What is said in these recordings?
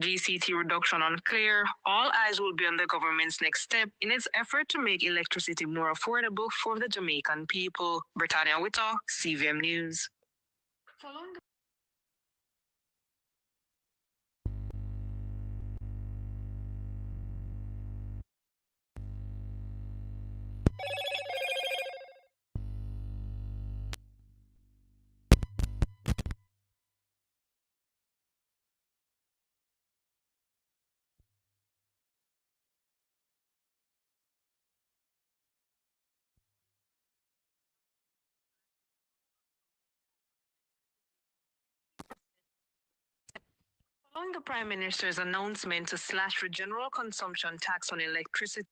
GCT reduction unclear, all eyes will be on the government's next step in its effort to make electricity more affordable for the Jamaican people. Britannia Witter, CVM News. Following Following the Prime Minister's announcement to slash the general consumption tax on electricity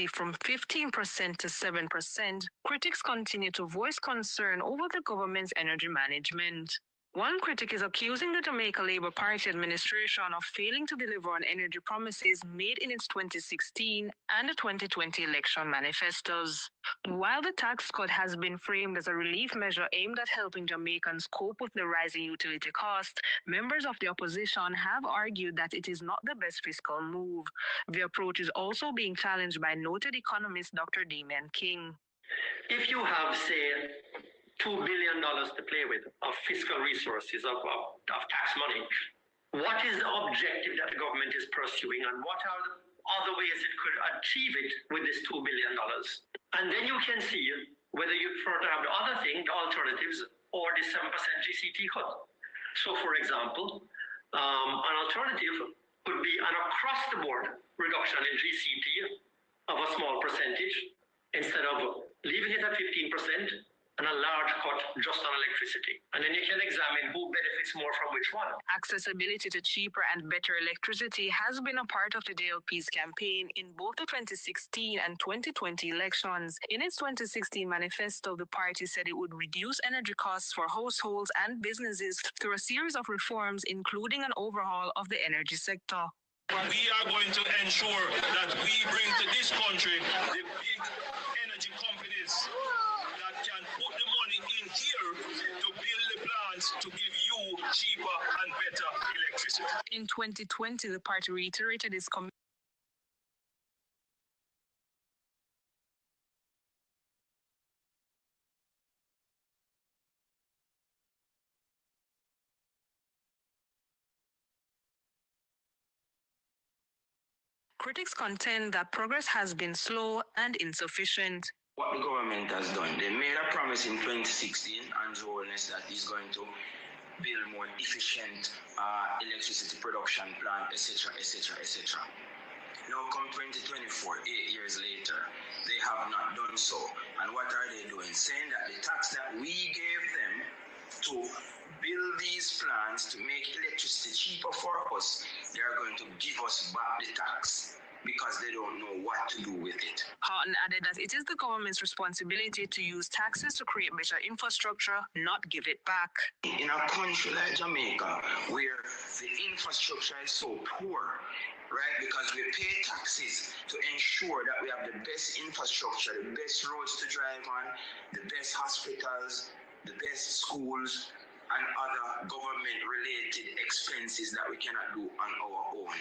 from 15% to 7%, critics continue to voice concern over the government's energy management. One critic is accusing the Jamaica Labour Party administration of failing to deliver on energy promises made in its 2016 and the 2020 election manifestos. While the tax cut has been framed as a relief measure aimed at helping Jamaicans cope with the rising utility costs, members of the opposition have argued that it is not the best fiscal move. The approach is also being challenged by noted economist Dr. Damian King. If you have, say, $2 billion to play with of fiscal resources, of tax money, what is the objective that the government is pursuing, and what are the other ways it could achieve it with this $2 billion? And then you can see whether you prefer to have the other thing, the alternatives, or the 7% GCT cut. So, for example, an alternative would be an across-the-board reduction in GCT of a small percentage instead of leaving it at 15%. And a large cut just on electricity. And then you can examine who benefits more from which one. Accessibility to cheaper and better electricity has been a part of the JLP's campaign in both the 2016 and 2020 elections. In its 2016 manifesto, the party said it would reduce energy costs for households and businesses through a series of reforms, including an overhaul of the energy sector. We are going to ensure that we bring to this country the big energy companies that can put the money in here to build the plants to give you cheaper and better electricity. In 2020, the party reiterated its commitment. Critics contend that progress has been slow and insufficient. What the government has done, they made a promise in 2016 and Jones that is going to build more efficient electricity production plant, etc., etc., etc. Now come 2024, 8 years later, they have not done so. And what are they doing? Saying that the tax that we gave them to build these plants to make electricity cheaper for us, they are going to give us back the tax because they don't know what to do with it. Houghton added that it is the government's responsibility to use taxes to create better infrastructure, not give it back. In a country like Jamaica, where the infrastructure is so poor, right, because we pay taxes to ensure that we have the best infrastructure, the best roads to drive on, the best hospitals, the best schools, and other government-related expenses that we cannot do on our own.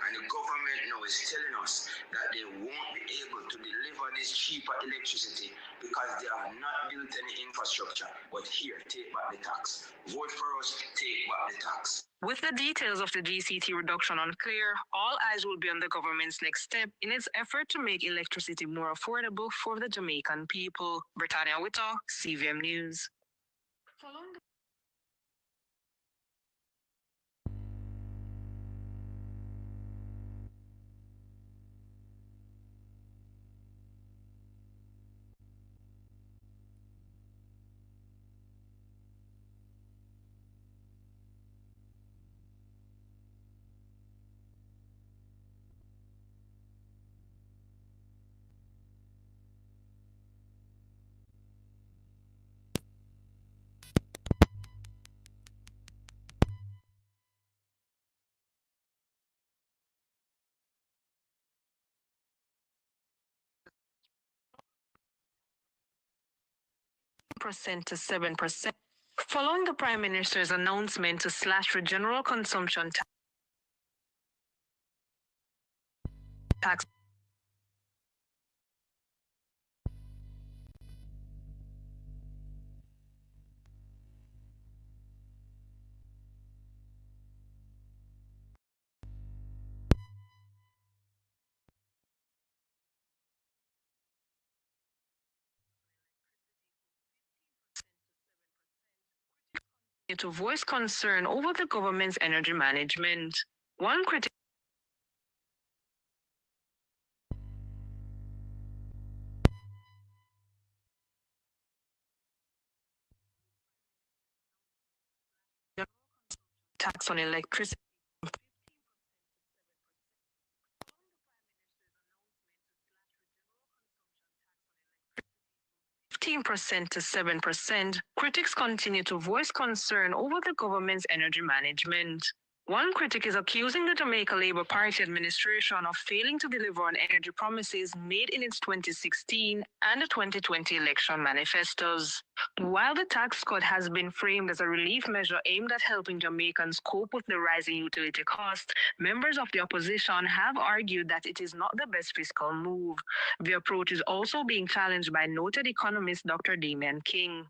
And the government now is telling us that they won't be able to deliver this cheaper electricity because they have not built any infrastructure. But here, take back the tax. Vote for us, take back the tax. With the details of the GCT reduction unclear, all eyes will be on the government's next step in its effort to make electricity more affordable for the Jamaican people. Britannia Witter, CVM News. Following percent to 7%. Following the Prime Minister's announcement to slash the general consumption tax to voice concern over the government's energy management. One critic tax on electricity 15% to 7%, critics continue to voice concern over the government's energy management. One critic is accusing the Jamaica Labour Party administration of failing to deliver on energy promises made in its 2016 and the 2020 election manifestos. While the tax cut has been framed as a relief measure aimed at helping Jamaicans cope with the rising utility costs, members of the opposition have argued that it is not the best fiscal move. The approach is also being challenged by noted economist Dr. Damian King.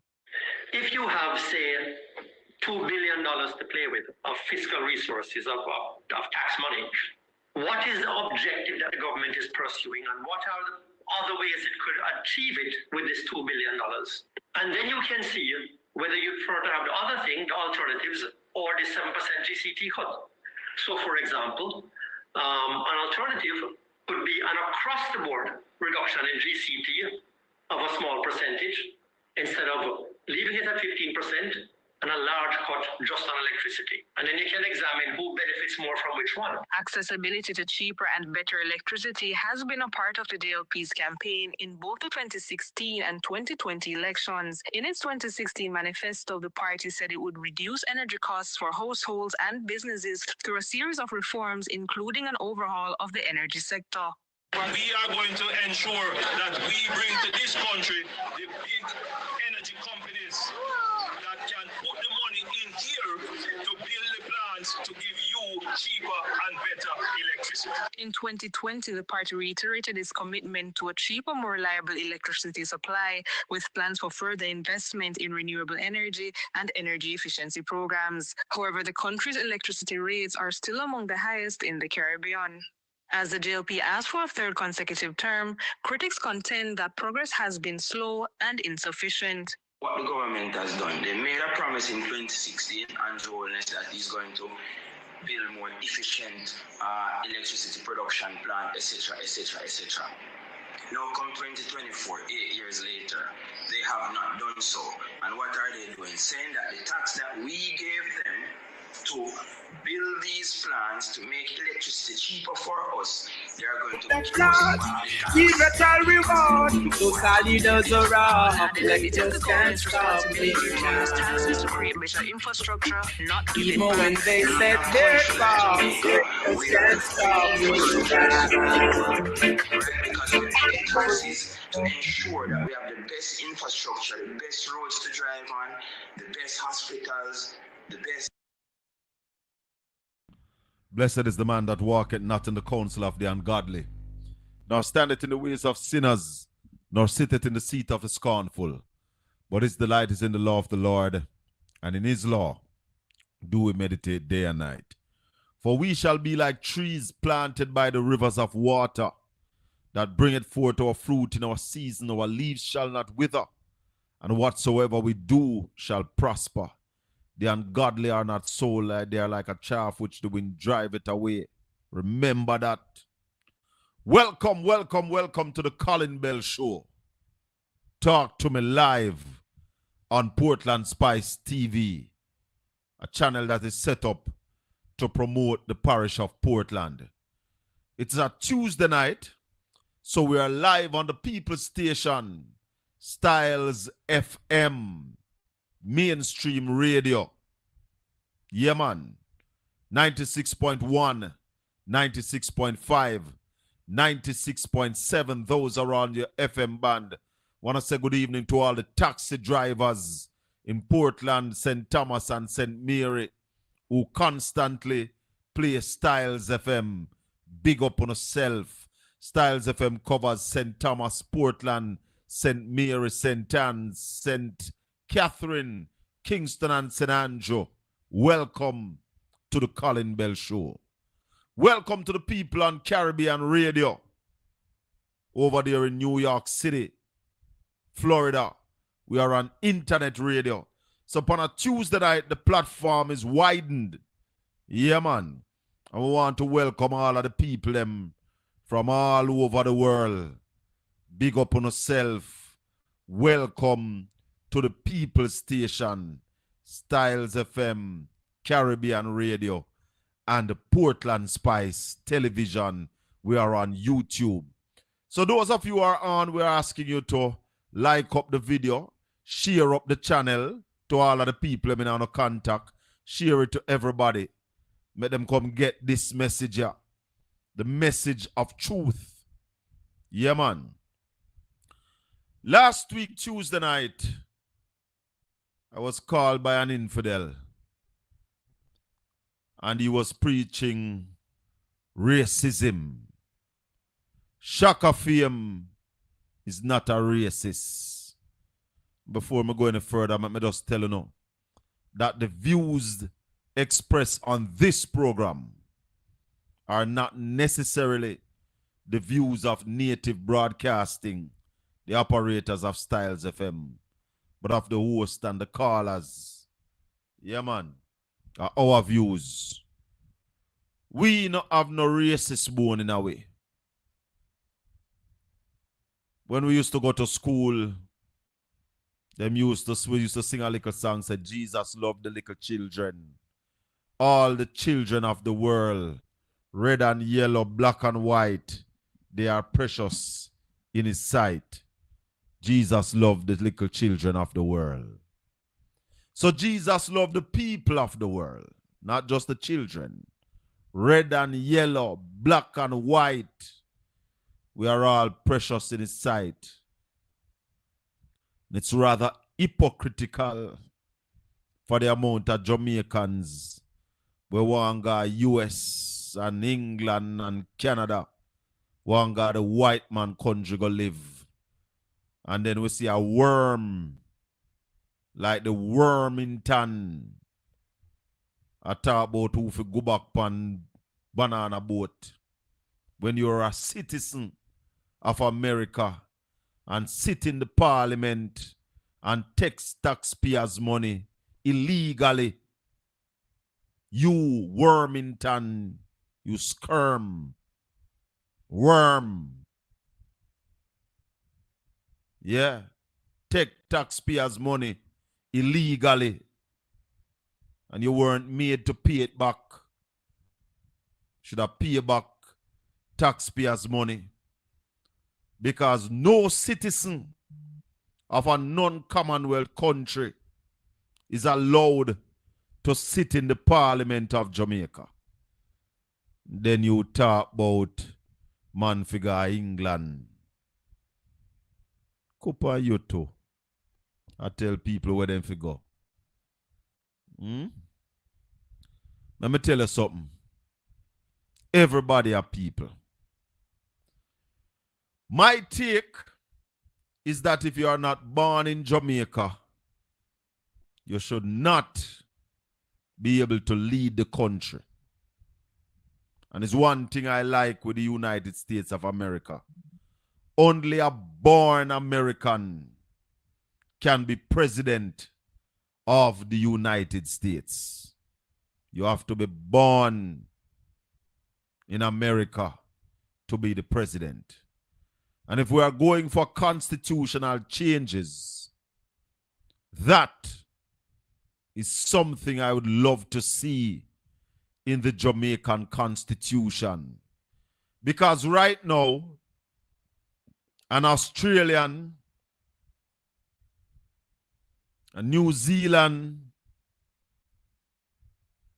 If you have, say, $2 billion to play with of fiscal resources, of tax money, what is the objective that the government is pursuing, and what are the other ways it could achieve it with this $2 billion? And then you can see whether you prefer to have the other thing, the alternatives, or the 7% GCT cut. So, for example, an alternative could be an across-the-board reduction in GCT of a small percentage instead of leaving it at 15%, and a large cut just on electricity. And then you can examine who benefits more from which one. Accessibility to cheaper and better electricity has been a part of the JLP's campaign in both the 2016 and 2020 elections. In its 2016 manifesto, the party said it would reduce energy costs for households and businesses through a series of reforms, including an overhaul of the energy sector. We are going to ensure that we bring to this country the big energy companies that can put the money in here to build the plants to give you cheaper and better electricity. In 2020, the party reiterated its commitment to a cheaper, more reliable electricity supply, with plans for further investment in renewable energy and energy efficiency programs. However, the country's electricity rates are still among the highest in the Caribbean. As the JLP asked for a third consecutive term, critics contend that progress has been slow and insufficient. What the government has done, they made a promise in 2016 and Joelness that he's going to build more efficient electricity production plant, etc., etc., etc. Now come 2024, 8 years later, they have not done so. And what are they doing? Saying that the tax that we gave them to build these plants to make electricity cheaper for us, they are going to give us a reward. Those are leaders around. They just can't stop taxes to create better infrastructure, not even when they set their bombs. They can't stop because we pay taxes to ensure that we have the best infrastructure, the best roads to drive on, the best hospitals, the best. Blessed is the man that walketh not in the counsel of the ungodly, nor standeth in the ways of sinners, nor sitteth in the seat of the scornful. But his delight is in the law of the Lord, and in his law do we meditate day and night. For we shall be like trees planted by the rivers of water, that bringeth forth our fruit in our season. Our leaves shall not wither, and whatsoever we do shall prosper. The ungodly are not so, they are like a chaff which the wind driveth away. Remember that. Welcome, welcome, welcome to the Colin Bell Show. Talk to me live on Portland Spice TV, a channel that is set up to promote the parish of Portland. It's a Tuesday night, so we are live on the People Station, Styles FM. Mainstream radio. Yeah, man. 96.1, 96.5, 96.7. Those are on your FM band. Want to say good evening to all the taxi drivers in Portland, St. Thomas, and St. Mary, who constantly play Styles FM. Big up on yourself. Styles FM covers St. Thomas, Portland, St. Mary, St. Anne's, St. Catherine, Kingston, and St. Andrew. Welcome to the Colin Bell Show. Welcome to the people on Caribbean Radio over there in New York City, Florida. We are on internet radio. So upon a Tuesday night, the platform is widened. Yeah, man. And we want to welcome all of the people them from all over the world. Big up on yourself. Welcome to the People Station, Styles FM, Caribbean Radio, and the Portland Spice Television. We are on YouTube. So those of you who are on, we're asking you to like up the video, share up the channel to all of the people in our contact, share it to everybody. Make them come get this message here. The message of truth. Yeah, man. Last week, Tuesday night, I was called by an infidel. And he was preaching racism. Shaka Fame is not a racist. Before I go any further, let me just tell you now that the views expressed on this program are not necessarily the views of Native Broadcasting, the operators of Styles FM, but of the host and the callers. Yeah, man. Are our views. We not have no racist bone in our way. When we used to go to school, we used to sing a little song, said, Jesus loved the little children. All the children of the world, red and yellow, black and white, they are precious in his sight. Jesus loved the little children of the world. So Jesus loved the people of the world, not just the children. Red and yellow, black and white, we are all precious in his sight. It's rather hypocritical for the amount of Jamaicans we want to US and England and Canada want the white man country go live. And then we see a worm like the Wormington. I talk about who fi go back on banana boat. When you're a citizen of America and sit in the parliament and take taxpayers' money illegally, you Wormington, you skirm, worm. Yeah, take taxpayers' money illegally, and you weren't made to pay it back. Should have paid back taxpayers' money, because no citizen of a non-Commonwealth country is allowed to sit in the Parliament of Jamaica. Then you talk about man figure England. Kupa you too. I tell people where them figure. Let me tell you something. Everybody are people. My take is that if you are not born in Jamaica, you should not be able to lead the country. And it's one thing I like with the United States of America. Only a born American can be president of the United States. You have to be born in America to be the president. And if we are going for constitutional changes, that is something I would love to see in the Jamaican Constitution. Because right now, an Australian, a New Zealand,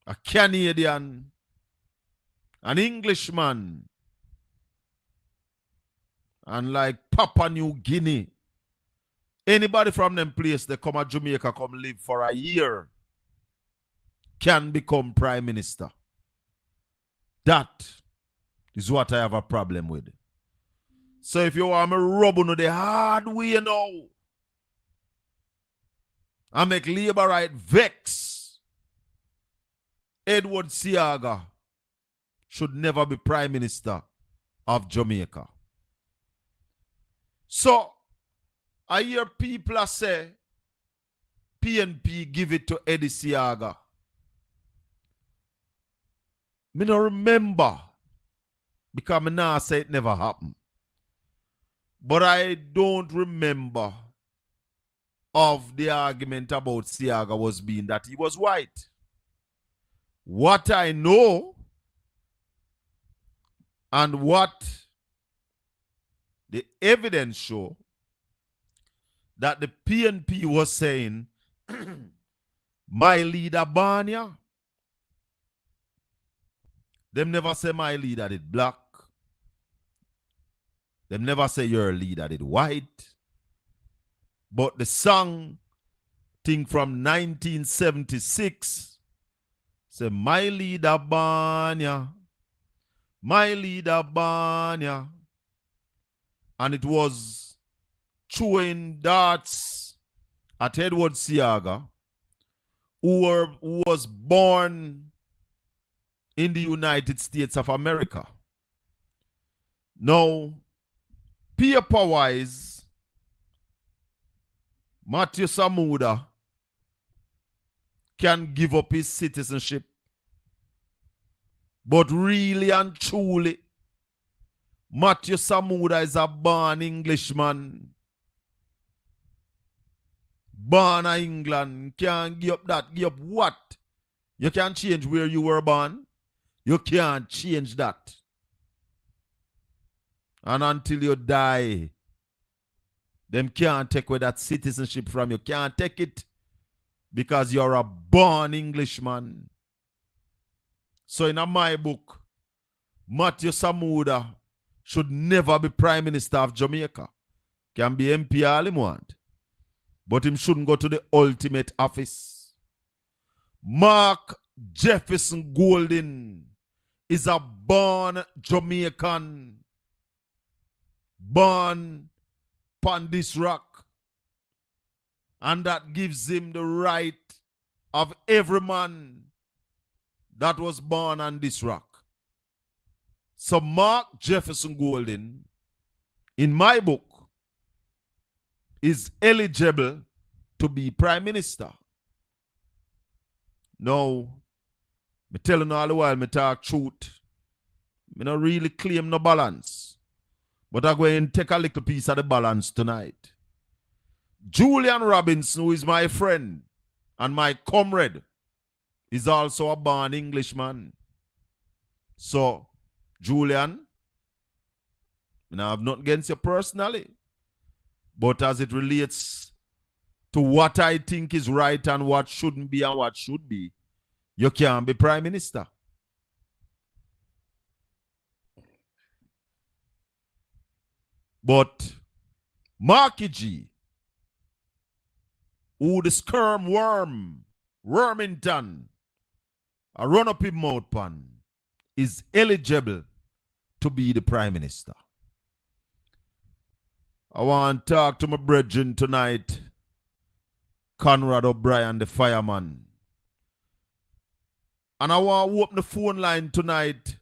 a Canadian, an Englishman, and like Papua New Guinea Anybody from them place they come at Jamaica, come live for a year, can become prime minister. That is what I have a problem with. So if you want me rub on the hard way now, I make labor right vex, Edward Siaga should never be prime minister of Jamaica. So I hear people say PNP give it to Eddie Siaga. Me don't remember because me now say it never happened. But I don't remember of the argument about Siaga was being that he was white. What I know and what the evidence show that the PNP was saying, my leader Banya, them never say my leader did black. Them never say your leader did white. But the song thing from 1976 say my leader Banya, my leader Banya. And it was throwing darts at Edward Siaga, who was born in the United States of America. Now, paper-wise, Matthew Samuda can give up his citizenship. But really and truly, Matthew Samuda is a born Englishman. Born in England. Can't give up that. Give up what? You can't change where you were born. You can't change that. And until you die, them can't take away that citizenship from you. Can't take it because you're a born Englishman. So in my book, Matthew Samuda should never be Prime Minister of Jamaica. Can be MP all him want. But him shouldn't go to the ultimate office. Mark Jefferson Golden is a born Jamaican. Born upon this rock. And that gives him the right of every man that was born on this rock. So Mark Jefferson Golden, in my book, is eligible to be Prime Minister. Now, me telling you all the while, me talk truth. Me not really claim no balance. But I'm going to take a little piece of the balance tonight. Julian Robinson, who is my friend and my comrade, is also a born Englishman. So, Julian, I have nothing against you personally. But as it relates to what I think is right and what shouldn't be and what should be, you can't be Prime Minister. But Marky G, who the sperm worm, Wormington, a run up in mouth pan, is eligible to be the Prime Minister. I want to talk to my brethren tonight, Conrad O'Brien, the fireman. And I want to open the phone line tonight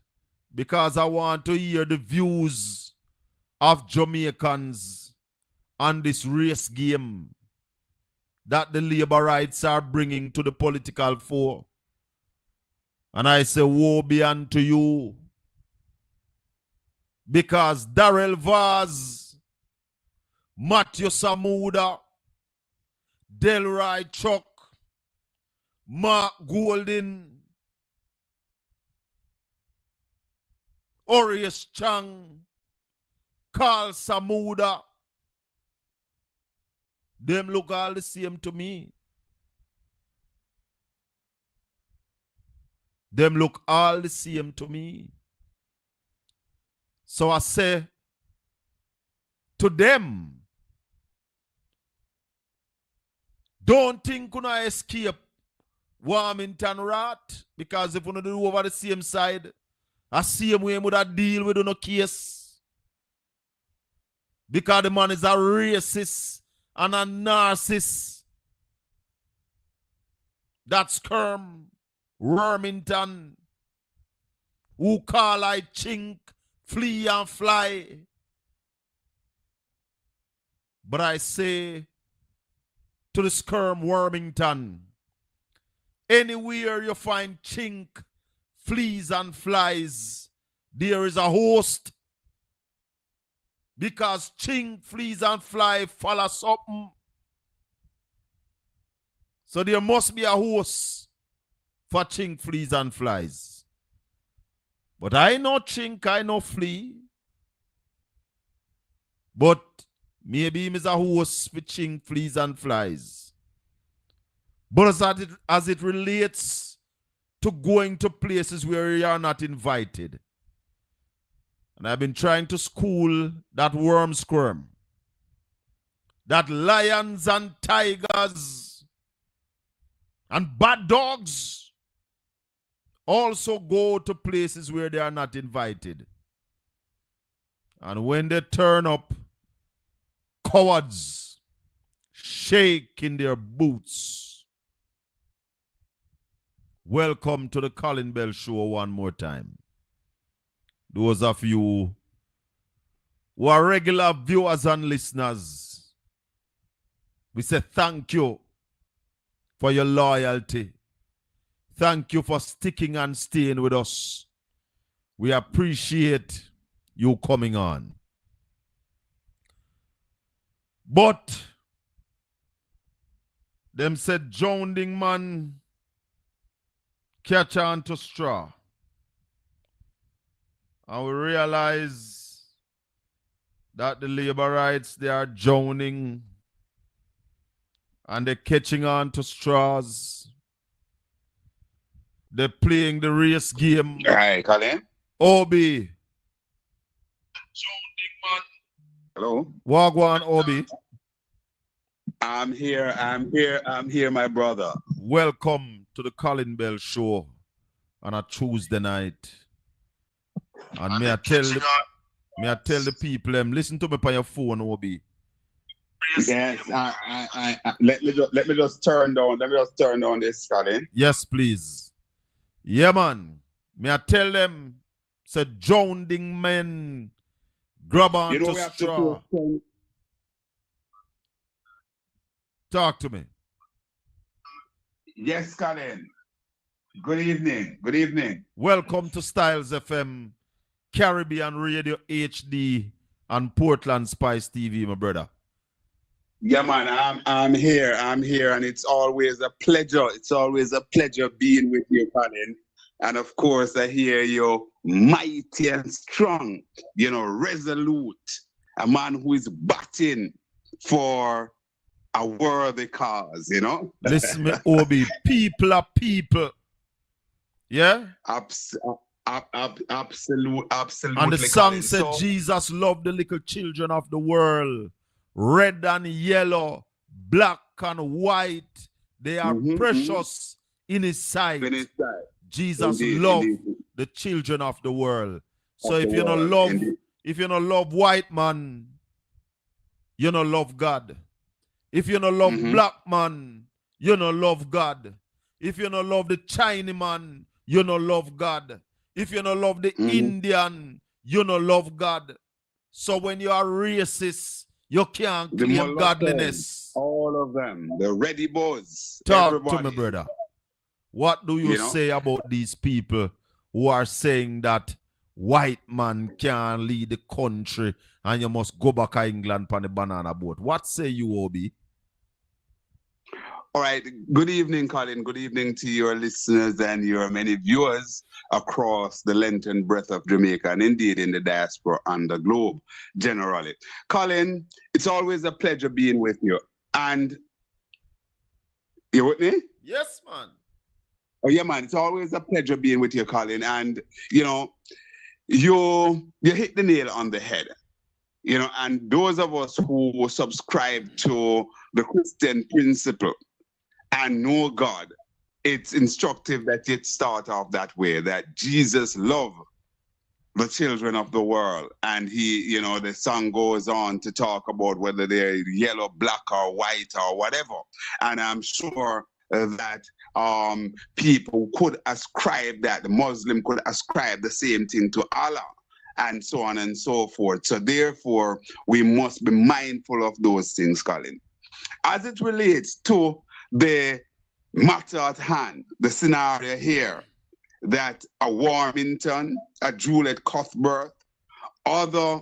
because I want to hear the views of Jamaicans on this race game that the labor rights are bringing to the political fore. And I say, woe be unto you. Because Darrell Vaz, Matthew Samuda, Delroy Chuck, Mark Golden, Orius Chang, Carl Samuda, them look all the same to me. Them look all the same to me. So I say to them, Don't think you gonna escape Warmington rat, because if you do over the same side, the same way would have deal with no case. Because the man is a racist and a narcissist. That's Kerm, Wormington, who call I chink, flee and fly. But I say to the Skirm Wormington, anywhere you find chink, fleas and flies, there is a host. Because chink, fleas and fly follow something. So there must be a host for chink, fleas and flies. But I know chink, I know flea. But maybe him is a host for chink, fleas and flies. But as it relates to going to places where you are not invited. And I've been trying to school that worm squirm. That lions and tigers and bad dogs also go to places where they are not invited. And when they turn up, cowards shake in their boots. Welcome to the Colin Bell Show one more time. Those of you who are regular viewers and listeners, we say thank you for your loyalty. Thank you for sticking and staying with us. We appreciate you coming on. But them said drowning man catch on to straw. And we realize that the labor rights, they are drowning and they're catching on to straws. They're playing the race game. Hi, Colin. Obi. Hello. Wagwan Obi. I'm here, my brother. Welcome to the Colin Bell Show on a Tuesday night. And may I tell the people, listen to me on your phone, Obi. Yes, let me just turn down this, Colin. Yes, please. Yeah, man. May I tell them, said drowning men grab on to straw. Talk to me. Yes, Colin. Good evening. Good evening. Welcome to Styles FM, Caribbean Radio HD, and Portland Spice TV, my brother. Yeah, man, I'm here, and it's always a pleasure. It's always a pleasure being with you, Colin. And of course, I hear you mighty and strong, resolute, a man who is batting for a worthy cause, Listen, me, Obi, people are people. Yeah? Absolutely. And the song said, Jesus loved the little children of the world. Red and yellow, black and white. They are precious in his sight. Jesus loved the children of the world. So if you don't love white man, you don't love God. If you don't love black man, you don't love God. If you don't love the Chinese man, you don't love God. If you don't love the Indian, you don't love God. So when you are racist, you can't claim godliness. All of them, the ready boys. Talk to me, brother. What do you say about these people who are saying that white man can't lead the country and you must go back to England on the banana boat? What say you, Obi? All right. Good evening, Colin. Good evening to your listeners and your many viewers across the length and breadth of Jamaica and indeed in the diaspora and the globe generally. Colin, it's always a pleasure being with you. And you with me? Yes, man. Oh, yeah, man. It's always a pleasure being with you, Colin. And, you hit the nail on the head. And those of us who subscribe to the Christian principle, and know God, it's instructive that it start off that way, that Jesus loved the children of the world. And he, you know, the song goes on to talk about whether they're yellow, black, or white, or whatever. And I'm sure that people could ascribe that, the Muslim could ascribe the same thing to Allah, and so on and so forth. So therefore, we must be mindful of those things, Colin. As it relates to the matter at hand, the scenario here, that a Warmington, a Juliet Cuthbert, other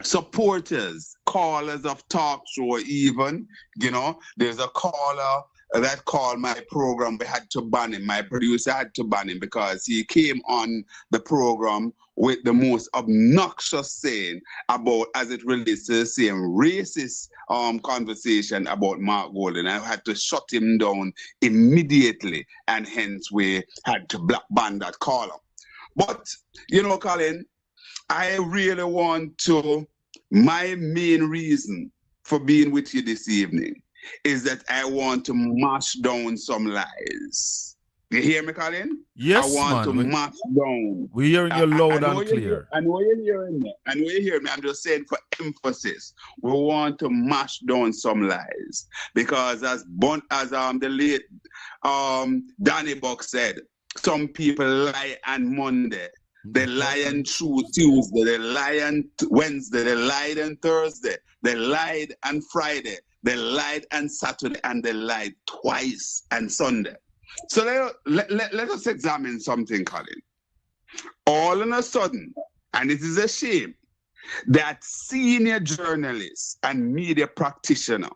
supporters, callers of talk show even, you know, there's a caller that called my program, we had to ban him. My producer had to ban him because he came on the program with the most obnoxious saying about, as it relates to the same racist conversation about Mark Golden. I had to shut him down immediately, and hence we had to ban that caller. But, you know, Colin, I really want to, my main reason for being with you this evening is that I want to mash down some lies. You hear me, Colin? Yes, I want to mash down. We're hearing you loud and clear. I know you're hearing me. I know you're hearing me. I'm just saying for emphasis, we want to mash down some lies. Because as the late Danny Buck said, some people lie on Monday, they lie on Tuesday, they lie on Wednesday, they lied on Thursday, they lied on Friday, they lied on Saturday, and they lied twice on Sunday. So let us examine something, Colin. All of a sudden, and it is a shame, that senior journalists and media practitioners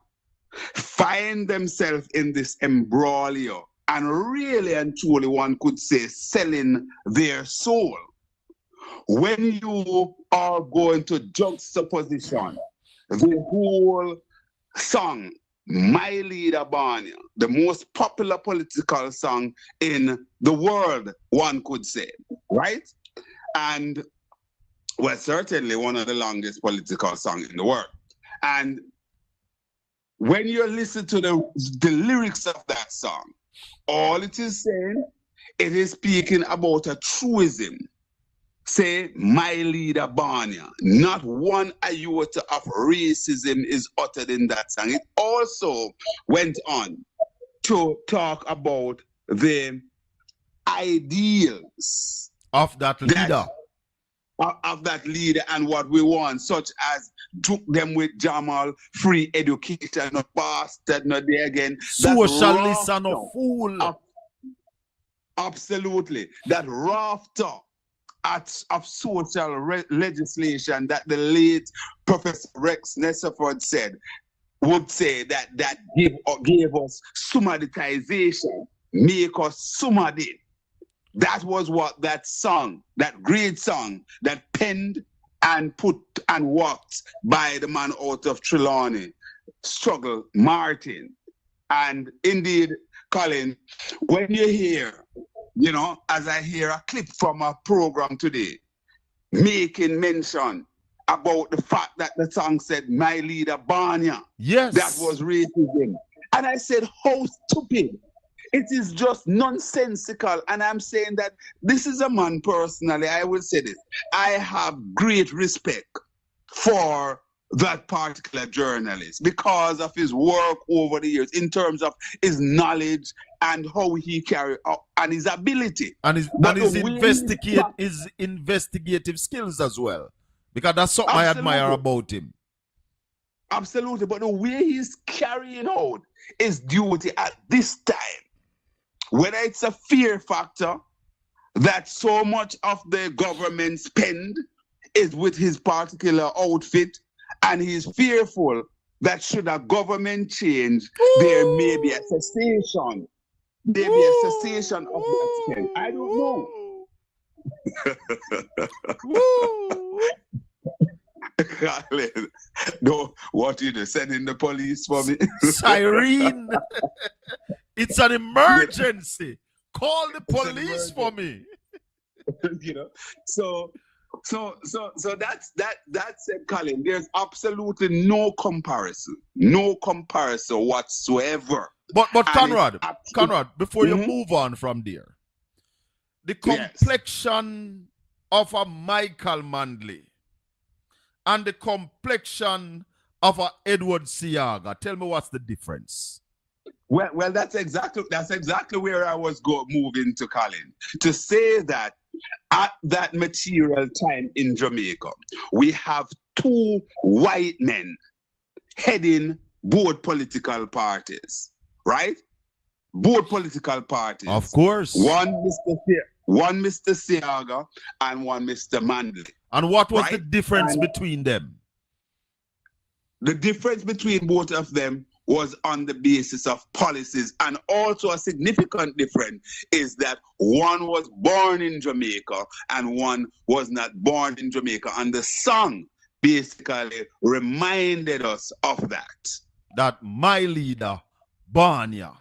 find themselves in this embroglio and really and truly, one could say, selling their soul. When you are going to juxtaposition the whole song, My Leader Barney, the most popular political song in the world, one could say, right? And, well, certainly one of the longest political songs in the world. And when you listen to the lyrics of that song, all it is saying, it is speaking about a truism. Say, my leader Barney. Not one iota of racism is uttered in that song. It also went on to talk about the ideals of that leader. Of that leader and what we want, such as took them with Jamal, free education, no bastard, no there again. Socialist and a fool. Absolutely. That rafter of social legislation that the late Professor Rex Nesaford said would say that gave us Sumaditization, make us Sumadi. That was what that song, that great song, that penned and put and worked by the man out of Trelawney, Struggle Martin. And indeed, Colin, when you hear, you know, as I hear a clip from a program today, making mention about the fact that the song said, my leader Barney. Yes. That was racism. And I said, how stupid. It is just nonsensical. And I'm saying that this is a man personally, I will say this. I have great respect for that particular journalist because of his work over the years in terms of his knowledge and how he carry out and his ability. And his investigative skills as well. Because that's something I admire about him. Absolutely. But the way he's carrying out his duty at this time, whether it's a fear factor that so much of the government spend is with his particular outfit, and he's fearful that should a government change, there may be a cessation. There be a cessation of that spend. I don't know. Colin, no, what you do? Sending the police for me? Siren. It's an emergency. Call the police for me. You know, so that's it, Colin. There's absolutely no comparison whatsoever But And Conrad, before you move on from there, the complexion of a Michael Manley and the complexion of a Edward Siaga, tell me what's the difference? Well, that's exactly where I was moving to, Colin, to say that at that material time in Jamaica, we have two white men heading both political parties, right? Both political parties. Of course. One Mr. Siaga and one Mr. Manley. And what was the difference between them? The difference between both of them was on the basis of policies, and also a significant difference is that one was born in Jamaica and one was not born in Jamaica, and the song basically reminded us of that. That my leader, Barnia,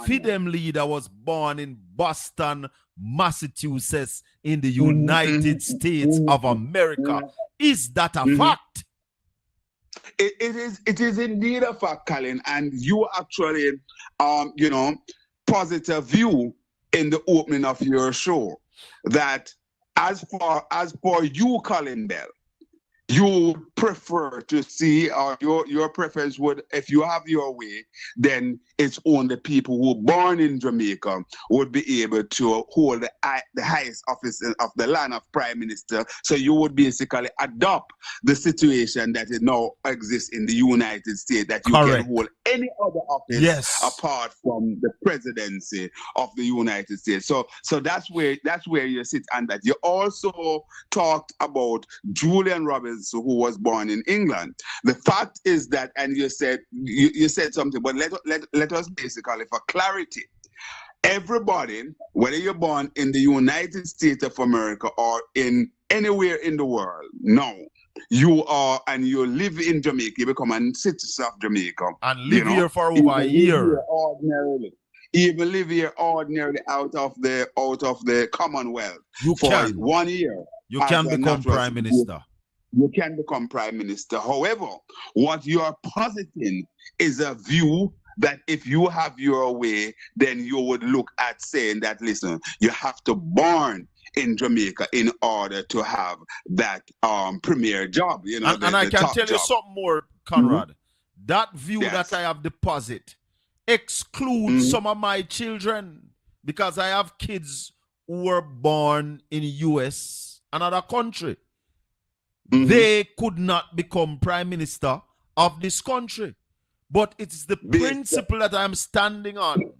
Fidem leader, was born in Boston, Massachusetts, in the United States of America. Is that a fact? It is indeed a fact, Colin, and you actually, posit a view in the opening of your show that as for you, Colin Bell, you prefer to see, or your preference would, if you have your way, then it's only people who are born in Jamaica would be able to hold the highest office of the land of Prime Minister. So you would basically adopt the situation that it now exists in the United States, that you can hold any other office apart from the presidency of the United States. So that's where you sit, and that you also talked about Julian Roberts, who was born in England. The fact is that, and you said something, but let us basically, for clarity, everybody, whether you're born in the United States of America or in anywhere in the world, no, you are, and you live in Jamaica, you become a citizen of Jamaica. And live here for over a year. Even live here ordinarily out of the Commonwealth for 1 year. You can become Prime Minister. You can become Prime Minister. However, what you are positing is a view that if you have your way, then you would look at saying that, listen, you have to born in Jamaica in order to have that premier job. You know, and I can tell you something more, Conrad. That view that I have deposit excludes some of my children, because I have kids who were born in the US, another country. They could not become Prime Minister of this country. But it's the principle that I'm standing on,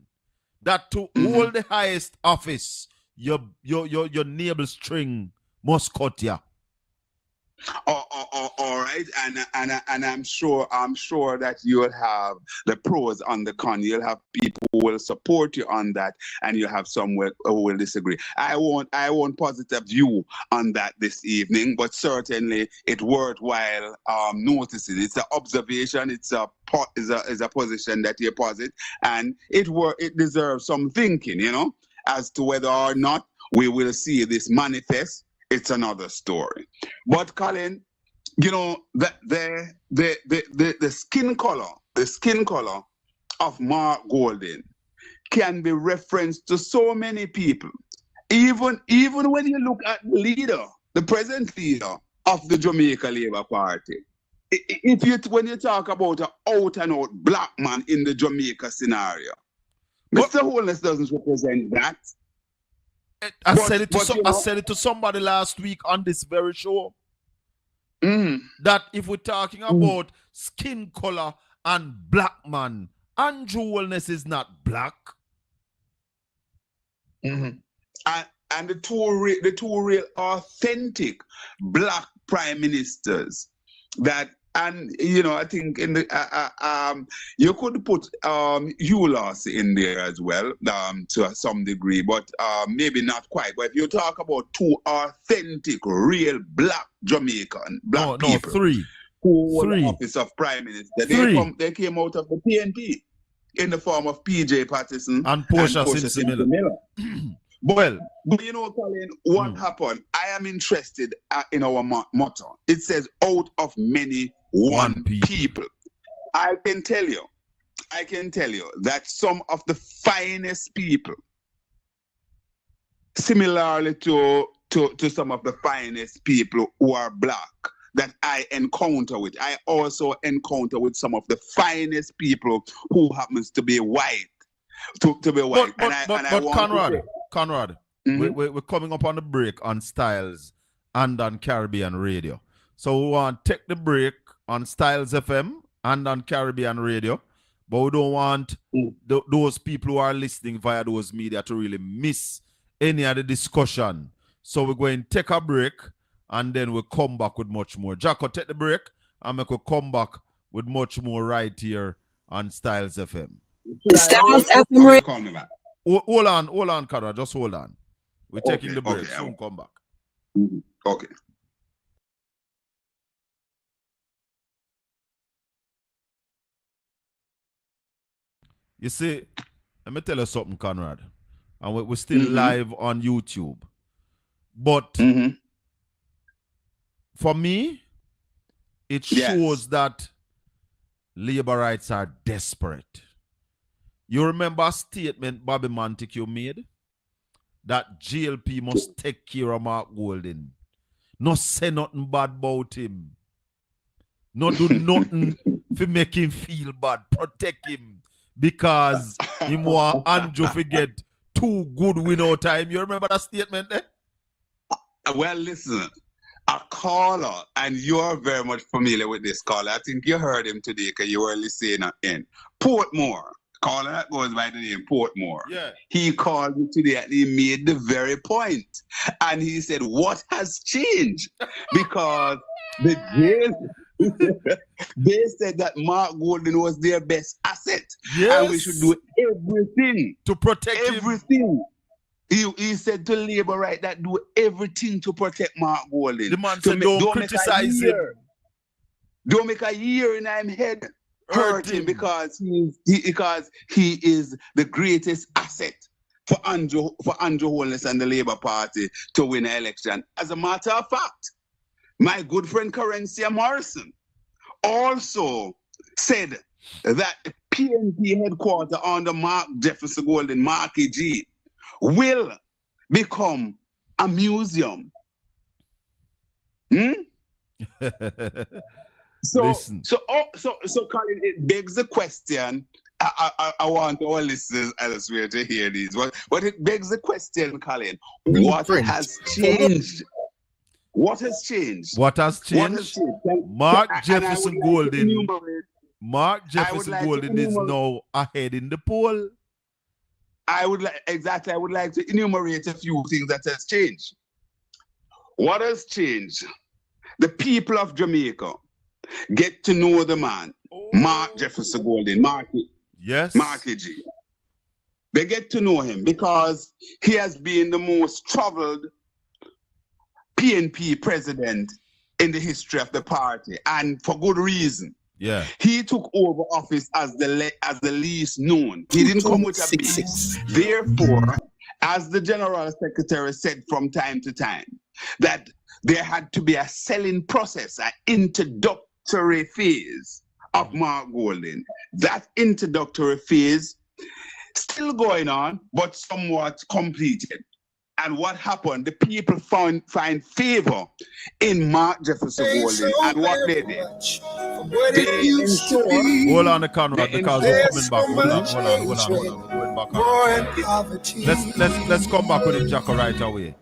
that to hold the highest office, your navel string must cut ya. All right, and I'm sure that you'll have the pros on the con. You'll have people who will support you on that, and you'll have some who will disagree. I won't positive view on that this evening, but certainly it's worthwhile noticing. It's an observation. It's a position that you posit, and it deserves some thinking, as to whether or not we will see this manifest. It's another story. But Colin, the skin color of Mark Golden can be referenced to so many people. Even when you look at the present leader of the Jamaica Labour Party, when you talk about an out and out black man in the Jamaica scenario, Mr. Holness doesn't represent that. I said it to somebody last week on this very show. That if we're talking about skin color and black man, Andrew Wellness is not black. And the two real authentic black prime ministers that. And I think in the you could put Ulas in there as well, to some degree, but maybe not quite. But if you talk about two authentic, real black Jamaican people, three who were the office of prime minister, they came out of the PNP in the form of PJ Patterson and Portia Simpson Miller. But Colin, what happened? I am interested in our motto. It says, out of many, one people. I can tell you, I can tell you that some of the finest people, similarly to some of the finest people who are black that I encounter with, I also encounter with some of the finest people who happens to be white. To be white. But Conrad, we're coming up on the break on Styles and on Caribbean Radio. So we want to take the break on Styles FM and on Caribbean Radio, but we don't want those people who are listening via those media to really miss any of the discussion. So we're going to take a break and then we'll come back with much more. Jacko, take the break and we could come back with much more right here on Styles FM. Styles FM. Hold on, Conrad. Just hold on. We're taking the break. Soon come back. Okay. You see, let me tell you something, Conrad. And we're still live on YouTube. But for me, it shows that labor rights are desperate. You remember a statement Bobby Montague made? That GLP must take care of Mark Golden. No say nothing bad about him. No do nothing to make him feel bad. Protect him. Because he want Andrew to get 2 good win time. You remember that statement there? Well, listen, a caller, and you're very much familiar with this caller. I think you heard him today because you were listening in Portmore. Caller that goes by the name Portmore. Yeah. He called me today and he made the very point. And he said, what has changed? Because the jail, they said that Mark Golden was their best asset. Yes. And we should do everything to protect him. He said to labor right that do everything to protect Mark Golden. The man said don't criticize him. Don't make a year in his head hurt him because he is the greatest asset for Andrew Holness and the Labour Party to win an election. As a matter of fact, my good friend Currency Morrison also said that PNP headquarters under Mark Jefferson Golden, Marky G, will become a museum. So, Colin, it begs the question. I want all listeners elsewhere to hear these, but it begs the question, Colin. What has changed? What has changed? Mark Jefferson Golden. Mark Jefferson Golden is now ahead in the poll. I would like to enumerate a few things that has changed. What has changed? The people of Jamaica get to know the man, Mark Jefferson Golden, Marky G. They get to know him because he has been the most traveled PNP president in the history of the party, and for good reason. Yeah, he took over office as the least known. He didn't come with a base. Therefore, as the General Secretary said from time to time, that there had to be a selling process, an introductory phase of Mark Golden. That introductory phase still going on, but somewhat completed. And what happened? The people find favor in Mark Jefferson Golden, and what they did. Hold on, Conrad, because we're coming back. Hold on. Let's come back with it, Jacko, right away.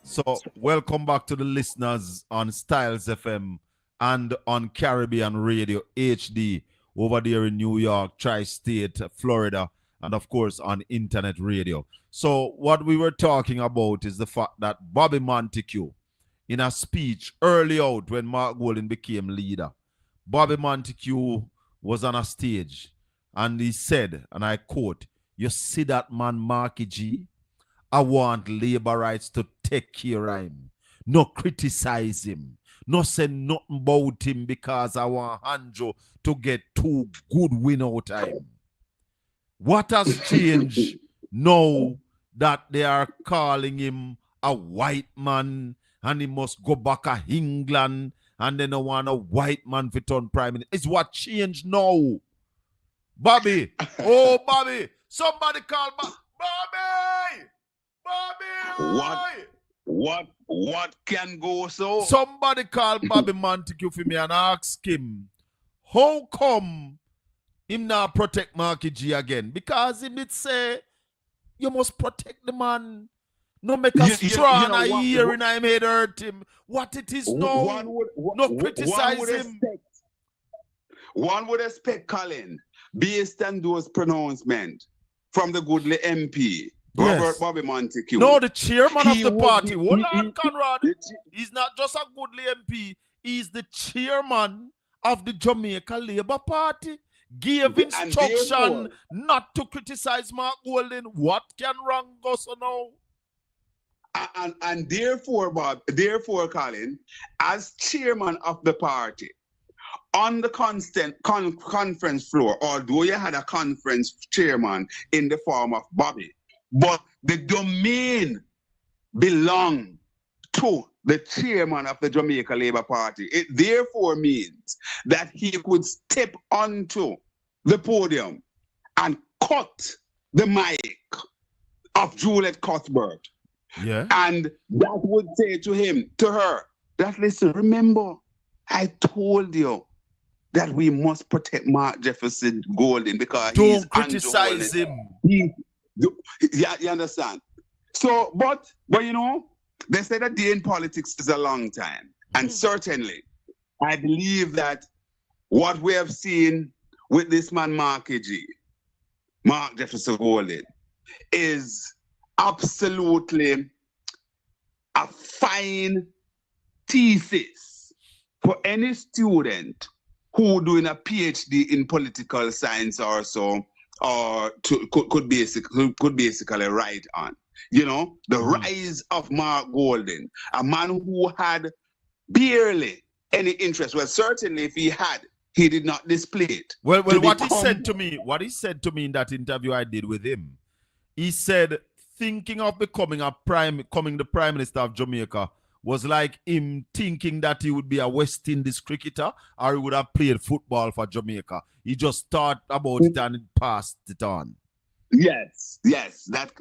So, welcome back to the listeners on Styles FM and on Caribbean Radio HD over there in New York, Tri-State, Florida, and of course on internet radio. So what we were talking about is the fact that Bobby Montague, in a speech early out when Mark Golden became leader, Bobby Montague was on a stage and he said, and I quote, "You see that man Marky G? I want labor rights to take care of him. No criticize him. No say nothing about him because I want Andrew to get 2 good win out of him." What has changed now that they are calling him a white man and he must go back to England and they don't want a white man to turn prime minister? It's what changed now. Bobby. Oh, Bobby. Somebody call Bobby. Bobby. What can go so? Somebody call Bobby Montague for me and ask him, how come him not protect Marky G again? Because him did say, you must protect the man. No make a straw and a ear in him head hurt him. What it is now. No criticize him. One would expect, Colin, based on those pronouncements from the goodly MP, Robert Bobby Montague. No, the chairman of the party. Hold on, Conrad. He's not just a goodly MP. He's the chairman of the Jamaica Labour Party. Gave instruction not to criticize Mark Golden. What can wrong go so now? And therefore, Colin, as chairman of the party, on the conference floor, although you had a conference chairman in the form of Bobby, but the domain belonged to the chairman of the Jamaica Labour Party. It therefore means that he could step onto the podium and cut the mic of Juliet Cuthbert. Yeah. And that would say to her, that listen, remember, I told you that we must protect Mark Jefferson Golden because don't criticize him. Yeah, you understand? So, but you know, they say that day in politics is a long time. And certainly, I believe that what we have seen with this man, Mark Jefferson Golden, is absolutely a fine thesis for any student who doing a PhD in political science or so, or could basically write on. You know, the rise of Mark Golden, a man who had barely any interest. Well, certainly if he had, he did not display it. Well, what he said to me in that interview I did with him, he said thinking of becoming the Prime Minister of Jamaica was like him thinking that he would be a West Indies cricketer or he would have played football for Jamaica. He just thought about it and passed it on. Yes, that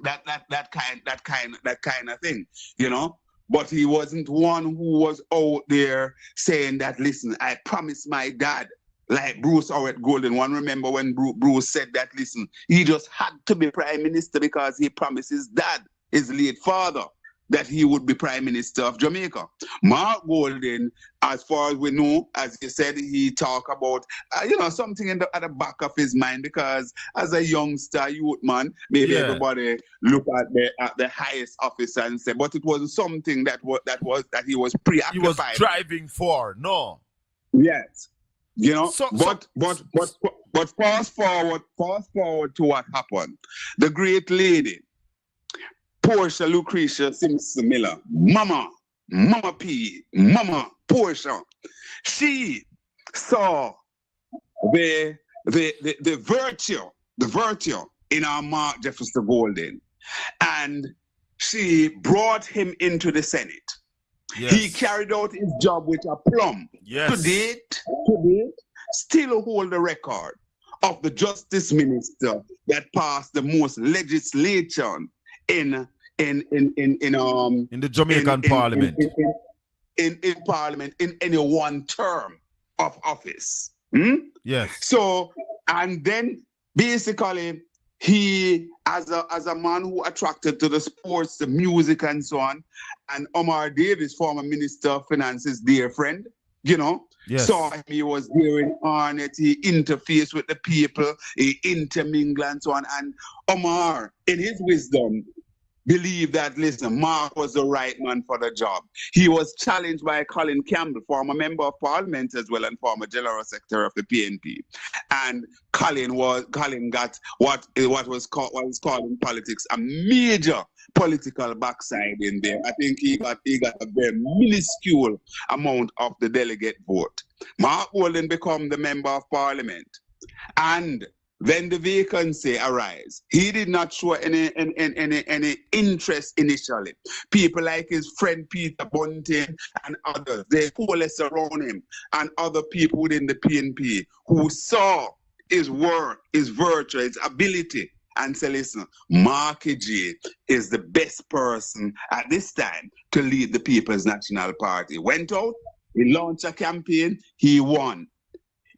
kind of thing, you know. But he wasn't one who was out there saying that, listen, I promised my dad, like Bruce Howard Golden. One remember when Bruce said that, listen, he just had to be Prime Minister because he promised his dad, his late father, that he would be Prime Minister of Jamaica. Mark Golden, as far as we know, as you said, he talked about, something at the back of his mind, because as a youngster youth man, maybe everybody look at the highest office and say, but it wasn't something that he was preoccupied. He was driving for, no. Yes. You know, but fast forward to what happened. The great lady, Portia Lucretia Simpson Miller, Mama P, Mama Portia, she saw the virtue in our Mark Jefferson Golden, and she brought him into the Senate. Yes. He carried out his job with aplomb. Yes. To date, still hold the record of the Justice Minister that passed the most legislation in the Jamaican Parliament. In Parliament in any one term of office. Yes. So, and then basically he, as a man who attracted to the sports, the music and so on, and Omar Davis, former Minister of Finance's dear friend, you know, saw him, he was there in Arnett, he interfaced with the people, he intermingled and so on. And Omar, in his wisdom, believed that, listen, Mark was the right man for the job. He was challenged by Colin Campbell, former member of parliament as well and former general secretary of the PNP. And Colin got what was called in politics a major political backside in there. I think he got a very minuscule amount of the delegate vote. Mark Golden became the member of parliament, and then the vacancy arise. He did not show any interest initially. People like his friend Peter Bunting and others, they coalesced around him, and other people within the PNP who saw his work, his virtue, his ability, and say, listen, Marky G is the best person at this time to lead the People's National Party. Went out, he launched a campaign, he won.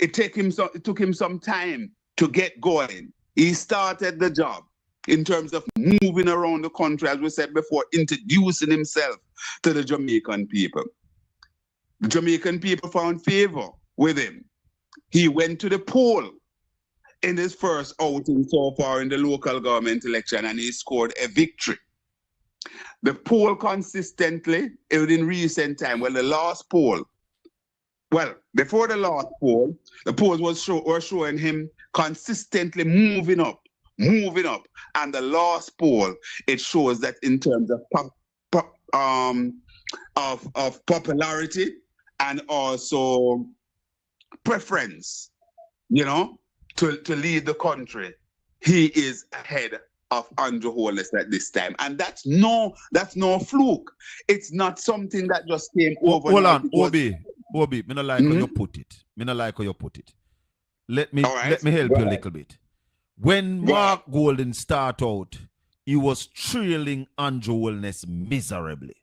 It took him some time to get going. He started the job in terms of moving around the country, as we said before, introducing himself to the Jamaican people. The Jamaican people found favor with him. He went to the poll in his first outing so far in the local government election, and he scored a victory. The poll consistently, in recent time, the last poll, before the last poll, the polls were showing him consistently moving up. And the last poll, it shows that in terms of popularity and also preference, to lead the country, he is ahead of Andrew Holness at this time. And that's no fluke. It's not something that just came over. Hold on, Obi, me not like how you put it. Let me help you a little bit. When Mark Golden started out, he was trailing Andrew Holness miserably.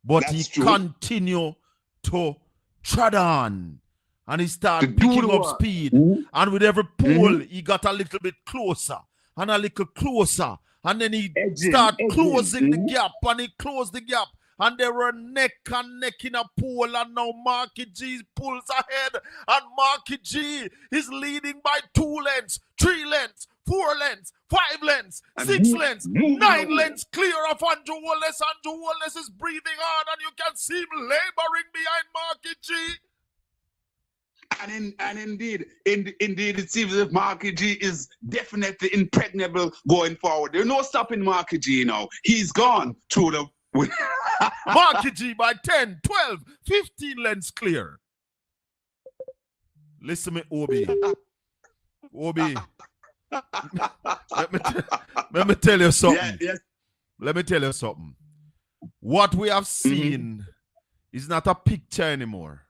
But he continued to tread on. And he started picking up speed. And with every poll, he got a little bit closer. And a little closer. And then he started closing the gap. And he closed the gap. And they were neck and neck in a poll. And now Marky G pulls ahead. And Marky G is leading by 2 lengths, 3 lengths, 4 lengths, 5 lengths, 6 lengths, 9 lengths clear of Andrew Holness. Andrew Holness is breathing hard. And you can see him laboring behind Marky G. And indeed, it seems as if Marky G is definitely impregnable going forward. There's no stopping Marky G now. He's gone through the... Marky G by 10, 12, 15 lengths clear. Listen to me, Obi. Let me tell you something. Yes. Let me tell you something. What we have seen is not a picture anymore,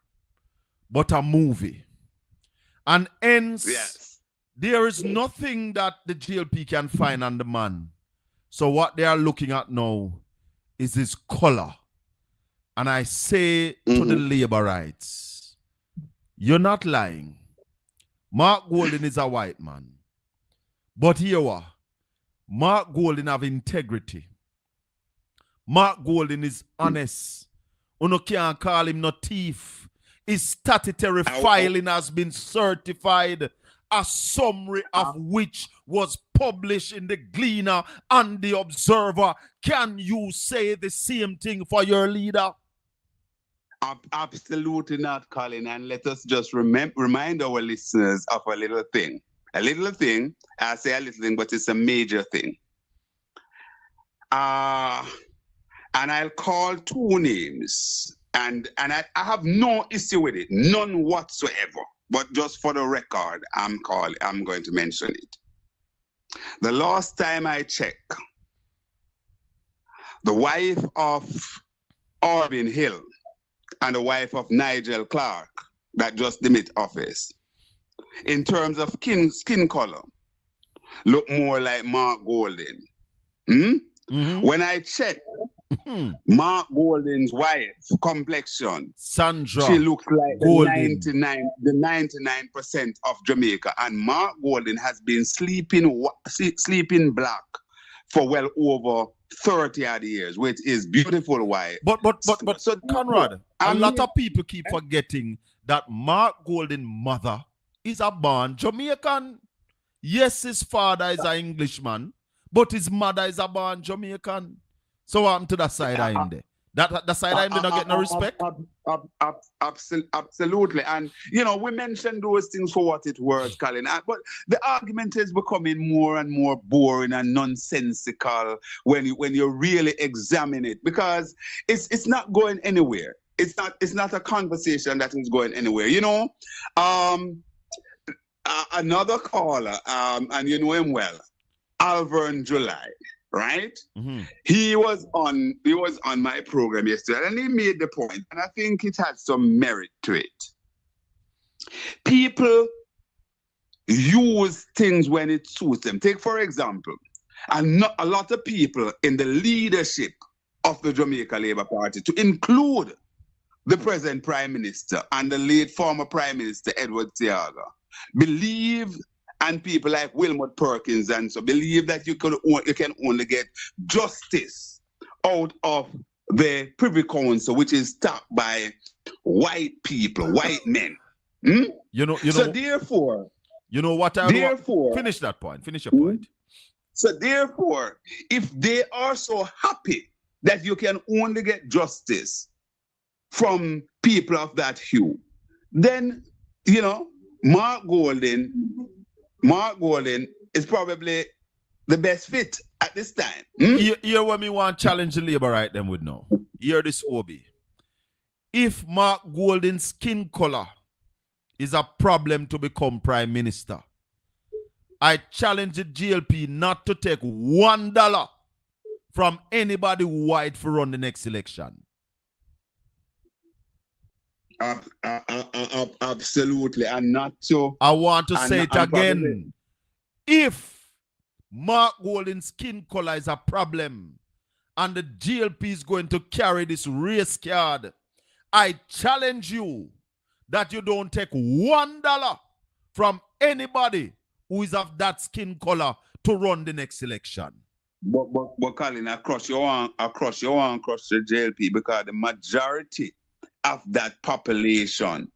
but a movie. And hence, there is nothing that the GLP can find on the man. So what they are looking at now is his color. And I say to the labor rights, you're not lying. Mark Golden is a white man. But here we are. Mark Golden have integrity. Mark Golden is honest. You can't call him no thief. His statutory filing has been certified, a summary of which was published in the Gleaner and the Observer. Can you say the same thing for your leader? Absolutely not, Colin. And let us just remind our listeners of a little thing. A little thing, I say a little thing, but it's a major thing. And I'll call 2 names. And I have no issue with it, none whatsoever. But just for the record, I'm going to mention it. The last time I checked, the wife of Orvin Hill and the wife of Nigel Clark that just demit office, in terms of skin color, look more like Mark Golden. When I checked Mark Golden's wife complexion, Sandra, she looks like the 99% of Jamaica, and Mark Golden has been sleeping black for well over 30 odd years with his beautiful wife. But Conrad, a lot of people keep forgetting that Mark Golden's mother is a born Jamaican. Yes, his father is an Englishman, but his mother is a born Jamaican. So I'm to that side of him there. That side of him did not get no respect? Absolutely. And, we mentioned those things for what it was, Colin. But the argument is becoming more and more boring and nonsensical when you really examine it, because it's not going anywhere. It's not a conversation that is going anywhere. Another caller, and you know him well, Alvern July. Right? He was on my program yesterday, and he made the point, and I think it had some merit to it. People use things when it suits them. Take, for example, and not a lot of people in the leadership of the Jamaica Labour Party, to include the present Prime Minister and the late former Prime Minister Edward Tiaga, believe, and people like Wilmot Perkins and so believe that you can only get justice out of the Privy Council, which is staffed by white people, white men. You know. So therefore, you know what? Finish that point. Finish your point. So therefore, if they are so happy that you can only get justice from people of that hue, then Mark Golden is probably the best fit at this time. Here when me want challenge the labor right them would know. Hear this, Obi. If Mark Golden's skin color is a problem to become prime minister, I challenge the GLP not to take $1 from anybody white for run the next election. Absolutely, and not so. I want to say it again. Probably. If Mark Golden's skin color is a problem and the GLP is going to carry this race card, I challenge you that you don't take $1 from anybody who is of that skin color to run the next election. But Colin, across your one, across the JLP, because the majority of that population,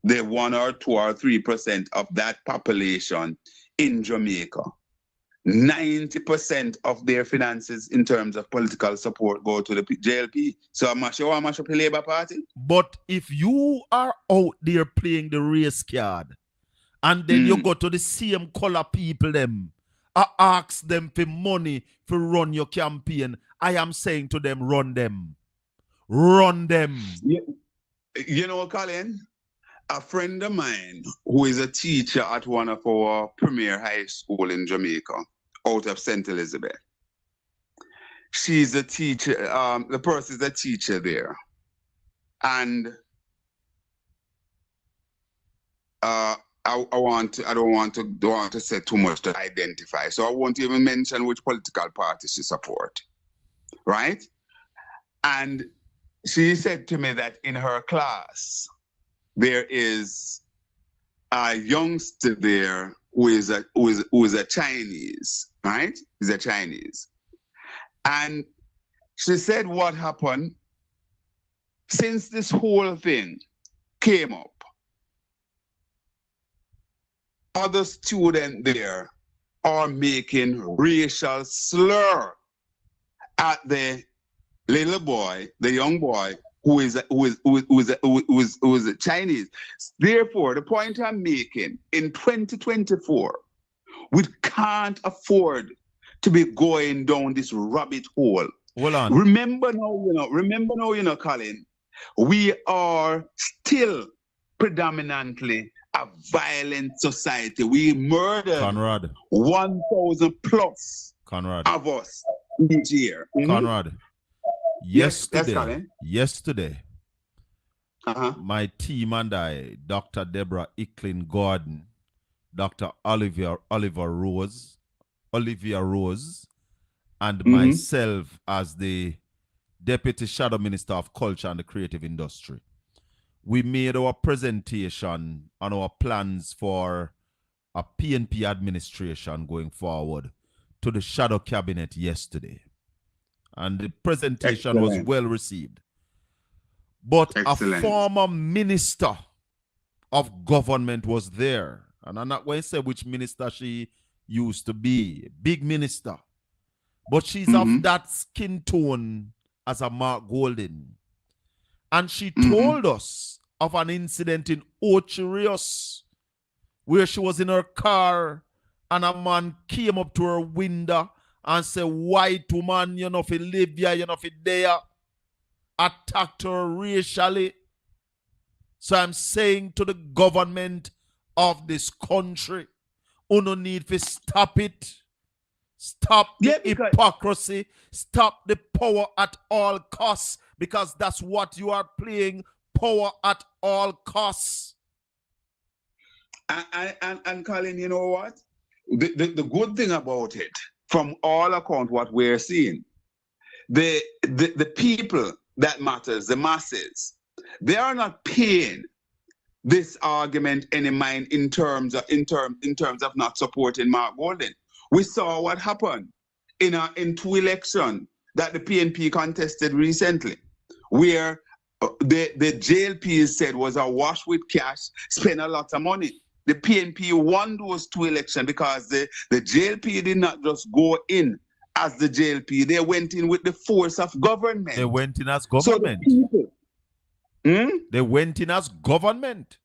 the 1 or 2 or 3% of that population in Jamaica, 90% of their finances in terms of political support go to the JLP. So you want to mash up the Labour Party? But if you are out there playing the race card, and then you go to the same color people them, ask them for money for run your campaign, I am saying to them, run them. Run them. You know, Colin, a friend of mine who is a teacher at one of our premier high school in Jamaica, out of St. Elizabeth. She's a teacher, the person is a teacher there. And I don't want to say too much to identify. So I won't even mention which political party she support. Right? And she said to me that in her class, there is a youngster there who is a Chinese, right? He's a Chinese. And she said what happened since this whole thing came up. Other students there are making racial slur at the little boy, the young boy who is a Chinese. Therefore, the point I'm making, in 2024, we can't afford to be going down this rabbit hole. Hold on. Remember now, Colin, we are still predominantly a violent society. We murdered 1,000 plus of us each year. Conrad, yesterday, my team and I, Dr. Deborah Icklin Gordon, Dr. Olivia Rose, and myself as the Deputy Shadow Minister of Culture and the Creative Industry, we made our presentation on our plans for a PNP administration going forward to the Shadow Cabinet yesterday. And the presentation was well received. But a former minister of government was there. And I'm not going to say which minister she used to be. Big minister. But she's of that skin tone as a Mark Golden. And she told us of an incident in Ocherios where she was in her car and a man came up to her window and said, white woman, you know, if you live here, you know, if you there, attacked her racially. So I'm saying to the government of this country, you no need to stop it. Stop the hypocrisy. Stop the power at all costs, because that's what you are playing, power at all costs. And Colin, you know what? The good thing about it, from all accounts, what we're seeing, the people that matters, the masses, they are not paying this argument any mind in terms of not supporting Mark Golden. We saw what happened in two elections that the PNP contested recently, where the JLP said was a wash with cash, spend a lot of money. The PNP won those two elections because the JLP did not just go in as the JLP, they went in with the force of government. They went in as government. So the people, They went in as government.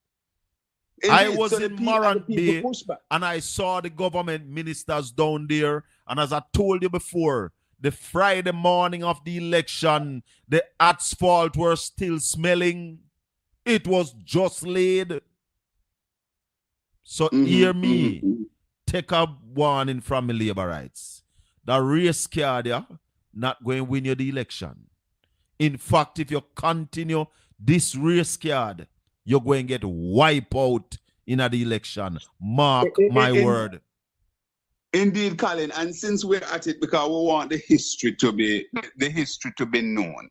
indeed, I was so the in people- and the Morant people Bay pushed back. and I saw the government ministers down there. And as I told you before, the Friday morning of the election, the asphalt were still smelling. It was just laid. So hear me. Take a warning from the labor rights. The race card, yeah, not going to win you the election. In fact, if you continue this race card, you're going to get wiped out in the election. Mark my word. Indeed, Colin, and since we're at it, because we want the history to be known,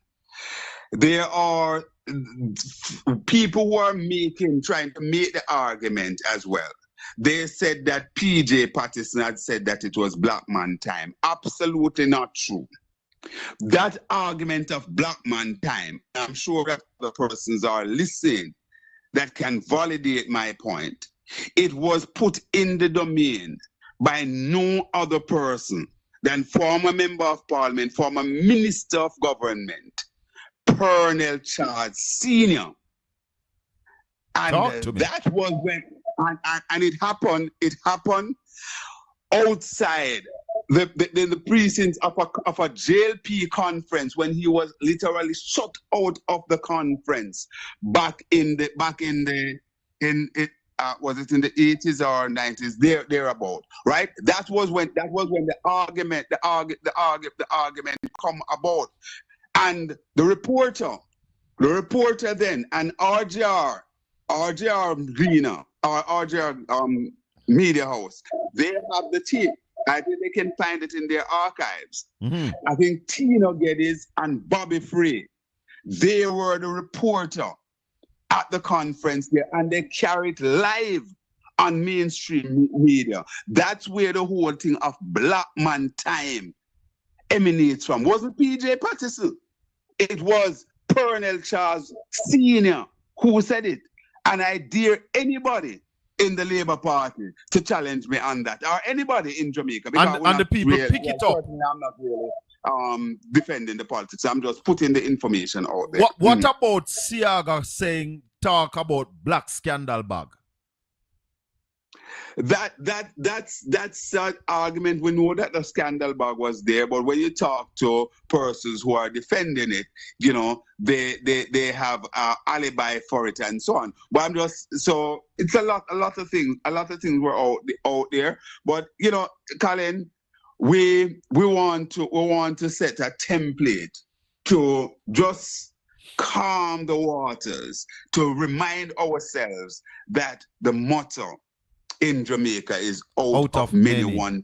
there are people who are trying to make the argument as well. They said that PJ Patterson had said that it was black man time. Absolutely not true. That argument of black man time, I'm sure that the persons are listening that can validate my point. It was put in the domain by no other person than former member of parliament, former minister of government, Pernell Charles Sr. And that was when, and it happened outside the precincts of a JLP conference when he was literally shut out of the conference back in the was it in the 80s or 90s, thereabout, right? That was when the argument come about, and the reporter then, and RJR Greener or RJR Media House, they have the tape. I think they can find it in their archives. I think Tina Geddes and Bobby Frey, they were the reporter at the conference there, and they carried live on mainstream media. That's where the whole thing of black man time emanates from. Wasn't PJ Patterson? It was Pernell Charles Sr. who said it. And I dare anybody in the Labour Party to challenge me on that, or anybody in Jamaica. And the people really, pick it up. I'm not really defending the politics. I'm just putting the information out there. What about Siaga saying, talk about black scandal bag? That's an argument. We know that the scandal bag was there, but when you talk to persons who are defending it, you know, they have an alibi for it and so on. But I'm just, so it's a lot of things were out there. But you know, Colin, we want to set a template to just calm the waters, to remind ourselves that the motto in Jamaica is out of many one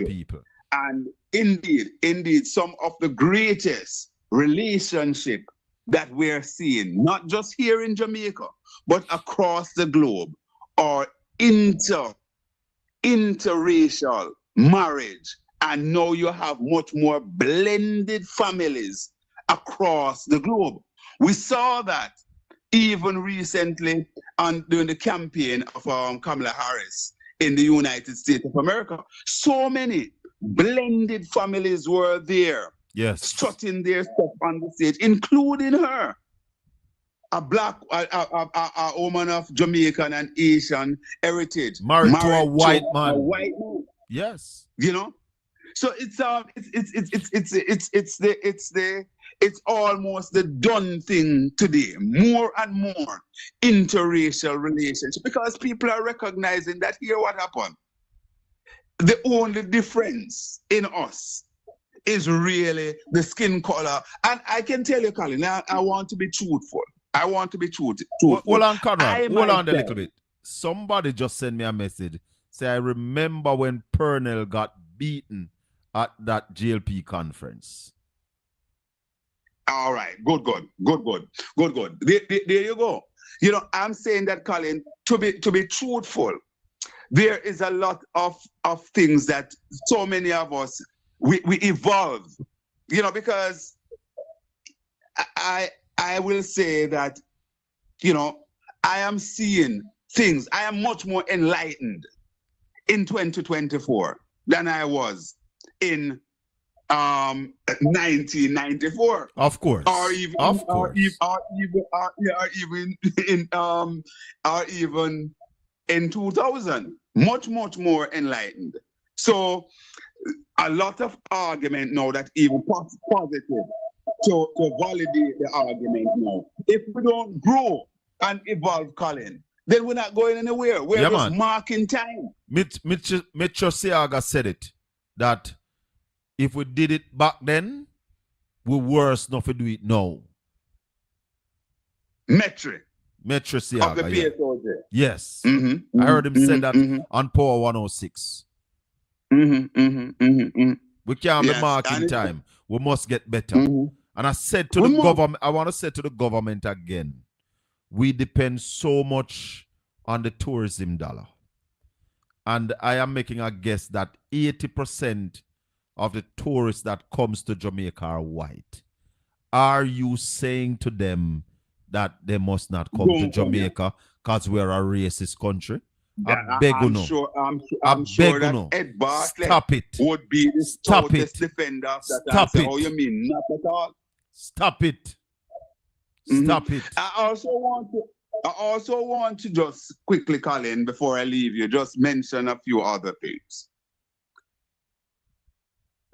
people. And indeed, some of the greatest relationship that we're seeing, not just here in Jamaica, but across the globe, are interracial marriage. And now you have much more blended families across the globe. We saw that even recently during the campaign of Kamala Harris in the United States of America. So many blended families were there, strutting their stuff on the stage, including her, a woman of Jamaican and Asian heritage, married to a white man. Yes, you know. So it's almost the done thing today. More and more interracial relationships, because people are recognizing that here what happened. The only difference in us is really the skin color. And I can tell you, Colin, I want to be truthful. Hold on, Conrad. Hold on a little bit. somebody just sent me a message. Say, I remember when Purnell got beaten at that GLP conference. All right, good. There you go. You know, I'm saying that, Colin, to be truthful, there is a lot of things that so many of us we evolve. You know, because I will say that, you know, I am seeing things. I am much more enlightened in 2024 than I was in 1994, of course, or even in 2000, much more enlightened. So a lot of argument now that even positive to validate the argument now. If we don't grow and evolve, Colin, then we're not going anywhere. We're just marking time. Mitchell Seaga said it, that if we did it back then, we're worse not to do it now. Metro Seaga, of the PSOJ. Yes. I heard him say that on Power 106. We can't be marking time. We must get better. And I said to the government, I want to say to the government again, we depend so much on the tourism dollar. And I am making a guess that 80% of the tourists that comes to Jamaica are white. Are you saying to them that they must not come to Jamaica because we're a racist country? I'm sure that Ed Bartlett Stop it. would be the stoutest defender of that. Stop it. Oh, you mean not at all? Stop it. Stop it. I also want to just quickly, Colin, before I leave you, just mention a few other things.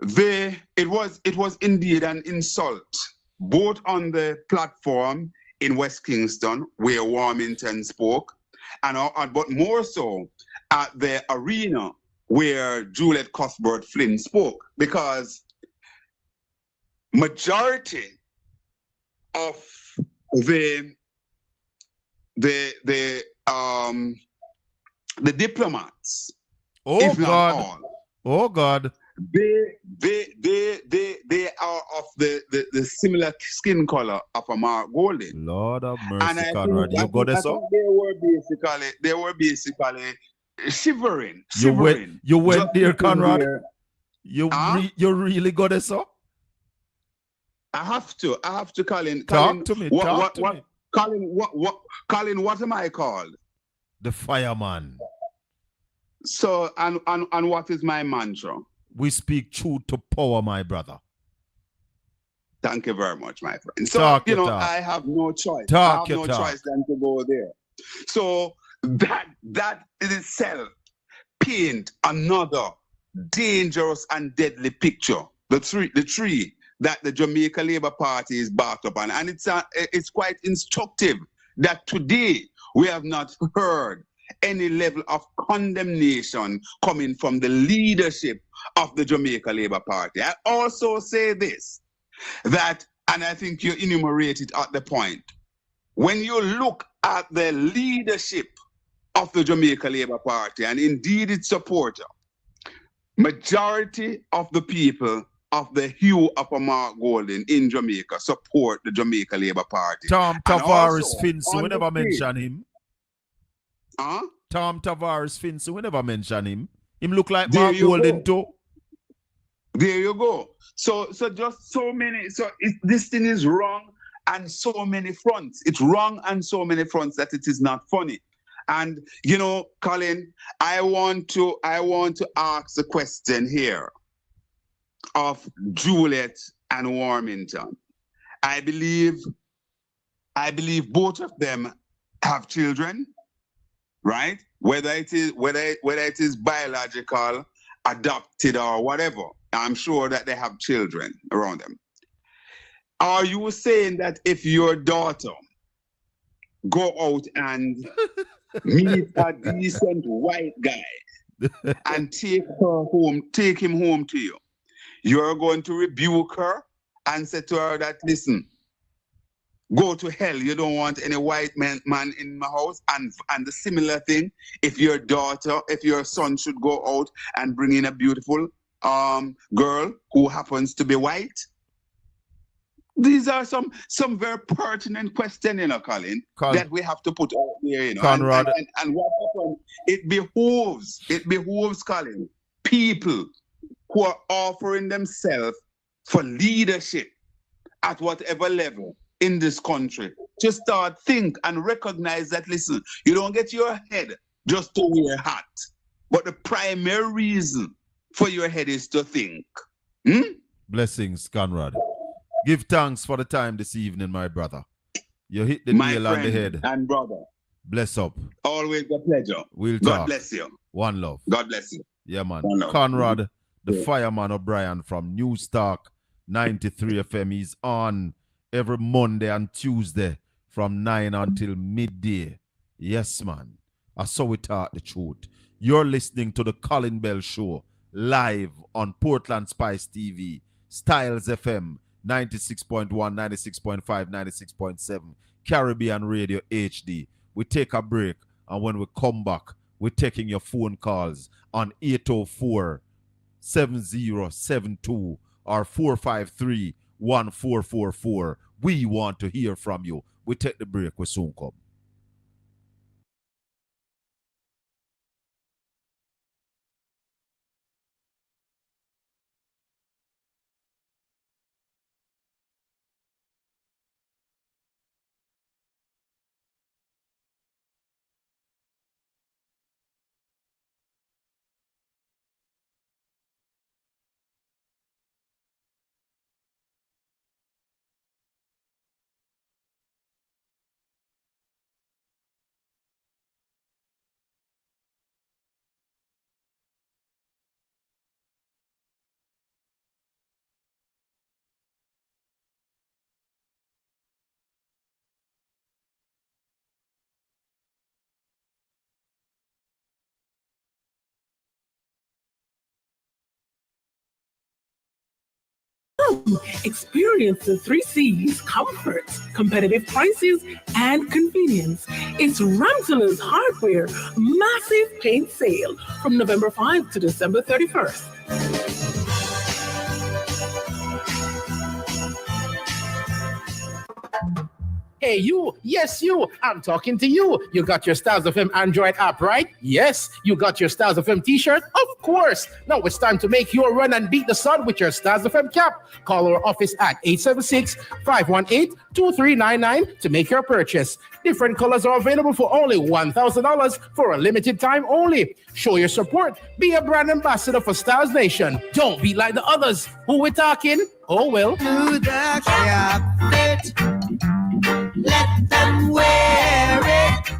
It was indeed an insult, both on the platform in West Kingston, where Warmington spoke, but more so at the arena where Juliet Cuthbert Flynn spoke, because majority of the diplomats, if not all, they are of the similar skin color of a Mark Golding. Lord of mercy, Conrad, you got this up? They were basically shivering. You went there, Conrad. You really got this up? I have to, Colin. Talk to me. Colin, what am I called? The fireman. So, and what is my mantra? We speak truth to power, my brother. Thank you very much, my friend. So, I have no choice. I have no choice than to go there. So that in itself paint another dangerous and deadly picture. The tree that the Jamaica Labour Party is backed up on. And it's quite instructive that today we have not heard any level of condemnation coming from the leadership of the Jamaica Labour Party. I also say this, that, and I think you enumerated at the point, when you look at the leadership of the Jamaica Labour Party, and indeed its supporter, majority of the people of the hue of a Mark Golding in Jamaica support the Jamaica Labour Party. Tom Tavares Finsu, we never mention him. Huh? Tom Tavares Finsu, we never mention him. Him look like Mark Golding too. There you go. So just so many. So this thing is wrong on so many fronts. It's wrong on so many fronts that it is not funny. And Colin, I want to ask the question here of Juliet and Warmington. I believe both of them have children, right? Whether it is biological, adopted, or whatever. I'm sure that they have children around them. Are you saying that if your daughter go out and meet a decent white guy and take him home to you, you're going to rebuke her and say to her that, listen, Go to hell. You don't want any white man in my house. And the similar thing, if your son should go out and bring in a beautiful girl who happens to be white. These are some very pertinent questions, Colin, that we have to put out there, Conrad. And what happens? It behooves, Colin, people who are offering themselves for leadership at whatever level in this country to start think and recognize that, listen, you don't get your head just to wear a hat, but the primary reason for your head is to think. Blessings, Conrad. Give thanks for the time this evening, my brother. You hit the nail on the head. And brother. Bless up. Always a pleasure. We'll God talk. bless you. One love. God bless you. Yeah, man. Conrad, the fireman O'Brien from News Talk 93 FM. He's on every Monday and Tuesday from 9 until midday. Yes, man. I saw we talk the truth. You're listening to the Colin Bell Show live on Portland Spice TV, Styles FM 96.1, 96.5, 96.7, Caribbean Radio HD. We take a break, and when we come back, we're taking your phone calls on 804-7072 or 453-1444. We want to hear from you. We take the break. We soon come. Experience the 3 C's: comfort, competitive prices, and convenience. It's Ramsela's Hardware massive paint sale from November 5 to December 31st. Hey, you. Yes, you. I'm talking to you. You got your Styles FM Android app, right? Yes. You got your Styles FM t-shirt? Of course. Now it's time to make your run and beat the sun with your Styles FM cap. Call our office at 876-518-2399 to make your purchase. Different colors are available for only $1,000 for a limited time only. Show your support. Be a brand ambassador for Styles Nation. Don't be like the others. Who we talking? Oh, well. To the cap fit. Let them wear it.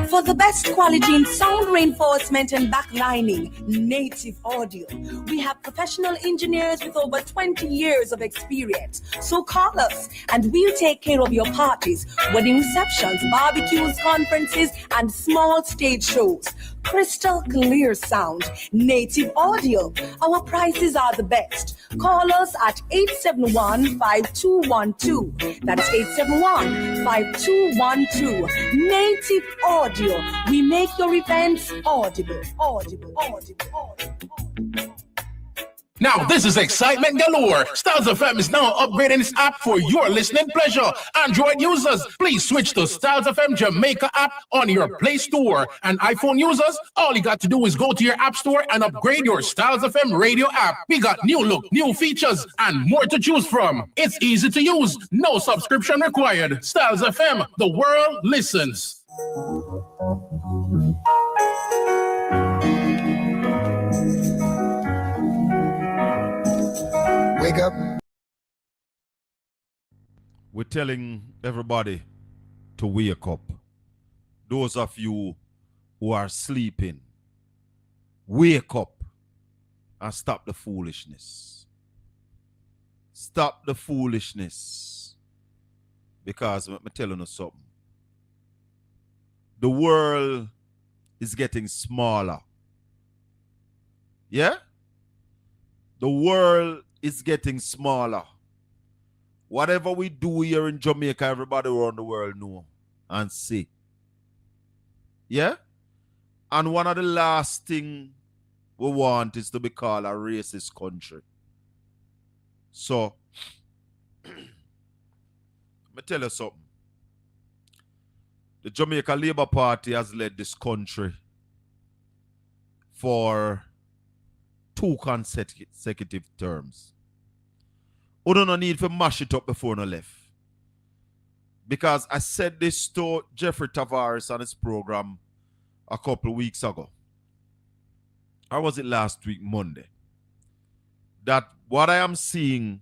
For the best quality in sound reinforcement and backlining, Native Audio. We have professional engineers with over 20 years of experience. So call us and we'll take care of your parties, wedding receptions, barbecues, conferences, and small stage shows. Crystal clear sound, Native Audio. Our prices are the best. Call us at 871-5212. That's 871-5212. Native Audio. We make your events audible. Now, this is excitement galore. Styles FM is now upgrading its app for your listening pleasure. Android users, please switch to Styles FM Jamaica app on your Play Store. And iPhone users, all you got to do is go to your app store and upgrade your Styles FM radio app. We got new look, new features, and more to choose from. It's easy to use. No subscription required. Styles FM, the world listens. Wake up. We're telling everybody to wake up. Those of you who are sleeping, wake up and stop the foolishness. Stop the foolishness. Because I'm telling you something. The world is getting smaller. Yeah? The world is getting smaller. Whatever we do here in Jamaica, everybody around the world know and see. Yeah? And one of the last thing we want is to be called a racist country. So, let me tell you something. The Jamaica Labour Party has led this country for 2 consecutive terms. We don't need to mash it up before no left. Because I said this to Jeffrey Tavares on his program a couple weeks ago. Or was it last week, Monday? That what I am seeing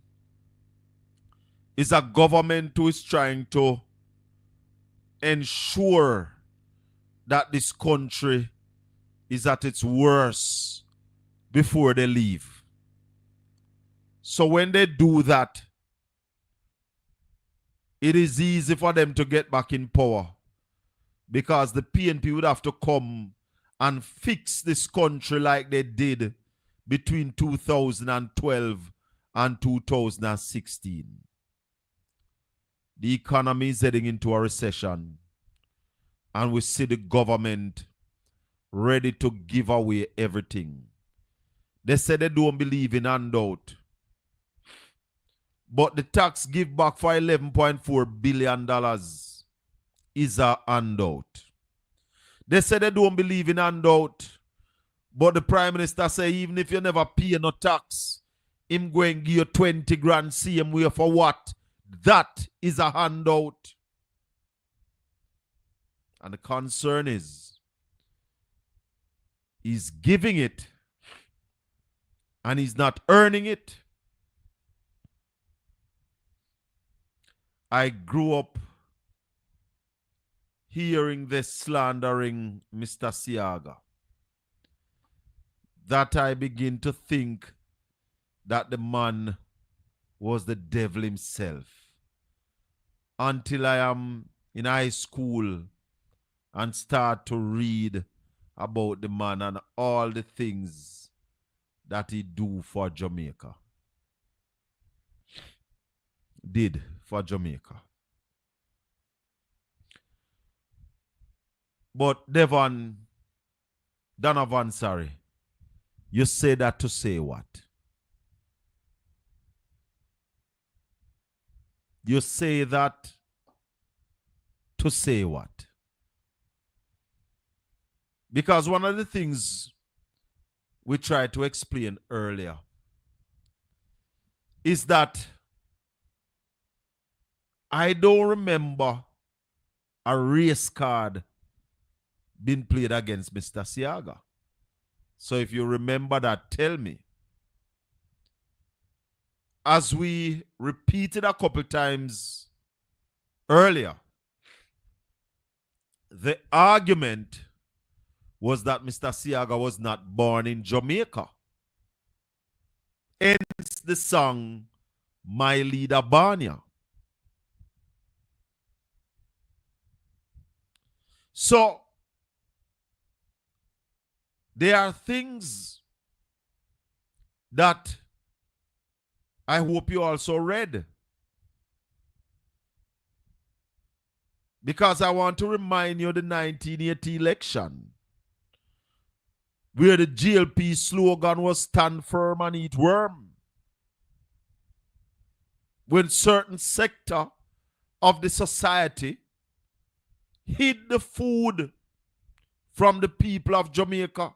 is a government who is trying to ensure that this country is at its worst before they leave. So when they do that, it is easy for them to get back in power because the PNP would have to come and fix this country like they did between 2012 and 2016. The economy is heading into a recession, and we see the government ready to give away everything. They say they don't believe in handout, but the tax give back for $11.4 billion is a handout. They say they don't believe in handout, but the Prime Minister say even if you never pay no tax, him going to give you 20 grand same way for what? That is a handout. And the concern is, he's giving it and he's not earning it. I grew up hearing this slandering Mr. Siaga, that I begin to think that the man was the devil himself. Until I am in high school and start to read about the man and all the things that he do for Jamaica. Did for Jamaica. But Donovan, sorry, you say that to say what? You say that to say what? Because one of the things we tried to explain earlier is that I don't remember a race card being played against Mr. Siaga. So if you remember that, tell me. As we repeated a couple times earlier, the argument was that Mr. Siaga was not born in Jamaica. Hence the song, My Leader Banya. So, there are things that I hope you also read. Because I want to remind you of the 1980 election, where the GLP slogan was stand firm and eat worm. When certain sector of the society hid the food from the people of Jamaica.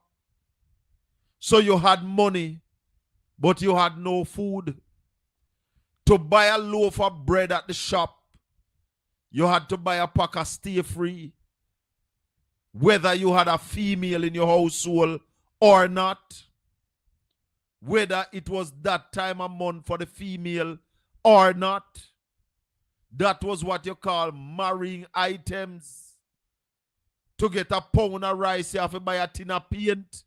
So you had money, but you had no food. To buy a loaf of bread at the shop, you had to buy a pack of Stay Free. Whether you had a female in your household or not. Whether it was that time a month for the female or not. That was what you call marrying items. To get a pound of rice, you have to buy a tin of paint.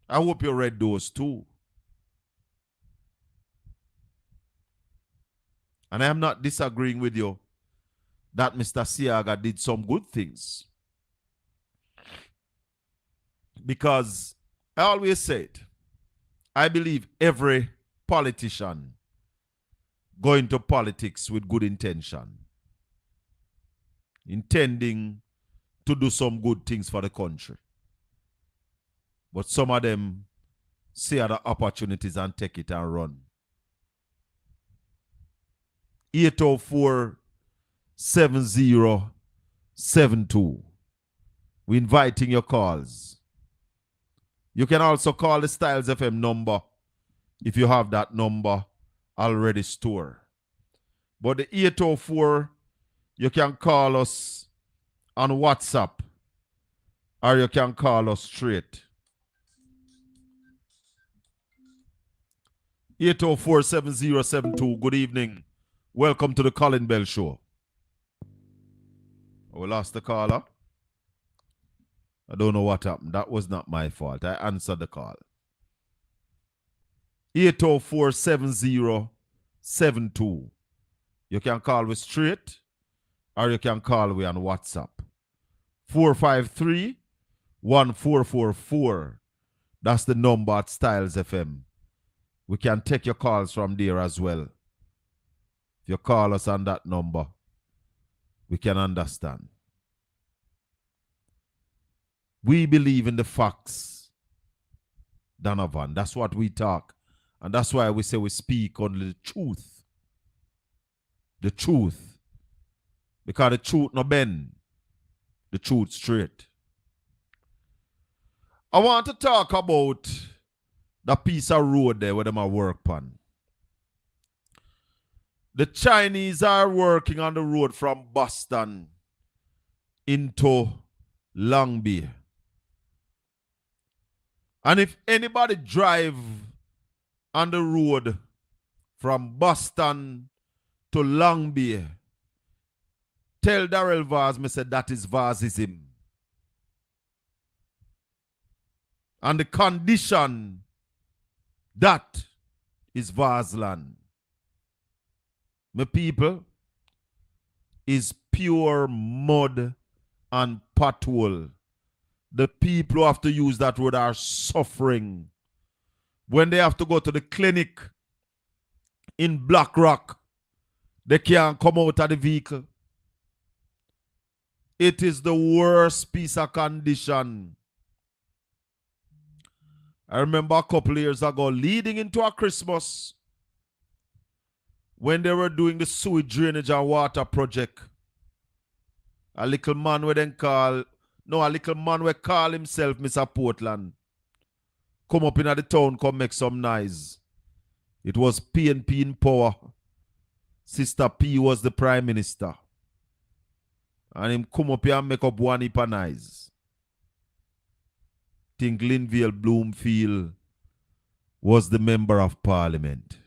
I hope you read those too. And I am not disagreeing with you that Mr. Siaga did some good things. Because I always said, I believe every politician go into politics with good intention, intending to do some good things for the country. But some of them see other opportunities and take it and run. 804-7072. We're inviting your calls. You can also call the Styles FM number if you have that number already stored. But the 804, you can call us on WhatsApp or you can call us straight. 804-7072. Good evening. Welcome to the Colin Bell Show. We lost the caller. I don't know what happened. That was not my fault. I answered the call. 804-7072. You can call me straight or you can call me on WhatsApp. 453-1444. That's the number at Styles FM. We can take your calls from there as well. If you call us on that number, we can understand. We believe in the facts, Donovan. That's what we talk. And that's why we say we speak only the truth. The truth. Because the truth no bend. The truth straight. I want to talk about the piece of road there where them are work on. The Chinese are working on the road from Boston into Long Bay. And if anybody drive on the road from Boston to Long Bay, tell Darrell Vaz, me said that is Vazism. And the condition, that is Vazland. My people, is pure mud and pothole. The people who have to use that road are suffering. When they have to go to the clinic in Black Rock, they can't come out of the vehicle. It is the worst piece of condition. I remember a couple years ago, leading into a Christmas, when they were doing the sewage drainage and water project, a little man we call himself Mr. Portland, come up in the town, come make some noise. It was PNP in power. Sister P was the prime minister. And him come up here and make up one heap of noise. Think Linville Bloomfield was the member of parliament.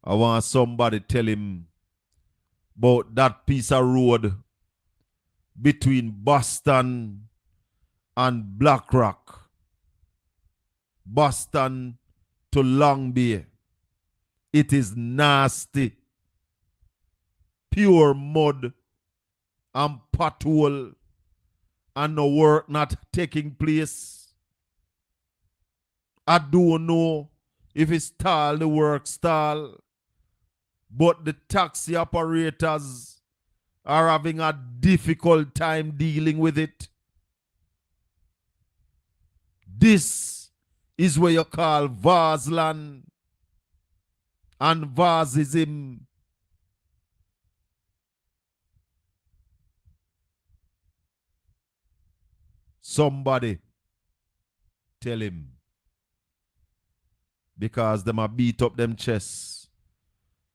I want somebody tell him about that piece of road between Boston and Black Rock. Boston to Long Bay. It is nasty. Pure mud and pothole and no work not taking place. I don't know if it's stall, the work stall, but the taxi operators are having a difficult time dealing with it. This is what you call Vazland and Vazism. Somebody tell him. Because them a beat up them chests.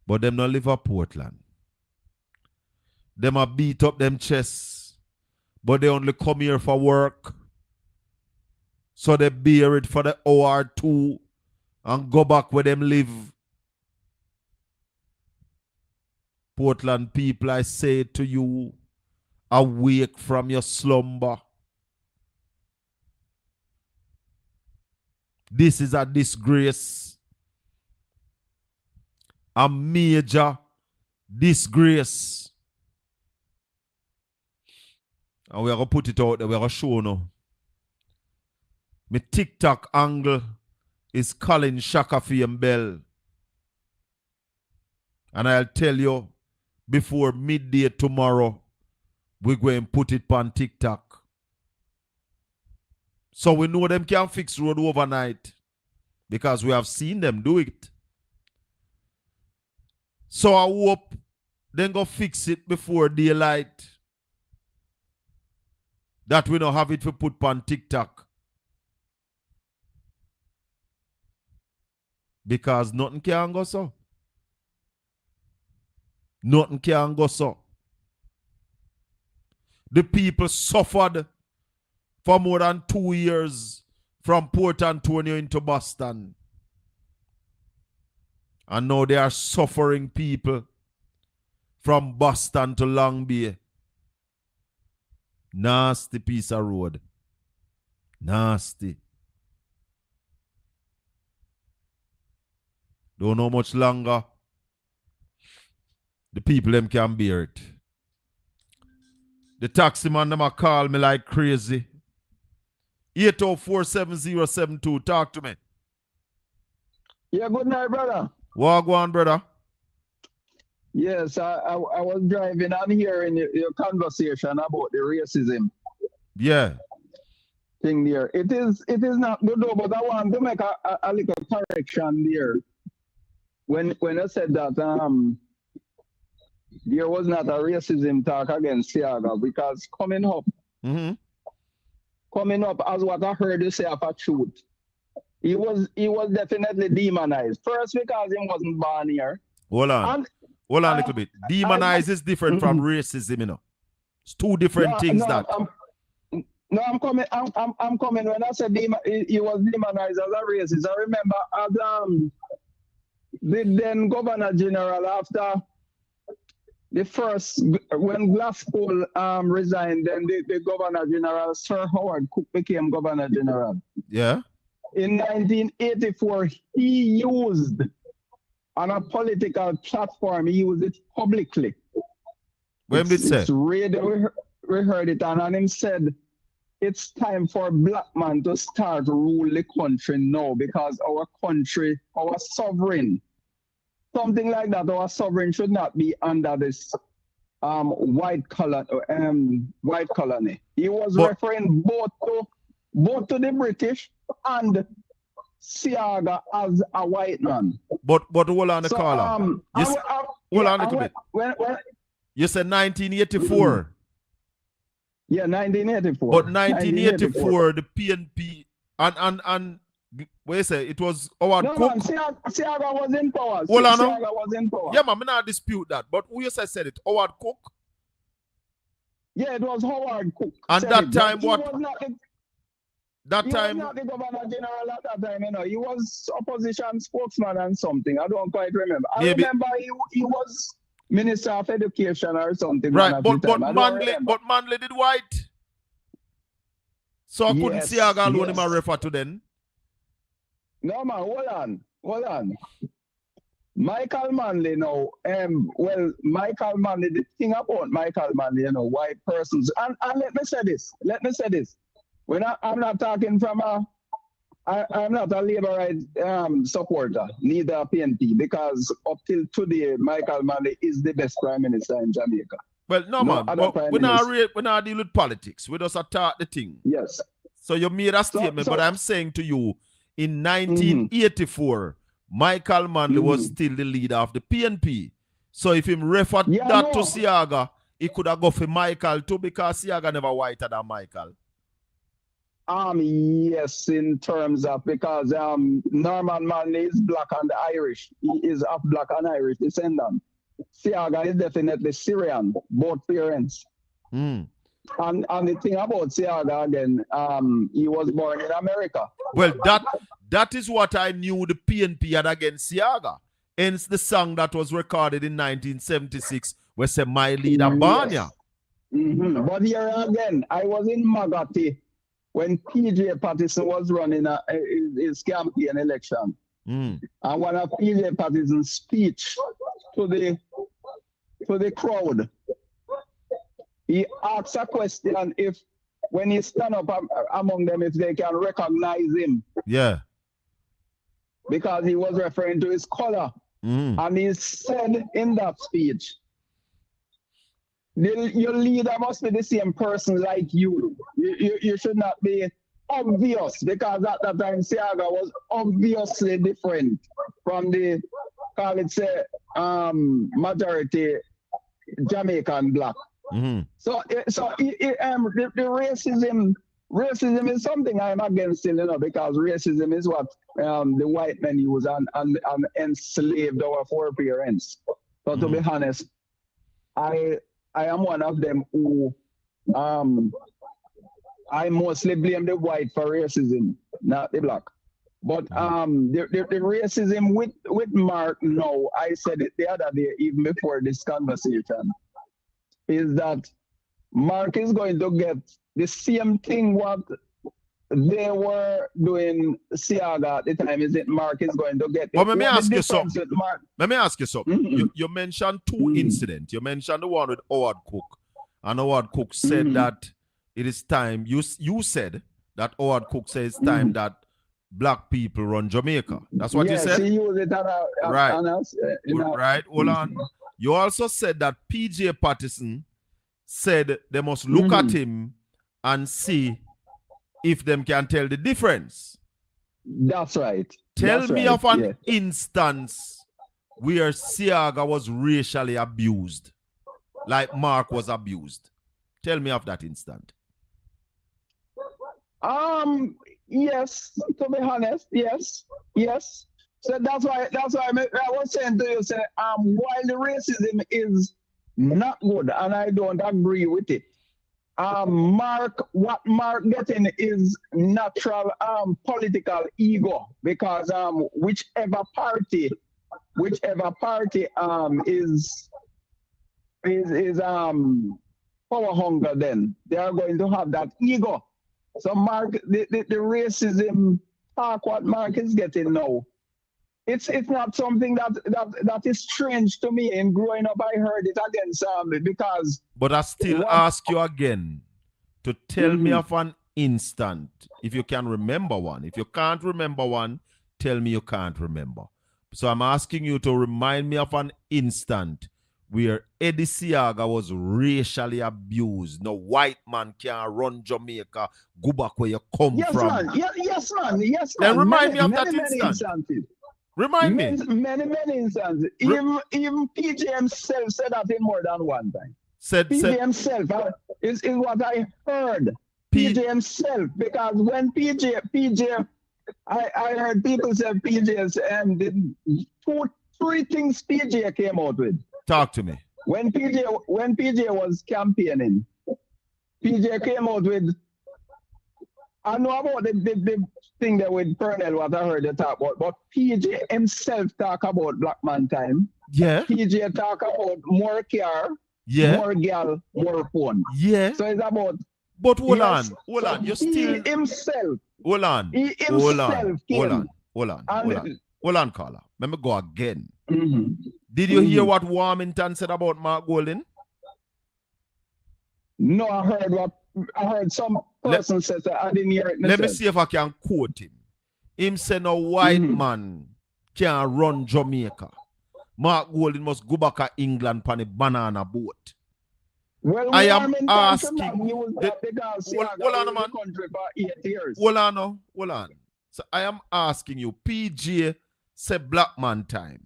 But them not live at Portland. Them a beat up them chests. But they only come here for work. So they bear it for the hour or two and go back where them live. Portland people, I say to you, awake from your slumber. This is a disgrace. A major disgrace. And we are going to put it out there. We are going to show now. My TikTok angle is Colin Bell. And I'll tell you, before midday tomorrow, we're going to put it on TikTok. So we know them can fix road overnight because we have seen them do it. So I hope they go fix it before daylight. That we don't have it to put on TikTok. Because nothing can go so. Nothing can go so. The people suffered for more than 2 years from Port Antonio into Boston. And now they are suffering people from Boston to Long Bay. Nasty piece of road. Nasty. Don't know much longer. The people them can bear it. The taxi man them a call me like crazy. 8047072. Talk to me. Yeah, good night, brother. What go on, brother? Yes, I was driving and hearing your conversation about the racism. Yeah. Thing there. It is not good though, but I want to make a little correction there. When I said that there was not a racism talk against Siaga, because coming up as what I heard you say of a truth, he was definitely demonized. First, because he wasn't born here. Hold on a little bit. Demonized is different from racism, you know. It's two different things. I'm coming. When I said he was demonized as a racist, I remember as the then Governor General, after the first, when Glasgow resigned, then the Governor General, Sir Howard Cook, became Governor General. Yeah. In 1984, he used on a political platform, he used it publicly. When did say? It's radio, we heard it, and him said, it's time for black man to start rule the country now, because our country, our sovereign, something like that, our sovereign should not be under this white colony. He was referring both to the British and Siaga as a white man. But hold on the caller. Hold on a little bit. You said 1984. Yeah, 1984. But 1984, the PNP and what you say? It was Howard Cook. Man, Siaga was in power. Hold on. Siaga was in power. Yeah, man, I not dispute that. But who you said it? Howard Cook? Yeah, it was Howard Cook. And that time what? He was not the Governor General at that time, you know. He was opposition spokesman and something. I don't quite remember. I remember he was Minister of Education or something. Right, but Manley did white. So I couldn't see Siaga alone him a refer to then. No man, hold on. Michael Manley now, Michael Manley, the thing about Michael Manley, you know, white persons, and let me say this. I'm not talking from I'm not a Labour right supporter, neither a PNP, because up till today, Michael Manley is the best Prime Minister in Jamaica. Well, no man, we're not dealing with politics. We just attack the thing. Yes. So you made a statement, but I'm saying to you, in 1984, Michael Manley was still the leader of the PNP. So if him referred that to Siaga, he could have gone for Michael too, because Siaga never whiter than Michael. Yes, in terms of, because Norman Manley is black and Irish. He is of black and Irish descendant. Siaga is definitely Syrian, both parents. And the thing about Siaga again, he was born in America. Well, that is what I knew the PNP had against Siaga. Hence the song that was recorded in 1976, where say my leader Banya. But here again, I was in Magati when PJ Patterson was running his campaign election. And one of PJ Patterson's speech to the crowd, he asked a question if when he stand up among them, if they can recognize him. Yeah. because he was referring to his color. And he said in that speech, your leader must be the same person like you. You should not be obvious, because at that time Siaga was obviously different from the, call it say, majority Jamaican black. So the racism is something I'm against still, because racism is what the white men use and enslaved our foreparents. So to be honest, I am one of them who I mostly blame the white for racism, not the black. But the racism with Mark now, I said it the other day, even before this conversation, is that Mark is going to get the same thing what they were doing Siaga at the time. Is it Mark is going to get? But let me ask you something. Let me ask you something. You mentioned two incidents. You mentioned the one with Howard Cook, and Howard Cook said that it is time. You said that Howard Cook says it's time that black people run Jamaica. That's what you said? He used it right. Right. Hold on. You also said that PJ Patterson said they must look at him and see if them can tell the difference. That's right. Tell me of an instance where Siaga was racially abused, like Mark was abused. Tell me of that instant. Yes, to be honest, yes. So that's why I was saying to you, while the racism is not good, and I don't agree with it, what Mark getting is natural political ego, because whichever party is power hunger, then they are going to have that ego. So Mark, the racism talk what Mark is getting now, it's not something that is strange to me. In growing up, I heard it against because. But I still ask you again to tell me of an instant, if you can remember one. If you can't remember one, tell me you can't remember. So I'm asking you to remind me of an instant where Eddie Siaga was racially abused. No white man can run Jamaica, go back where you come from. Man. Yes, man. Then remind me of that instant. Remind me. Many instances. Even PJ himself said that in more than one time. PJ himself is what I heard. PJ himself, because when PJ, I heard people say PJ's and three things PJ came out with. Talk to me. When PJ was campaigning, PJ came out with, I know about the thing that with Pernell, what I heard you talk about, but PJ himself talk about black man time. Yeah. PJ talk about more car, more girl, more phone. Yeah. So it's about. But hold on. You still. Himself. Hold on. He himself Hold on, Carla. Let me go again. Mm-hmm. Did you hear what Warmington said about Mark Golden? No, I heard some person say that. I didn't hear it myself. Let me see if I can quote him. Him say no white man can run Jamaica. Mark Golden must go back to England on a banana boat. Well, I am asking. Hold on, man. Hold on. So I am asking you, PJ say black man time.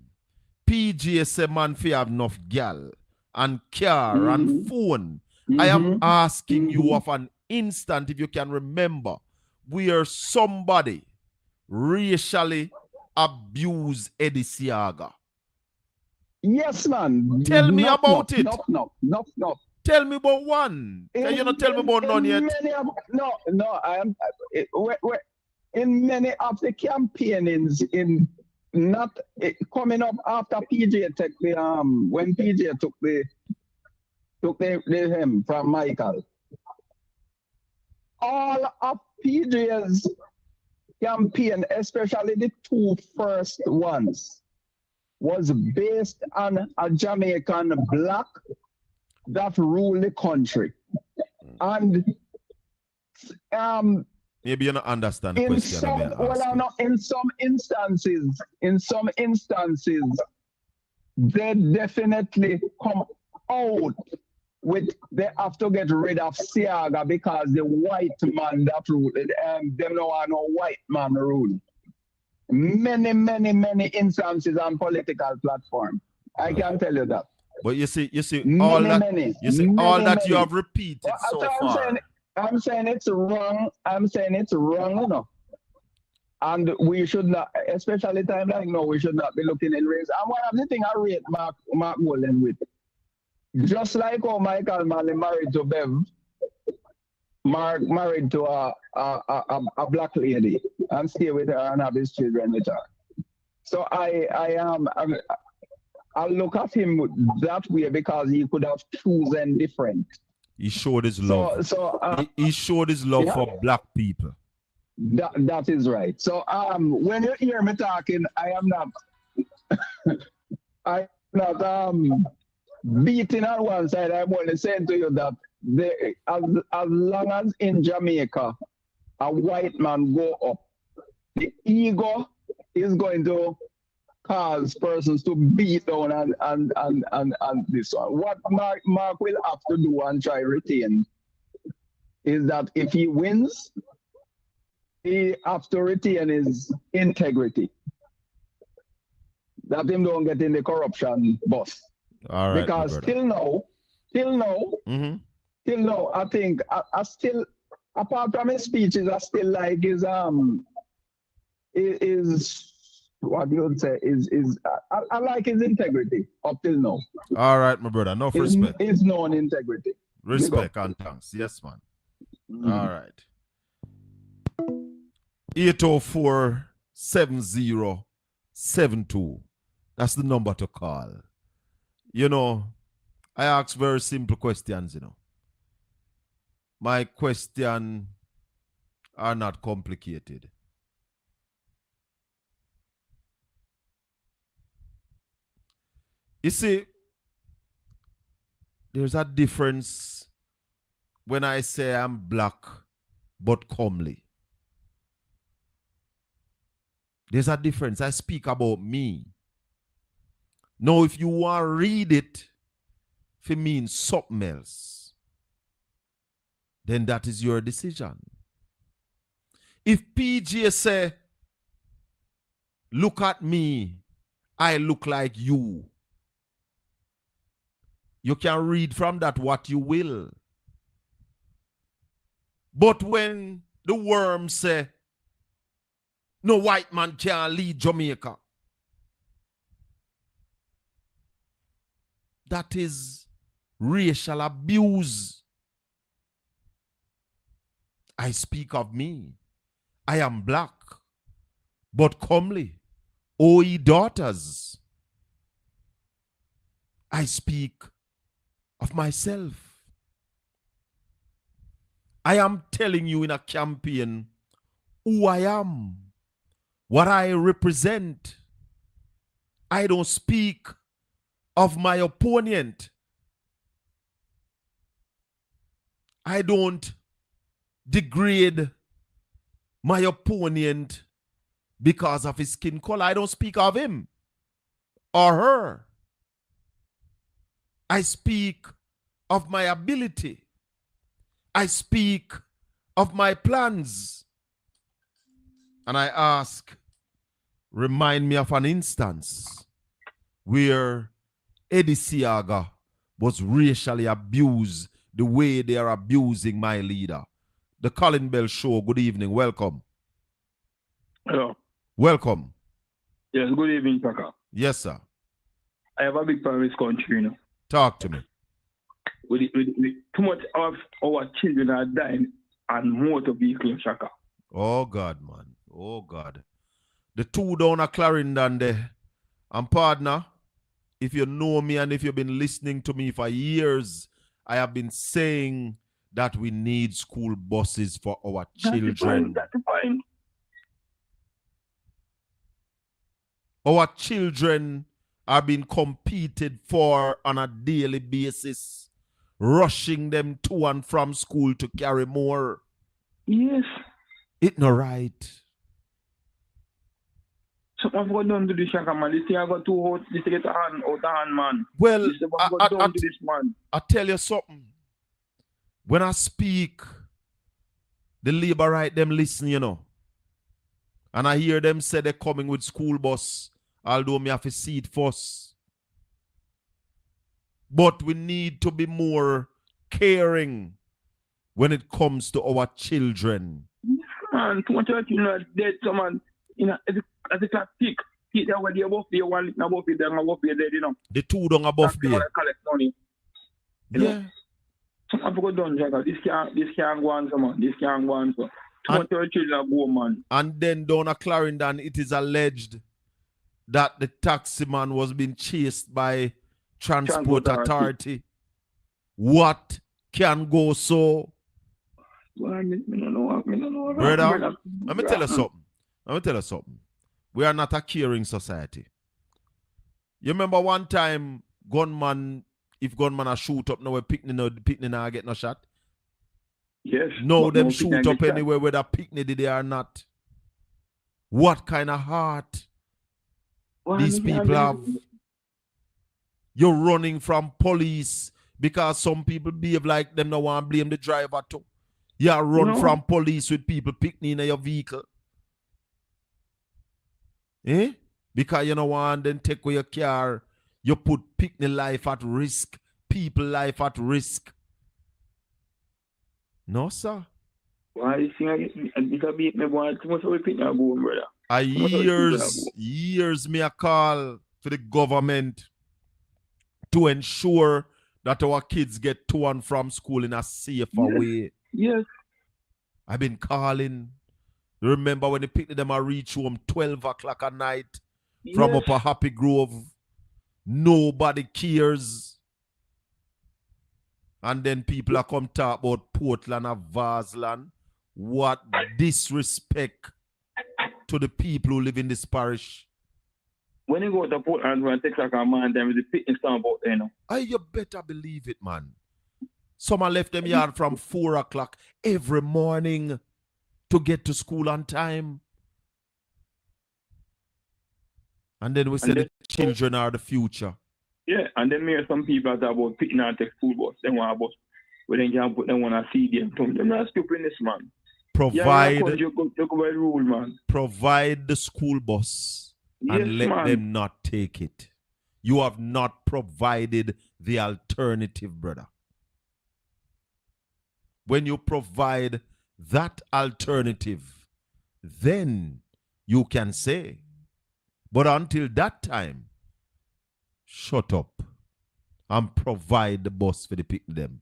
PJ say man fi have enough gal and car and phone. I am asking you of an instant, if you can remember, where somebody racially abused Eddie Siaga. Yes, man. Tell me about it. No. Tell me about one. Can you not tell me about none yet? In many of the campaignings, in not coming up after PJ took the when PJ took the him from Michael. All of PJ's campaign, especially the two first ones, was based on a Jamaican black that ruled the country. And Maybe you don't understand the question I mean. In some instances, they definitely come out with, they have to get rid of Siaga because the white man that rule, them no are no white man rule. Many instances on political platform. I can tell you that. But you see all that you have repeated so far. I'm saying it's wrong. You know. And we should not, especially time like now, we should not be looking in race. And one of the things I rate Mark Golden with, just like how Michael Manley married to Bev, Mark married to a black lady and stay with her and have his children with her. So I look at him that way because he could have chosen different. He showed his love. He showed his love for black people. That is right. So when you hear me talking, I am not beating on one side. I'm only saying to you that as long as in Jamaica a white man go up, the ego is going to cause persons to beat down and this one. What Mark will have to do and try retain is that if he wins, he have to retain his integrity. That him don't get in the corruption bus. All right. Because till now, I think I still, apart from his speeches, I still like his what you would say is I like his integrity up till now. All right, my brother. Enough respect. His known integrity. Respect and thanks. Yes, man. All right. 804-7072. That's the number to call. You know, I ask very simple questions, you know. My questions are not complicated. You see, there's a difference when I say I'm black but comely. There's a difference. I speak about me. Now, if you want to read it, if it means something else, then that is your decision. If PJ say, look at me, I look like you, you can read from that what you will. But when the worms say, no white man can lead Jamaica, that is racial abuse. I speak of me. I am black, but comely. O ye daughters, I speak of myself. I am telling you in a campaign who I am, what I represent. I don't speak of my opponent. I don't degrade my opponent because of his skin color. I don't speak of him or her. I speak of my ability. I speak of my plans. And I ask, remind me of an instance where Eddie Siaga was racially abused the way they are abusing my leader. The Colin Bell Show, good evening, welcome. Hello. Welcome. Yes, good evening, Taka. Yes, sir. I have a big problem with this country, you know. Talk to me. With too much of our children are dying on motor vehicle, Shaka. Oh, God, man. Oh, God. The two down at Clarendon there. And partner, if you know me and if you've been listening to me for years, I have been saying that we need school buses for our children. That's fine. Our children are being competed for on a daily basis, rushing them to and from school to carry more. Yes. It no right. Something got done to this shaka, man. This thing I got too hot. This get out of hand, man. Well, this got done to this man. I tell you something. When I speak, the labor right them listen, you know. And I hear them say they're coming with school bus, although me have to see it first. But we need to be more caring when it comes to our children. Man, too much you know, dead someone, you know, as a tick. Keep that way above there, one above there, then above there, you know. The two down above there. Collect money. Yeah. Some people done, Jaga. This can't go on, man. This can't go on, so. Too much children go, man. And then down at Clarendon, it is alleged that the taxi man was being chased by Transport Authority. What can go so? Well, me no know. Brother, let me tell you something. We are not a caring society. You remember one time, if gunman a shoot up, now we're picnic now get no shot? Yes. No, them shoot up anywhere whether picnic they are not. What kind of heart these people have? You're running from police because some people behave like them no want to blame the driver too. You run from police with people picnic in your vehicle. Eh? Because you don't want them take away your car. You put picnic life at risk, people life at risk. No, sir. Why you think I beat me boy? Too much of a picnic go, brother. Years me a call for the government to ensure that our kids get to and from school in a safer way. Yes. I've been calling. Remember when they picked them and reach home 12 o'clock at night from Upper Happy Grove. Nobody cares. And then people are come talk about Portland and Varsland. What disrespect to the people who live in this parish. When you go to Portland and take like a man, there is a picnic stand about there now. You better believe it, man. Someone left them yard from 4 o'clock every morning to get to school on time. And then we say the children are the future. Yeah, and then there are some people that are about picking and take school bus. They want a bus. But then you can put them on a CD and they're not stupid, this man. Provide rule, man. Provide the school bus and let them not take it. You have not provided the alternative, brother. When you provide that alternative, then you can say, but until that time, shut up and provide the bus for the pick them.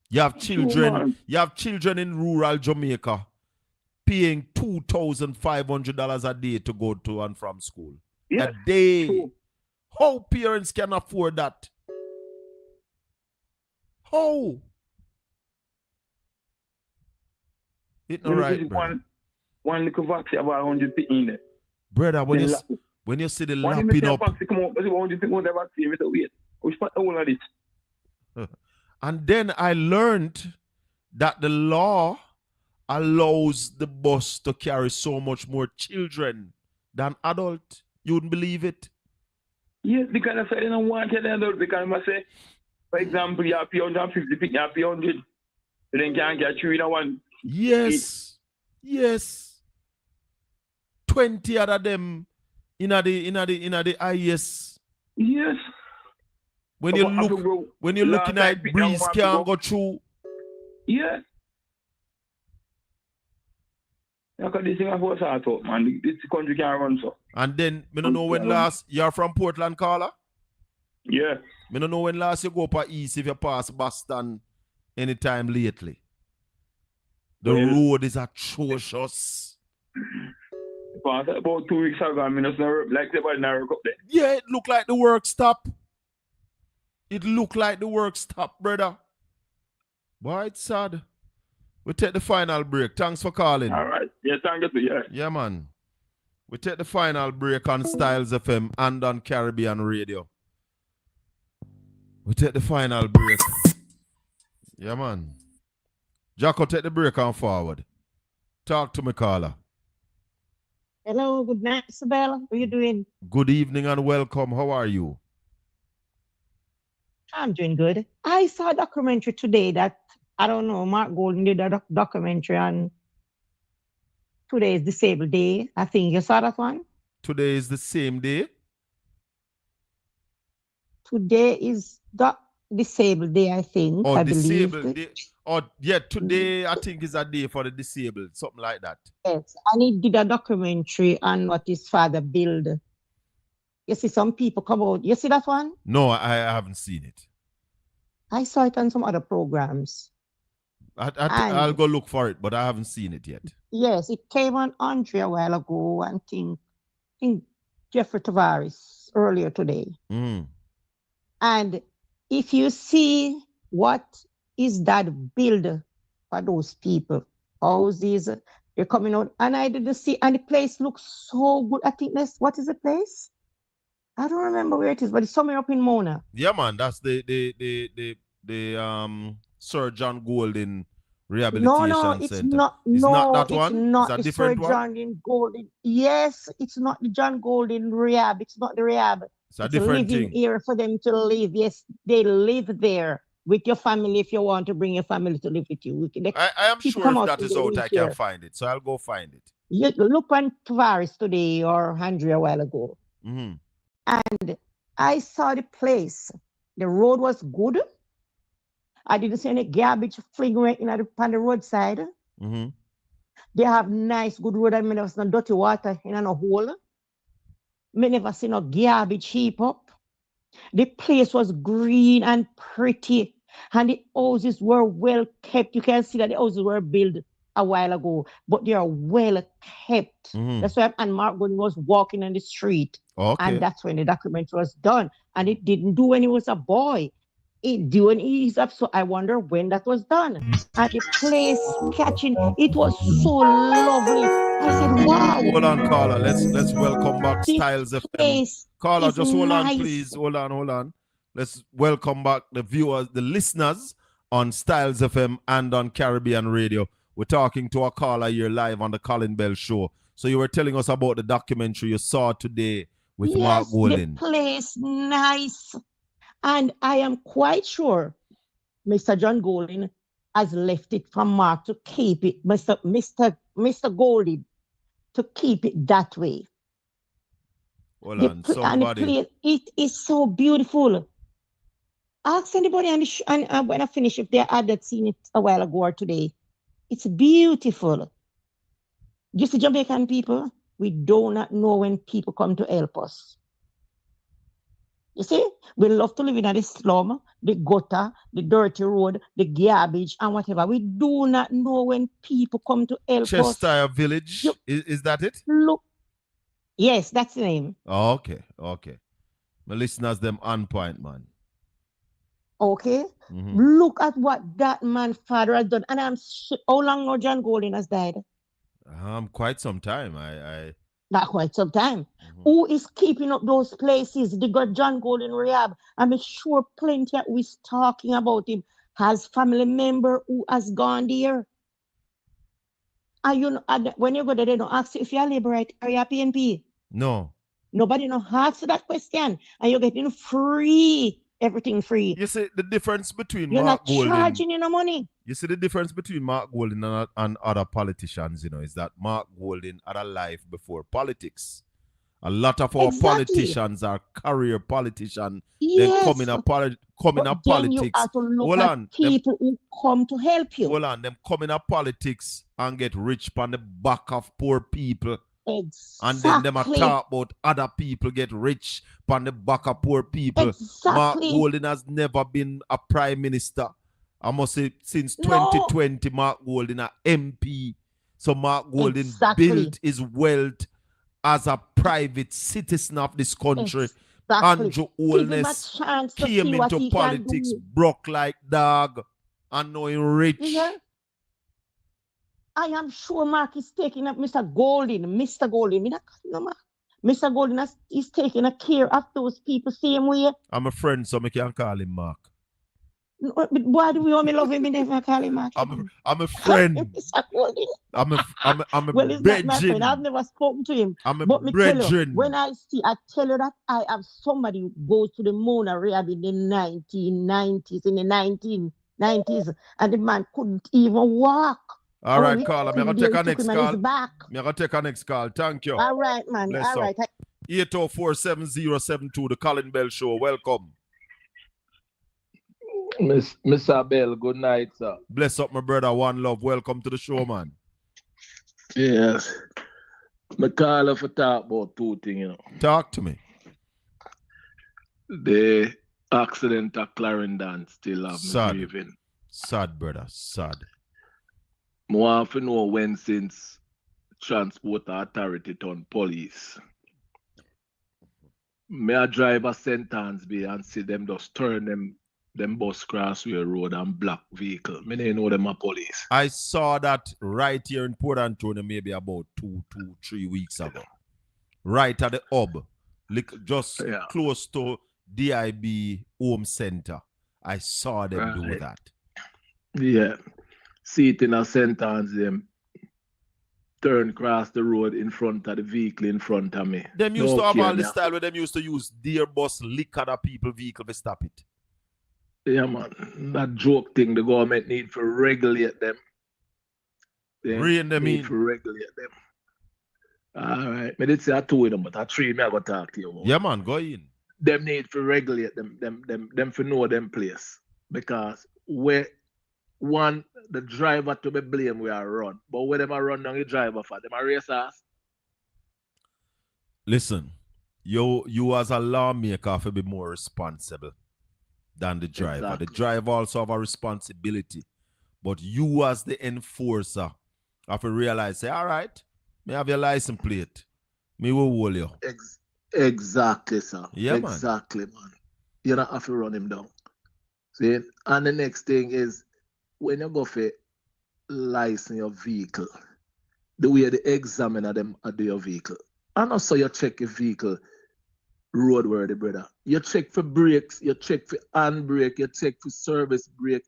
You have children in rural Jamaica paying $2,500 a day to go to and from school. A day. True. How parents can afford that? How? It's not right, brother. One little vaccine about 100 people in there. Brother, when you see the lapping up. And then I learned that the law allows the bus to carry so much more children than adult. You wouldn't believe it? Yes, because I said I don't want to adult because I say, for example, you have 150, you have 100. You then can't get you in one. Yes. 20 out of them in the IS. Yes. When you're looking at breeze can't go through. Yeah. Look at this thing I was out, man. This country can't run so. And then I don't know when last you're from Portland, Carla? Yeah. I don't know when last you go up east if you pass Boston anytime lately. The road is atrocious. About 2 weeks ago, I mean, it's like the ball narrow up there. Yeah, it looked like the work stopped. It looked like the work stopped, brother. Boy, it's sad. We take the final break. Thanks for calling. All right. Yeah, thank you. Yeah, man. We take the final break on Styles FM and on Caribbean Radio. We take the final break. Yeah, man. Jacko, take the break on forward. Talk to me, caller. Hello, good night, Isabel. How are you doing? Good evening and welcome. How are you? I'm doing good. I saw a documentary today that, I don't know, Mark Golden did a documentary on today is Disabled Day. I think you saw that one? Today is the same day? Today is Disabled Day, I think. Oh, I Disabled believe. Day. Oh, yeah, today I think is a day for the disabled, something like that. Yes, and he did a documentary on what his father built. You see some people come out. You see that one? No, I haven't seen it. I saw it on some other programs. I'll go look for it, but I haven't seen it yet. Yes, it came on Andre a while ago, and think Jeffrey Tavares earlier today. And if you see what is that build for those people, houses, they're coming out, and I didn't see, and the place looks so good. I think what is the place? I don't remember where it is, but it's somewhere up in Mona. Yeah, man, that's the Sir John Golden Rehabilitation No, it's Center. not. It's no, not that it's one? not It's a the different Sir one? John Golden. Yes, it's not the John Golden Rehab. It's not the rehab. It's a different living thing. area for them to live. Yes, they live there with your family if you want to bring your family to live with you. I am people sure come if out that in is the out, I wheelchair. can find it. So I'll go find it. You look on Tavares today or Andre a while ago. Mm-hmm. And I saw the place. The road was good. I didn't see any garbage flinging on the roadside. Mm-hmm. They have nice, good road. I mean, there was no dirty water in a hole. I never see no garbage heap up. The place was green and pretty. And the houses were well kept. You can see that the houses were built a while ago, but they are well kept. Mm-hmm. That's why Mark Golden was walking on the street. Okay. And that's when the documentary was done. And it didn't do when he was a boy. It did when he's up. So I wonder when that was done. And the place catching, it was so lovely. I said, wow. Hold on, caller. Let's welcome back Styles FM. Caller, just hold on, please. Hold on. Let's welcome back the viewers, the listeners on Styles FM and on Caribbean Radio. We're talking to a caller here live on the Colin Bell Show. So you were telling us about the documentary you saw today with Mark Golden. The place nice. And I am quite sure Mr. John Golden has left it from Mark to keep it, Mr. Golden, to keep it that way. Hold on, somebody. It is so beautiful. Ask anybody and when I finish, if they had seen it a while ago or today. It's beautiful. You see, Jamaican people, we do not know when people come to help us. You see, we love to live in the slum, the gutter, the dirty road, the garbage, and whatever. We do not know when people come to help us. Chester Village, is that it? Look. Yes, that's the name. Oh, okay. My listeners, them on point, man. Okay. Mm-hmm. Look at what that man's father has done. And how long now John Golden has died? Quite some time. Not quite some time. Mm-hmm. Who is keeping up those places? They got John Golden Rehab. I'm sure plenty who is talking about him has family member who has gone there. And you know, when you go there, they don't ask you if you're liberate or you're PNP. No. Nobody no asks that question. And you're getting free. Everything free. You see the difference between You're Mark not Golden. charging you no money. You see the difference between Mark Golden and other politicians, is that Mark Golden had a life before politics. A lot of our politicians are career politicians. Yes. They come in politics. You have to look at people who come to help you. Hold on, them come in politics and get rich on the back of poor people. Exactly. And then them talk about other people get rich on the back of poor people. Exactly. Mark Golden has never been a prime minister. I must say since 2020, Mark Golden a MP. So Mark Golden built his wealth as a private citizen of this country. Andrew Holness came into politics broke like dog and now he's rich. Yeah. I am sure Mark is taking up Mr. Golden. Mr. Golden is taking a care of those people same way. I'm a friend, so I can call him Mark. Why do we only love him? Never call him a I'm a friend. I'm a well, he's not my friend. I've never spoken to him. But me tell you, when I tell you that I have somebody who goes to the Mona rehab in the 1990s, and the man couldn't even walk. All right, caller. I'm going to take our next call. I'm going to take our next call. Thank you. All right, man. Bless all right. 804-7072, the Colin Bell Show. Welcome. Mr. Bell, good night, sir. Bless up, my brother. One love. Welcome to the show, man. Yes. I call for talk about two things, you know. Talk to me. The accident at Clarendon still have sad. me grieving. Sad, brother. Sad. I want to know when since Transport Authority turned police. May I drive a sentence be and see them just turn them bus crossway road and black vehicle. Me don't know them a police. I saw that right here in Port Antonio maybe about 3 weeks ago. Right at the hub. Just close to DIB Home Center. I saw them do that. Yeah. See it in a sentence, them turn across the road in front of the vehicle in front of me. Them used to have all the style where them used to use dear bus lick other people vehicle to stop it. Yeah, man. That joke thing the government need to regulate them. Rein them in. To regulate them. All right. I did say I two of them, but I three me I got to talk to you about. Yeah, man. Go in. Them need to regulate them for know them place. Because the driver to be blamed we are run. But when them are run down the driver for them are race ass. Listen, you as a lawmaker have to be more responsible than the driver. Exactly. The driver also have a responsibility. But you as the enforcer have to realize, say, all right, me have your license plate. Me will hold you. Exactly, sir. Yeah, exactly, man. You don't have to run him down. See? And the next thing is, when you go for license your vehicle, the way the examiner them do your vehicle. And also you check your vehicle roadworthy, brother. You check for brakes, you check for handbrake, you check for service brake,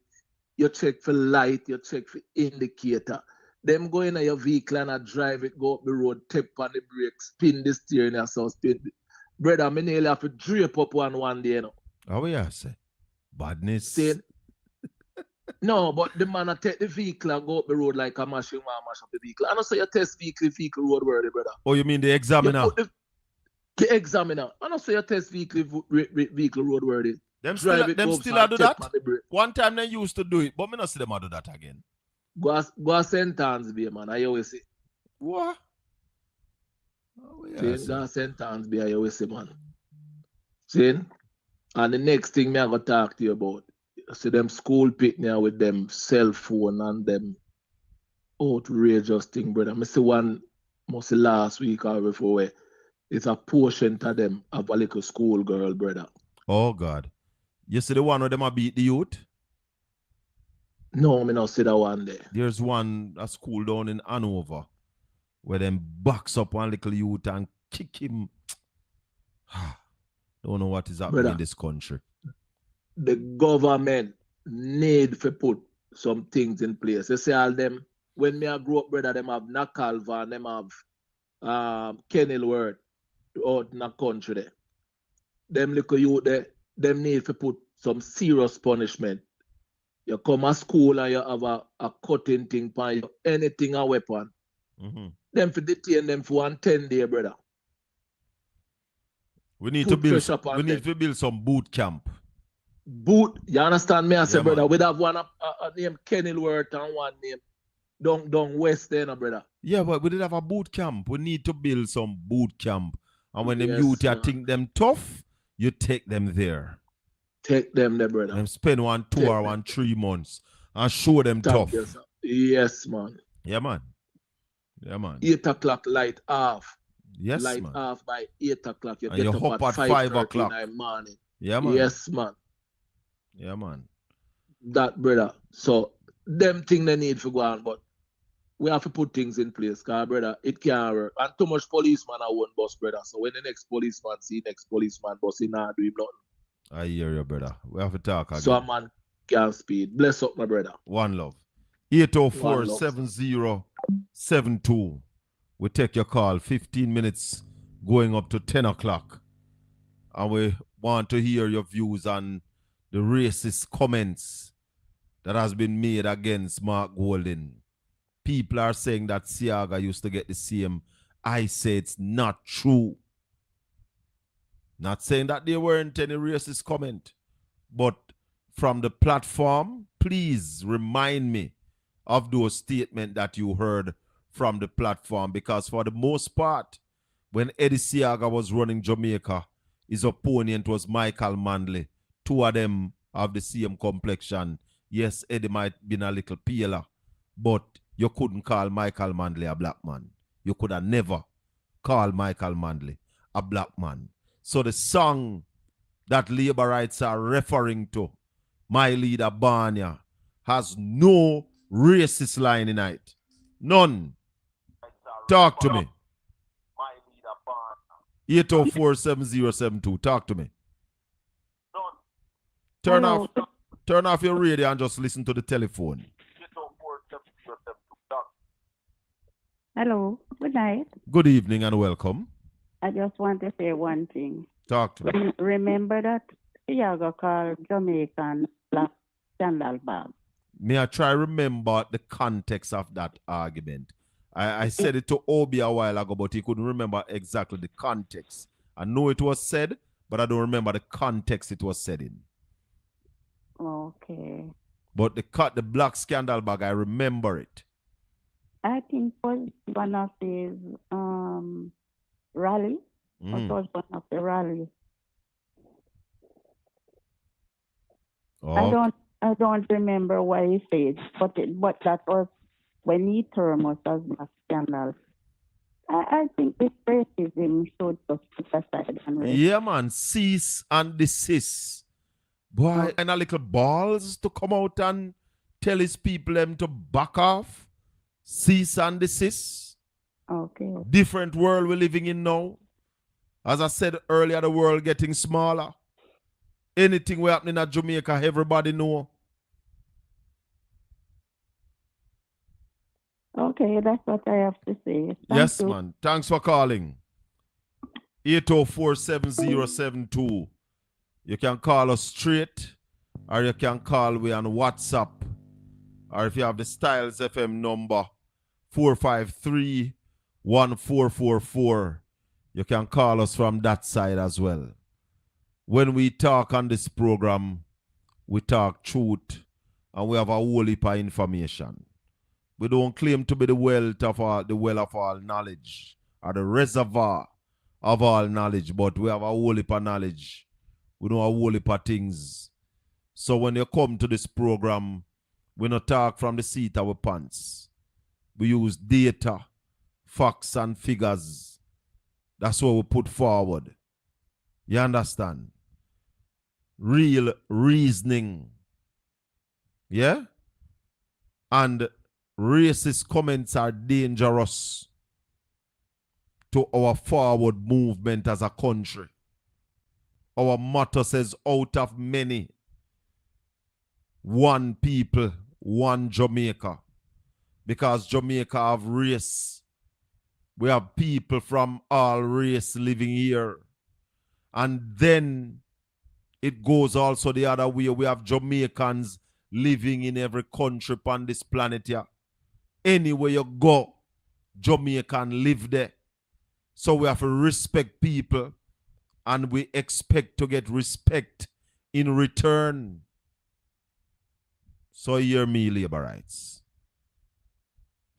you check for light, you check for indicator. Them go in your vehicle and I drive it, go up the road, tap on the brake, spin the steering and so spin. Brother, I nearly have to drape up one day, you know. How we are say? Badness. See, no, but the man take the vehicle and go up the road like a machine man mash up the vehicle. And also you test vehicle roadworthy, brother. Oh, you mean the examiner? The examiner. And also you test vehicle roadworthy. Them still do that? One time they used to do it, but me not see them do that again. Go sentence be, man. I always say. What? Go sentence be, I always say, man. See? And the next thing me I got to talk to you about. See them school pick now with them cell phone and them outrageous thing, brother. I see one must last week or before where it's a portion to them of a little school girl, brother. Oh God. You see the one where them a beat the youth? No, me not see that one there. There's a school down in Hanover where them box up one little youth and kick him. Don't know what is happening in this country. The government need to put some things in place. You see all them, when me I grew up, brother, them have Nakalva and them have Kenilworth out in the country there. Them little youth there, them need to put some serious punishment. You come to school and you have a cutting thing for you, anything a weapon. Mm-hmm. Them for detain them for 110 day, brother. We need to build some boot camp. You understand me? I say, brother, man. we'd have one named Kenilworth and one named down west there, no, brother. Yeah, but we did have a boot camp. We need to build some boot camp. And when them youth think them tough, you take them there. Take them there, brother. And spend 1, 2 or 3 months and show them tough. Yes, man. Yeah, man. Yeah, man. 8 o'clock light off. Yes, light man. Off by 8 o'clock. You and get you up at at 5 o'clock in the morning. Yeah, man. Yes, man. Yeah, man. That, brother. So, them thing they need to go on, but we have to put things in place, because, brother, it can't work. And too much policeman are one bus, brother. So, when the next policeman see next policeman bus, he not do him nothing. I hear you, brother. We have to talk again. So, man, Can't speed. Bless up, my brother. One love. One love. 804-7072. We take your call. 15 minutes going up to 10 o'clock. And we want to hear your views on the racist comments that has been made against Mark Golden. People are saying that Siaga used to get the same. I say it's not true. Not saying that there weren't any racist comment, but from the platform, please remind me of those statements that you heard from the platform, because for the most part, when Eddie Siaga was running Jamaica, his opponent was Michael Manley. Two of them have the same complexion. Yes, Eddie might have been a little paler, but you couldn't call Michael Manley a black man. You could have never called Michael Manley a black man. So the song that labor rights are referring to, My Leader Barnia, has no racist line in it. None. Talk to me. 804-7072. Talk to me. Turn off your radio and just listen to the telephone. Hello. Good night. Good evening and welcome. I just want to say one thing. Talk to me. Remember that Iago called Jamaican black scandal bag. May I try remember the context of that argument? I said it to Obi a while ago, but he couldn't remember exactly the context. I know it was said, but I don't remember the context it was said in. Okay. But the black scandal bag, I remember it. I think it was one of his rally. It was one of the rallies. Oh. I don't remember what he said, but that was when he termed us as black scandal. I think this racism should just put aside and yeah, man, cease and desist. Boy, and a little balls to come out and tell his people them to back off. Cease and desist. Okay. Different world we're living in now. As I said earlier, the world getting smaller. Anything we happening at Jamaica, everybody know. Okay, that's what I have to say. Yes, man. Thanks for calling. 804-7072. You can call us straight, or you can call we on WhatsApp, or if you have the Styles FM number 453-1444, you can call us from that side as well. When we talk on this program, we talk truth, and we have a whole heap of information. We don't claim to be the well of all knowledge, or the reservoir of all knowledge, but we have a whole heap of knowledge. We know a whole heap of things. So when you come to this program, we don't talk from the seat of our pants. We use data, facts, and figures. That's what we put forward. You understand? Real reasoning. Yeah? And racist comments are dangerous to our forward movement as a country. Our motto says, out of many, one people, one Jamaica. Because Jamaica have race. We have people from all race living here. And then it goes also the other way. We have Jamaicans living in every country on this planet here. Anywhere you go, Jamaican live there. So we have to respect people, and we expect to get respect in return. So hear me, labor rights.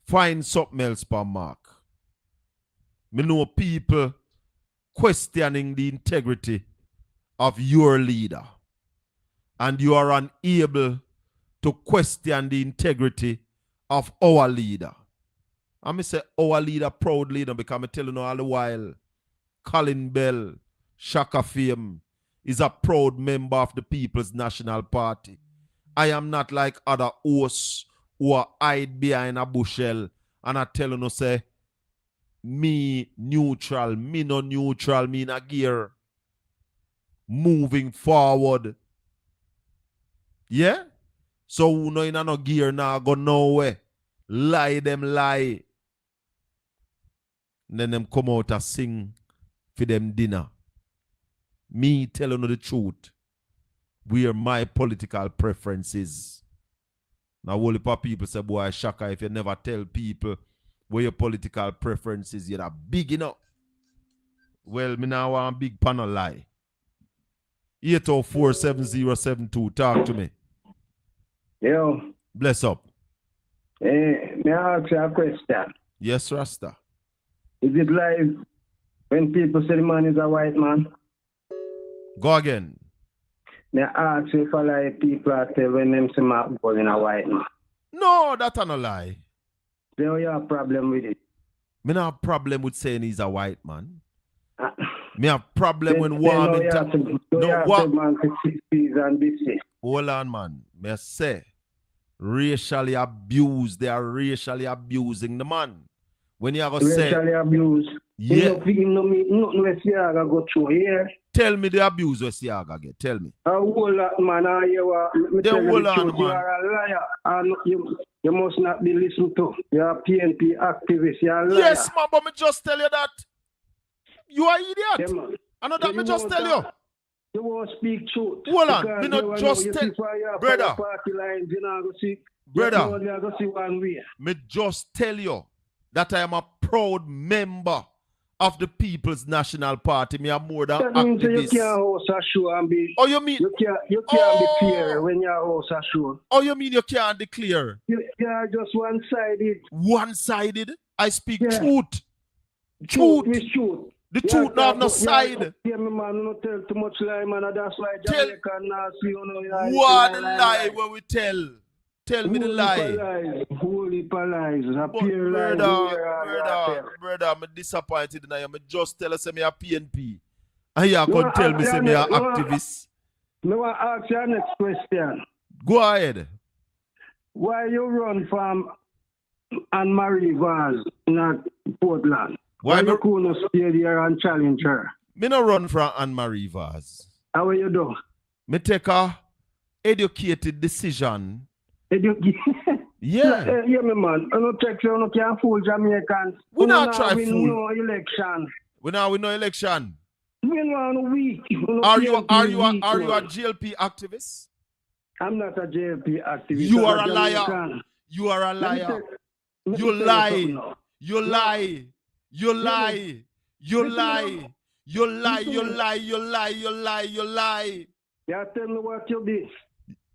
Find something else for Mark. Me know people questioning the integrity of your leader, and you are unable to question the integrity of our leader. And me say our leader, proud leader, because I tell you all the while, Colin Bell, Shaka Fame, is a proud member of the People's National Party. I am not like other hosts who are hide behind a bushel and I tell you, say, me neutral, me no neutral, me in a gear. Moving forward. Yeah? So who know in no gear now go nowhere. Lie them lie. And then them come out and sing for them dinner. Me telling you the truth. Where my political preferences. Now whole heap of people say, boy, Shaka, if you never tell people where your political preferences, you're not big enough. Well, me now want a big panel lie. 804-7072. Talk to me. Yo. Bless up. May I ask you a question? Yes, Rasta. Is it live when people say the man is a white man? Go again. May I ask you if I lie people are tell when them say my boy in a white man? No, that's not a lie. Then you have a problem with it? Me not have problem with saying he's a white man. Me have problem when one hold on, man. Me say racially abused. They are racially abusing the man. When you have say racially abused. Yeah. Go through here. Tell me the abuse where Siaga get. Tell me. The whole man, you are a liar. And you must not be listened to. You are a PNP activist. You are a liar. Yes, man, but me just tell you that. You are idiot. Yeah, I know that me just tell you. You won't speak truth. Hold on. Me not just tell brother. Me just tell you that I am a proud member of the People's National Party. Me are more than that means activist. You can't host a show and be. Oh, you mean you can't be clear when you host a show. Oh, you mean you can't declare? You are just one-sided. One-sided? I speak truth. Truth. The truth not have no side. Yeah, man, not tell too much lie, man. That's why Jamaica not see what lie will we tell? Tell me the lie. Holy lies. Brother, I'm disappointed now. I'm just tell us me a PNP. And you can tell me say me a activist. Me want to ask you next question. Go ahead. Why you run from Anne-Marie Vaz in Portland? Why you couldn't stay there and challenge her? Me no run from Anne-Marie Vaz. How will you do? Me take a educated decision. Yeah, me man. I don't take you, I can't fool Jamaicans. We not try fool. No election. We now win no election. We want weak. Are you a GLP activist? I'm not a GLP activist. You are a liar. You are a liar. You lie. You lie. You lie. You lie. You lie. You lie. You lie. You lie. You lie. Yeah, tell me what you did.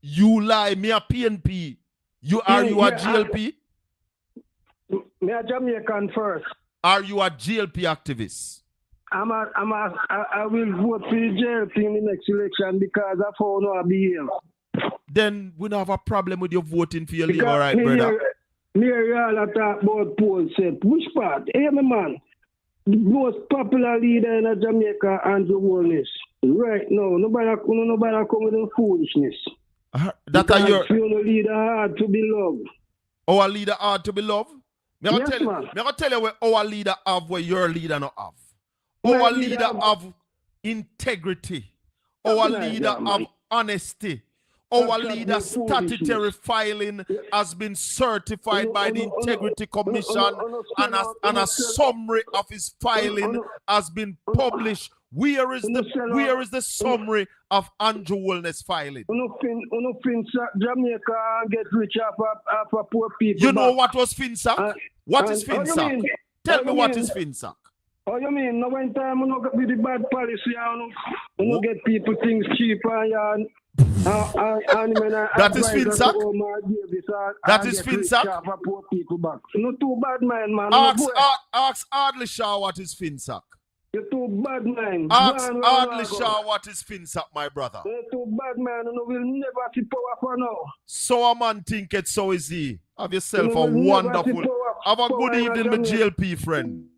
You lie. Me a PNP. Are you a GLP? Me a Jamaican first. Are you a GLP activist? I will vote for the GLP in the next election because I found how I behave. Then we don't have a problem with your voting for your Labour, right, brother? Me all talk about Paul said. Which part? Hey, my man. The most popular leader in Jamaica, Andrew Wallace. Right now, nobody come with no foolishness. That are your leader hard to be loved. Our leader hard to be loved? Me I tell you where our leader have where your leader not have. Our leader have integrity. Our leader have honesty. Our leader statutory filing has been certified by the Integrity Commission and a summary of his filing has been published. Where is the summary of Andrew Wellness filing? Jamaica get rich off poor people. You know what was FinSac? What is FinSac? Tell me what is FinSac. Oh, you mean no one time we not with the bad policy and we get people things cheaper and that is FinSac? That is FinSac? No too bad man. Ask Ardley Shaw what is FinSac. You're too bad man. Ask Ardley Shaw what is FinSac, my brother. You're too bad man and we'll never see power for now. So a man think it, so is he. Have yourself a wonderful. Have a good evening, my GLP friend.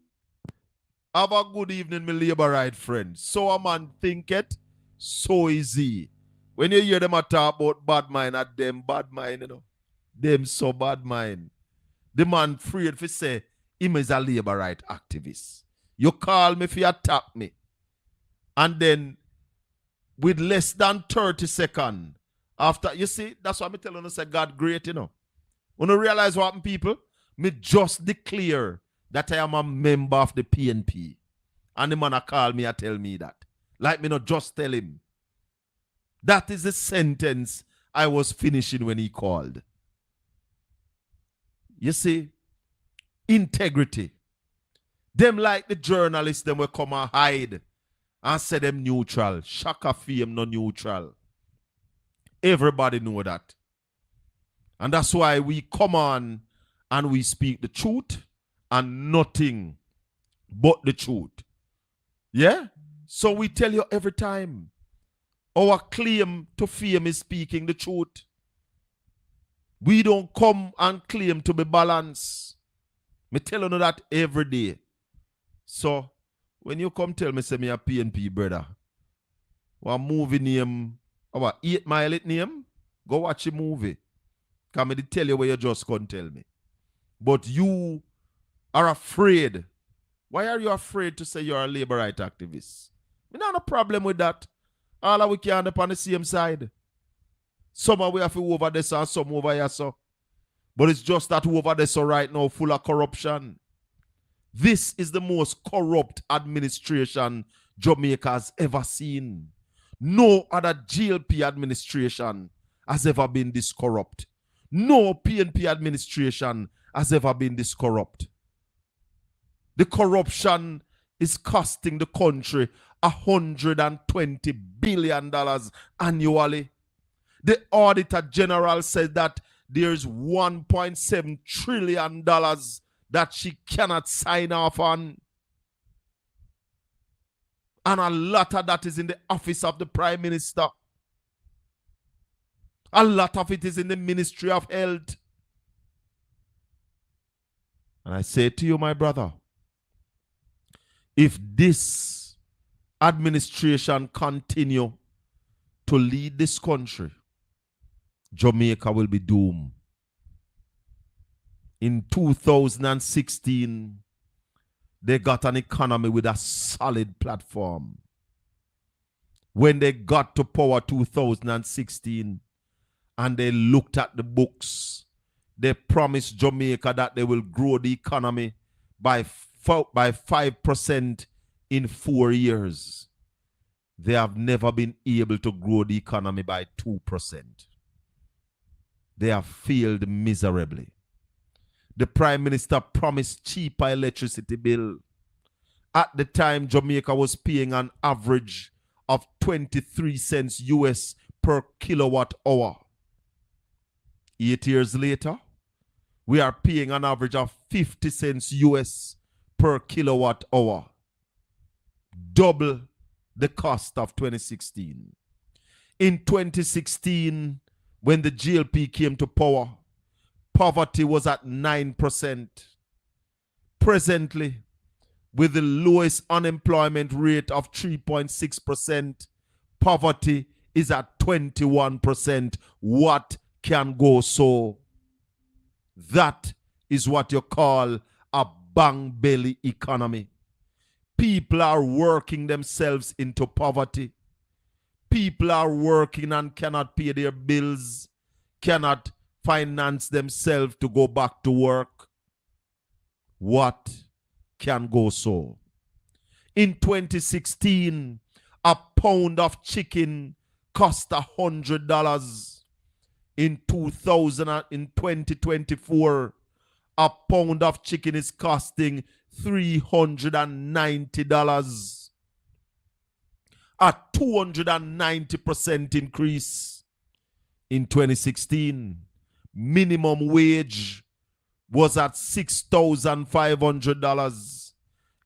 Have a good evening, my Labour right friend. So a man think it, so is he. When you hear them talk about bad mind at them bad mind, you know. Them so bad mind. The man afraid to say him is a Labour right activist. You call me if you attack me. And then with less than 30 seconds, After, you see, that's why I'm telling you, say God great, you know. When you realize what happened, people, me just declare that I am a member of the PNP. And the man call me and tell me that. Like me not just tell him. That is the sentence I was finishing when he called. You see, integrity. Them like the journalists, them will come and hide and say them neutral. Shaka fame no neutral. Everybody know that. And that's why we come on and we speak the truth and nothing but the truth. Yeah? So we tell you every time. Our claim to fame is speaking the truth. We don't come and claim to be balanced. Me tell you that every day. So, when you come tell me, say me a PNP, brother, what movie name, our 8 Mile it name, go watch a movie. Come me tell you where you just can't tell me. But you are afraid. Why are you afraid to say you're a labor right activist? Me not a problem with that. All of we can end up on the same side. Some of we have to over this and some over here, so. But it's just that over there so right now full of corruption. This is the most corrupt administration Jamaica has ever seen. No other GLP administration has ever been this corrupt. No PNP administration has ever been this corrupt. The corruption is costing the country $120 billion annually. The Auditor General said that there's $1.7 trillion that she cannot sign off on. And a lot of that is in the office of the Prime Minister. A lot of it is in the Ministry of Health. And I say to you, my brother, if this administration continue to lead this country, Jamaica will be doomed. In 2016, they got an economy with a solid platform. When they got to power 2016 and they looked at the books, they promised Jamaica that they will grow the economy by 5% in 4 years. They have never been able to grow the economy by 2%. They have failed miserably. The Prime Minister promised cheaper electricity bill. At the time, Jamaica was paying an average of 23 cents US per kilowatt hour. 8 years later, we are paying an average of 50 cents US per kilowatt hour. Double the cost of 2016. In 2016, when the GLP came to power, poverty was at 9%. Presently, with the lowest unemployment rate of 3.6%, poverty is at 21%. What can go so? That is what you call a bang belly economy. People are working themselves into poverty. People are working and cannot pay their bills, cannot finance themselves to go back to work. What can go so? In 2016, a pound of chicken cost $100. In 2024, a pound of chicken is costing $390. A 290% increase. In 2016, minimum wage was at $6,500.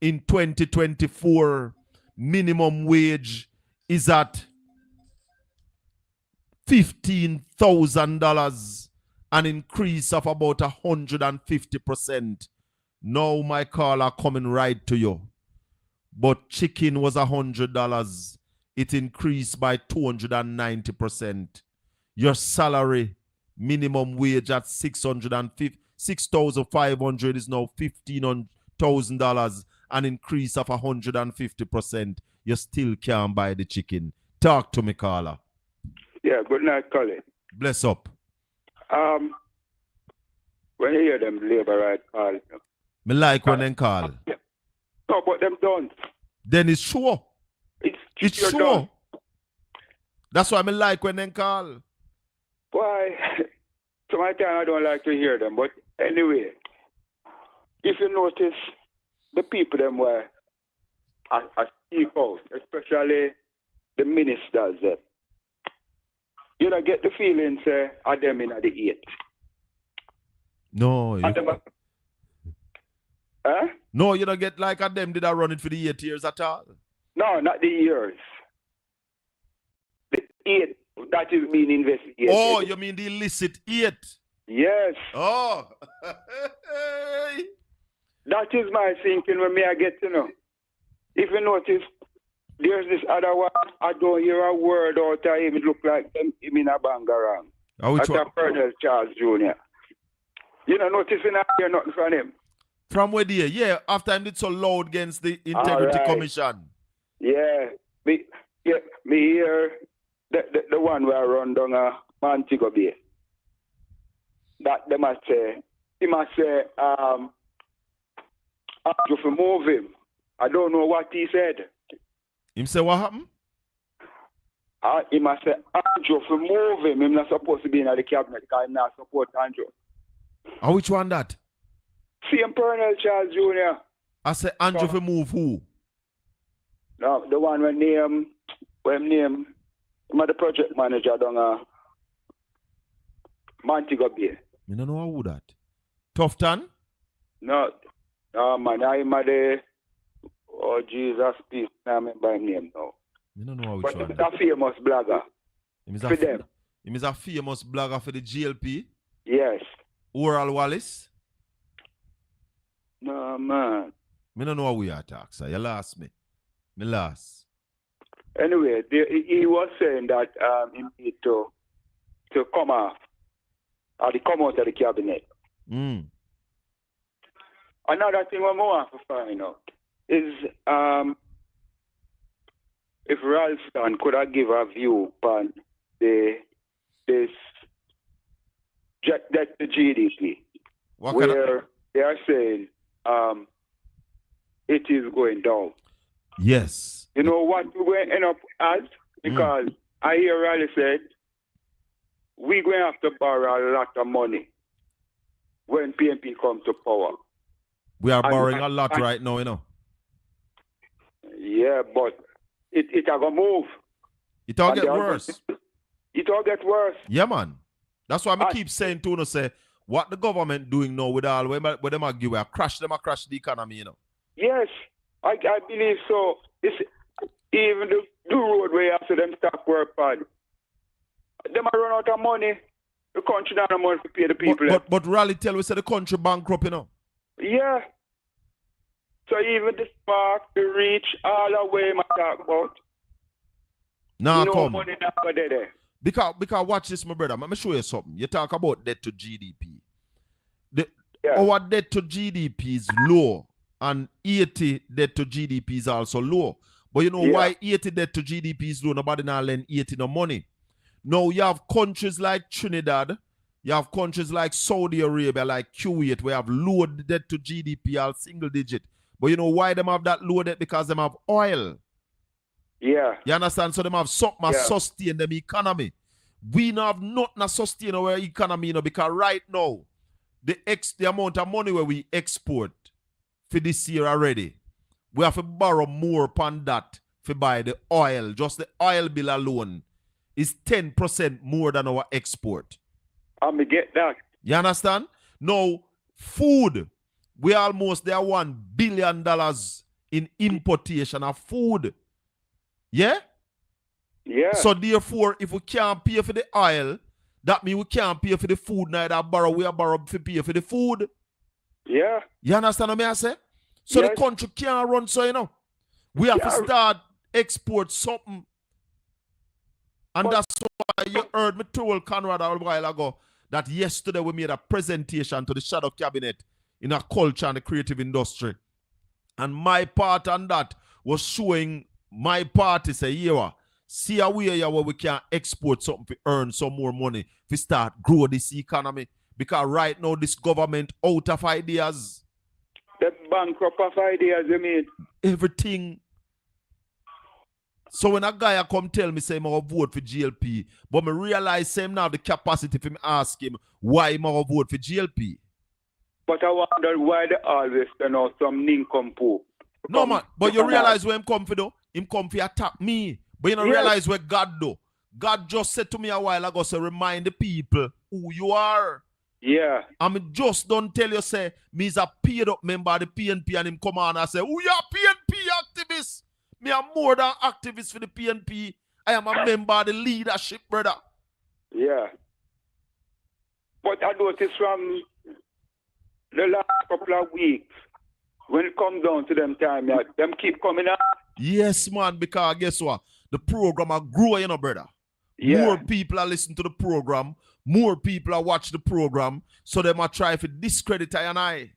In 2024, minimum wage is at $15,000, an increase of about 150%. Now my caller coming right to you. But chicken was $100. It increased by 290%. Your salary, minimum wage at $6,500 is now $15,000, an increase of 150%. You still can't buy the chicken. Talk to me, caller. Yeah, Yeah, good night, Colin. Bless up. When you hear them labor right call, Me like when them call. no, but them don't. Then it's sure. It's you're sure. done. That's why me like when them call. Why? Sometimes I don't like to hear them, but anyway, if you notice, the people them were I speak out, especially the ministers. You know, get the feeling, say, are them in the 8. No. Huh? No, you don't get like a them did I run it for the 8 years at all. No, not the years. The 8 that is being investigated. Oh, you mean the illicit 8? Yes. Oh. That is my thinking when I get to know. If you notice, there's this other one, I don't hear a word out of him. It look like him in a bangarang. Which one? That's Colonel Charles Jr. You know, noticing I hear nothing from him. From where there? Yeah, after I did so loud against the Integrity Commission. Yeah. Me hear the one where I run down Montego Bay. That they must say, he must say, if you move him. I don't know what he said. Him say what happened? He must say, Andrew, if you move him, he's not supposed to be in the cabinet because he's not support Andrew. And which one that? Same Colonel Charles Jr. I say Andrew for move who? No, the one when name, I'm the project manager down Montego Bay. You don't know who that? Tufton? No, man, I'm the, oh Jesus, please, I remember his name now. You don't know which but one. But he's a famous blogger. For them. He is a famous blogger for the GLP? Yes. Oral Wallace? No, man. I don't know how we are talking, sir. You lost me. Me lost. Anyway, he was saying that he need to come off, or to come out of the cabinet. Another thing we want to find out is if Ralston could have give a view on this debt to GDP, where they are saying it is going down. Yes. You know what we're going to end up as? Because I hear Riley said we're going to have to borrow a lot of money when PNP comes to power. We are borrowing a lot right now, you know. Yeah, but it are going to move. It all get worse. It all get worse. Yeah, man. That's why I keep saying to you, say, what the government doing now with all where them are give, crash the economy, you know. Yes, I believe so. It's even the roadway after them stop work on. Them are run out of money. The country don't have money to pay the people. But Raleigh tell we say the country bankrupt, you know. Yeah. So even the spark, the reach, all the way I talk about. Nah, no come. money not there. Because watch this, my brother. Let me show you something. You talk about debt to GDP. Our debt to GDP is low, and 80 debt to GDP is also low. But you know why 80 debt to GDP is low? Nobody now lend 80 no money. Now you have countries like Trinidad, you have countries like Saudi Arabia, like Kuwait, where have low debt to GDP, all single digit. But you know why them have that low debt? Because them have oil. Yeah. You understand? So them have something sustain them economy. We now have nothing to sustain our economy, you know, because right now, the amount of money where we export for this year already, we have to borrow more upon that to buy the oil. Just the oil bill alone is 10% more than our export. I'm going to get that. You understand? Now, food, we almost there $1 billion in importation of food. Yeah? Yeah. So therefore, if we can't pay for the oil, that means we can't pay for the food, neither borrow, we are borrowed to pay for the food. Yeah. You understand what I say? So the country can't run, so you know. We have to start export something. And that's why you heard me told Conrad a while ago that yesterday we made a presentation to the shadow cabinet in a culture and the creative industry. And my part on that was showing my party say, see a way here where we can export something to earn some more money to start grow this economy. Because right now this government out of ideas. The bankrupt of ideas, you mean? Everything. So when a guy come tell me say I'm going to vote for GLP, but me realize same now the capacity for me ask him why I'm going to vote for GLP. But I wonder why they always turn out some nincompoop. No man, but you realize where him come for though? Him come for attack me. But you don't realize where God do. God just said to me a while ago, so remind the people who you are. Yeah. I mean, just don't tell you, say, me is a paid up member of the PNP and him come on and say, who you are PNP activist? Me am more than activist for the PNP. I am a member of the leadership, brother. Yeah. But I noticed from the last couple of weeks, when it comes down to them time, yeah, them keep coming out. Yes, man, because guess what? The program are growing, you know, brother. Yeah. More people are listening to the program. More people are watching the program. So they might try to discredit I and I.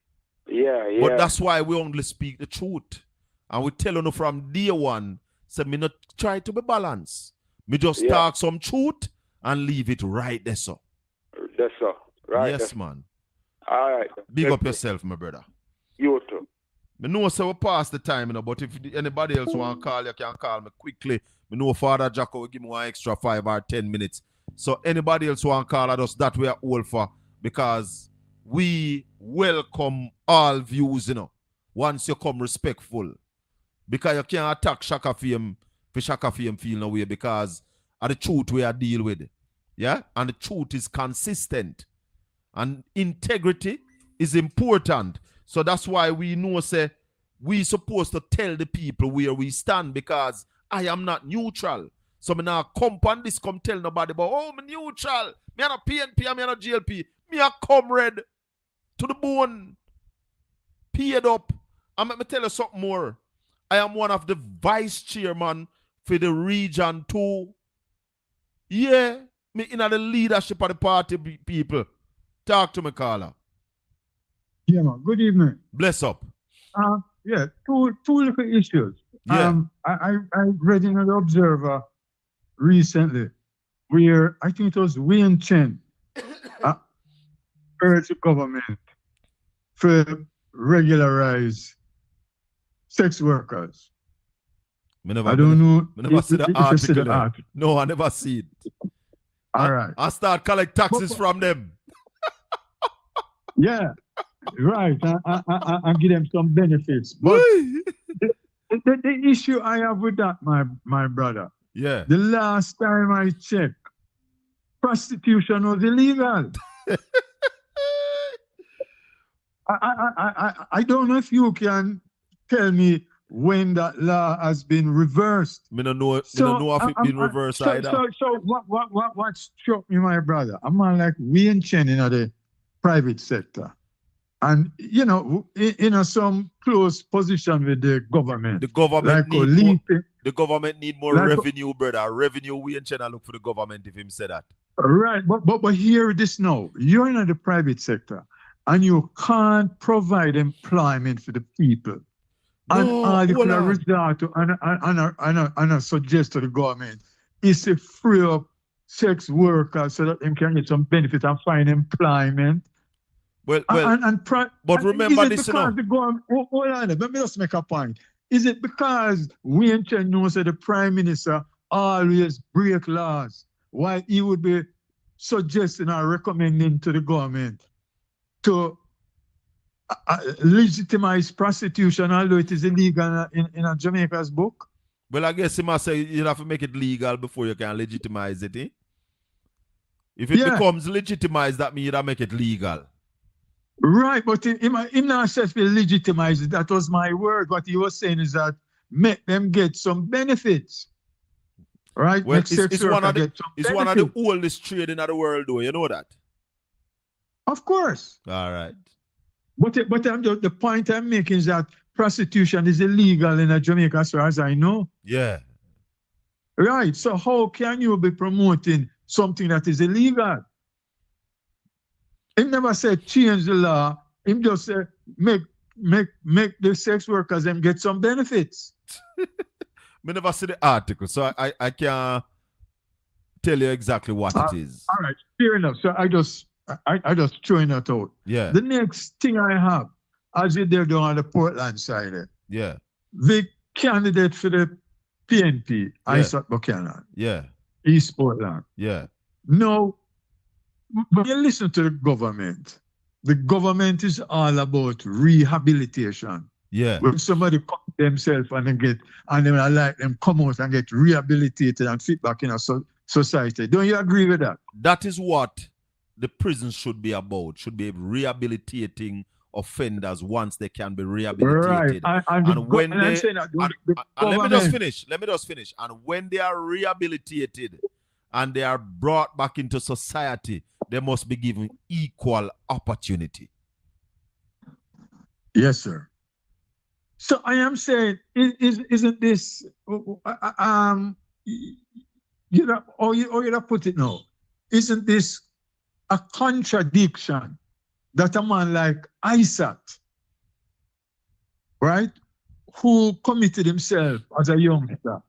Yeah, yeah. But that's why we only speak the truth. And we tell you from day one, say me not try to be balanced. Me just talk some truth and leave it right there, so. That's so. Right. Yes, that's... man. All right. Big up yourself, my brother. You too. Me know say we pass the time, you know, but if anybody else want to call, you can call me quickly. Me know Father Jacko will give me one extra 5 or 10 minutes. So anybody else want to call at us, that we are all for, because we welcome all views, you know, once you come respectful. Because you can't attack Shaka Fame for Shaka Fame feel no way, because of the truth we are deal with. Yeah? And the truth is consistent. And integrity is important. So that's why we know, say, we supposed to tell the people where we stand, because I am not neutral. So me now come on this, come tell nobody about, oh, me neutral. Me a PNP, me a GLP. Me a comrade to the bone. Paid up. And let me tell you something more. I am one of the vice chairman for the region 2. Yeah, me in the leadership of the party people. Talk to me, caller. Yeah, man. Good evening. Bless up. Yeah, two little issues. Yeah. I read in the Observer recently where I think it was Wayne Chen urged the government to regularize sex workers. I don't know. I never see the article. article. No, I never see it. All right. I start collect taxes from them. Yeah, right. I give them some benefits. But the issue I have with that, my brother. Yeah. The last time I checked, prostitution was illegal. I don't know if you can tell me when that law has been reversed. I don't know if it's been reversed either. So what struck me, my brother? I'm man like Wayne Chen in the private sector. And, you know, in some close position with the government. The government like need more revenue, brother. Revenue, Wayne Chen look for the government if him say that. Right, but hear this now. You're in the private sector and you can't provide employment for the people. And all you can resort to and I suggest to the government is to free up sex workers so that they can get some benefit and find employment. But remember this, you know. Hold on, let me just make a point. Is it because Wayne Chen knows that the Prime Minister always break laws, why he would be suggesting or recommending to the government to legitimize prostitution, although it is illegal in a Jamaica's book? Well, I guess he must say you have to make it legal before you can legitimize it, eh? If it becomes legitimized, that means you have to make it legal. Right, but in not said to legitimize it. That was my word. What he was saying is that make them get some benefits. Right? Well, it's one of the oldest trade in the world, though. You know that? Of course. All right. But the point I'm making is that prostitution is illegal in Jamaica, as far as I know. Yeah. Right. So how can you be promoting something that is illegal? He never said change the law. He just said make the sex workers them get some benefits. Me never see the article, so I can't tell you exactly what it is. All right, fair enough. So I just throwing that out. Yeah. The next thing I have, as you there down on the Portland side, yeah, the candidate for the PNP, Isaac Buchanan. Yeah. East Portland. Yeah. No, when you listen to the government is all about rehabilitation. Yeah. When somebody come themselves and then I like them come out and get rehabilitated and fit back in a society. Don't you agree with that? That is what the prison should be about. Should be rehabilitating offenders once they can be rehabilitated. Right. And when they, let me just finish. And when they are rehabilitated and they are brought back into society, they must be given equal opportunity. Yes, sir. So I am saying, isn't this, you know, or you put it now, isn't this a contradiction that a man like Isaac, right, who committed himself as a youngster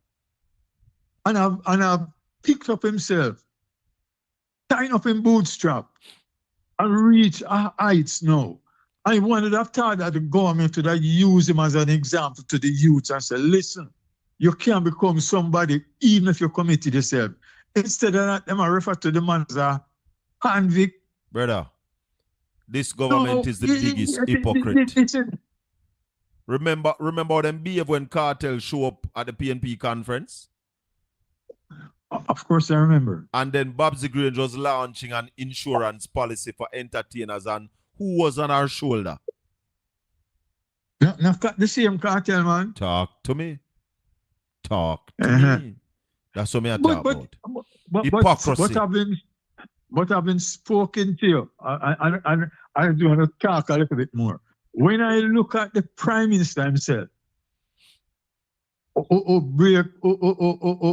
and have picked up himself, tying up in bootstrap and reach heights now. I wanted to have thought that the government would use him as an example to the youth and say, listen, you can't become somebody even if you committed yourself. Instead of that, them refer to the man as a convict. Brother, this government is the biggest hypocrite. Remember them behave when cartels show up at the PNP conference? Of course I remember. And then Babsy Grange was launching an insurance policy for entertainers, and who was on our shoulder? Not the same cartel, man. Talk to me. Me. That's what I talk about. Hypocrisy. But I've been spoken to you. I do want to talk a little bit more. When I look at the Prime Minister himself,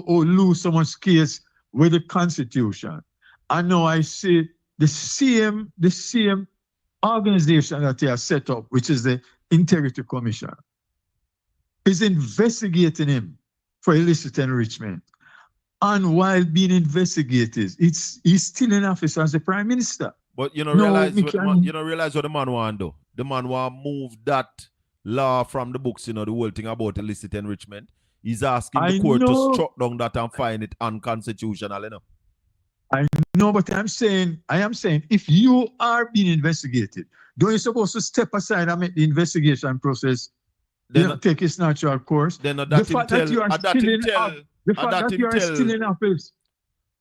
lose someone's case with the Constitution, I know I see the same organization that he has set up, which is the Integrity Commission, is investigating him for illicit enrichment. And while being investigated, he's still in office as the Prime Minister. But you don't realize what the man want to do. The man want to move that law from the books, the whole thing about illicit enrichment. He's asking the court to struck down that and find it unconstitutional, I know, but I am saying, if you are being investigated, don't you supposed to step aside and make the investigation process take its natural course? Then the fact that you are still in office.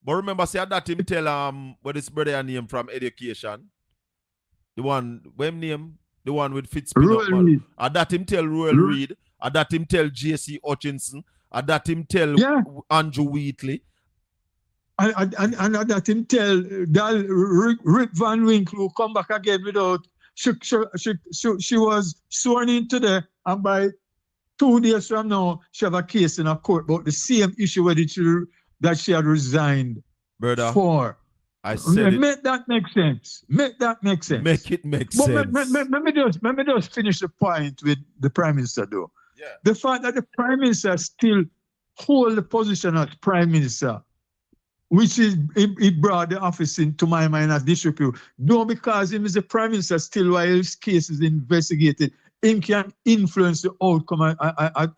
But remember, say that him tell what his brother name from education. The one with Fitzpatrick. That him tell Royal Reed. That him tell J.C. Hutchinson. That him tell Andrew Wheatley. And that him tell Rick Van Winkle, who come back again without she was sworn in today, and by 2 days from now she have a case in a court about the same issue that she had resigned for. I said make that make sense. Make that make sense. Make it make sense. Let me just finish the point with the Prime Minister though. Yeah. The fact that the Prime Minister still hold the position as Prime Minister, which is he brought the office into my mind as disrepute. No, because him is the Prime Minister still while his case is investigated, him can influence the outcome.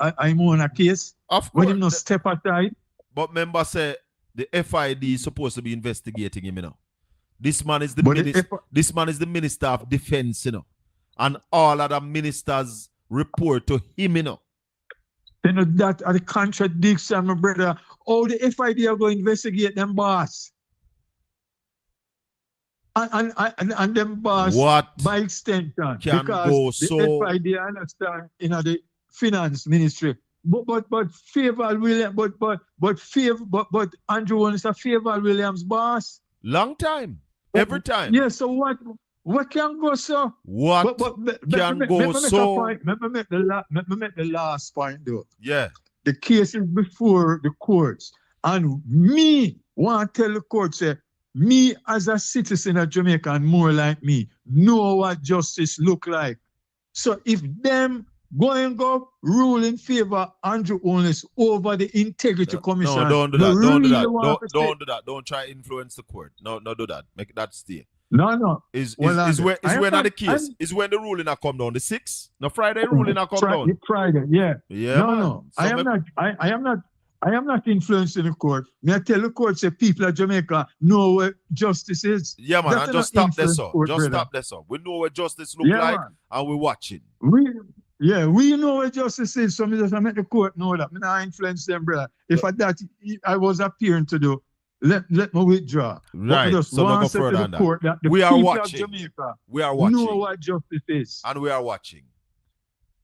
I'm on a case. Of course. When him not step aside. But member say the FID is supposed to be investigating him, This man is the Minister of Defense, And all other ministers report to him, That are the contradiction, my brother. All the FID are going to investigate them boss. And them boss by extension. Can go so the FID understand the finance ministry. But Favor Williams, but Andrew Williams is a Favor Williams boss. Long time. Every time. Yeah, so what can go so? What can go so? Let me make the last point though. Yeah. The case is before the courts. And me want to tell the court, say, me as a citizen of Jamaica and more like me, know what justice look like. So if them go rule in favor Andrew Holness over the Integrity Commission. No, don't do that. Don't do that. Don't do that. Don't try to influence the court. No, do that. Make that stay. No. Is when the case is when the ruling a come down. The 6th? No, Friday ruling a come down. Friday, yeah. Yeah. No. I am not influencing the court. May I tell the court say people of Jamaica know where justice is. Yeah, man. And just stop this up. Just stop this up. We know where justice look like, man. And we're watching. We know where justice is. So I just make the court know that. I influence them, brother. If I was appearing to do, let me withdraw. Right. So no go further than that. We are watching. Jamaica we are watching. Know what justice is. And we are watching.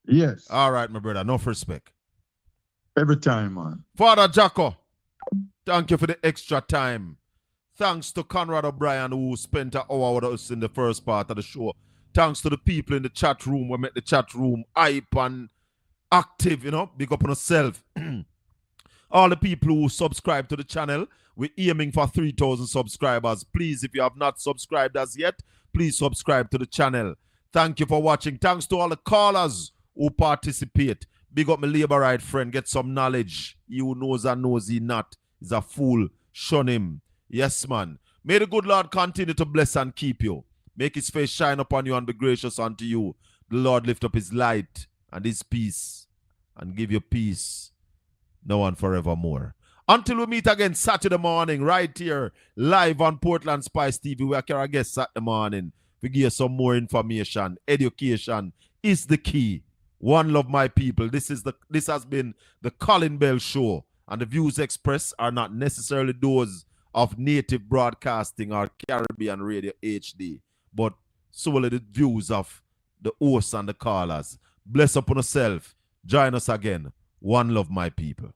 Yes. All right, my brother. Enough respect. Every time, man. Father Jacko, thank you for the extra time. Thanks to Conrad O'Brien, who spent an hour with us in the first part of the show. Thanks to the people in the chat room. We make the chat room hype and active, big up on yourself. All the people who subscribe to the channel, we're aiming for 3,000 subscribers. Please, if you have not subscribed as yet, please subscribe to the channel. Thank you for watching. Thanks to all the callers who participate. Big up my labor right friend. Get some knowledge. He who knows and knows he not is a fool. Shun him. Yes, man. May the good Lord continue to bless and keep you. Make his face shine upon you and be gracious unto you. The Lord lift up his light and his peace and give you peace now and forevermore. Until we meet again Saturday morning right here live on Portland Spice TV. We are our guests Saturday morning. We give you some more information. Education is the key. One love, my people. This has been the Colin Bell Show, and the views expressed are not necessarily those of Native Broadcasting or Caribbean Radio HD, but solely the views of the hosts and the callers. Bless upon yourself. Join us again. One love, my people.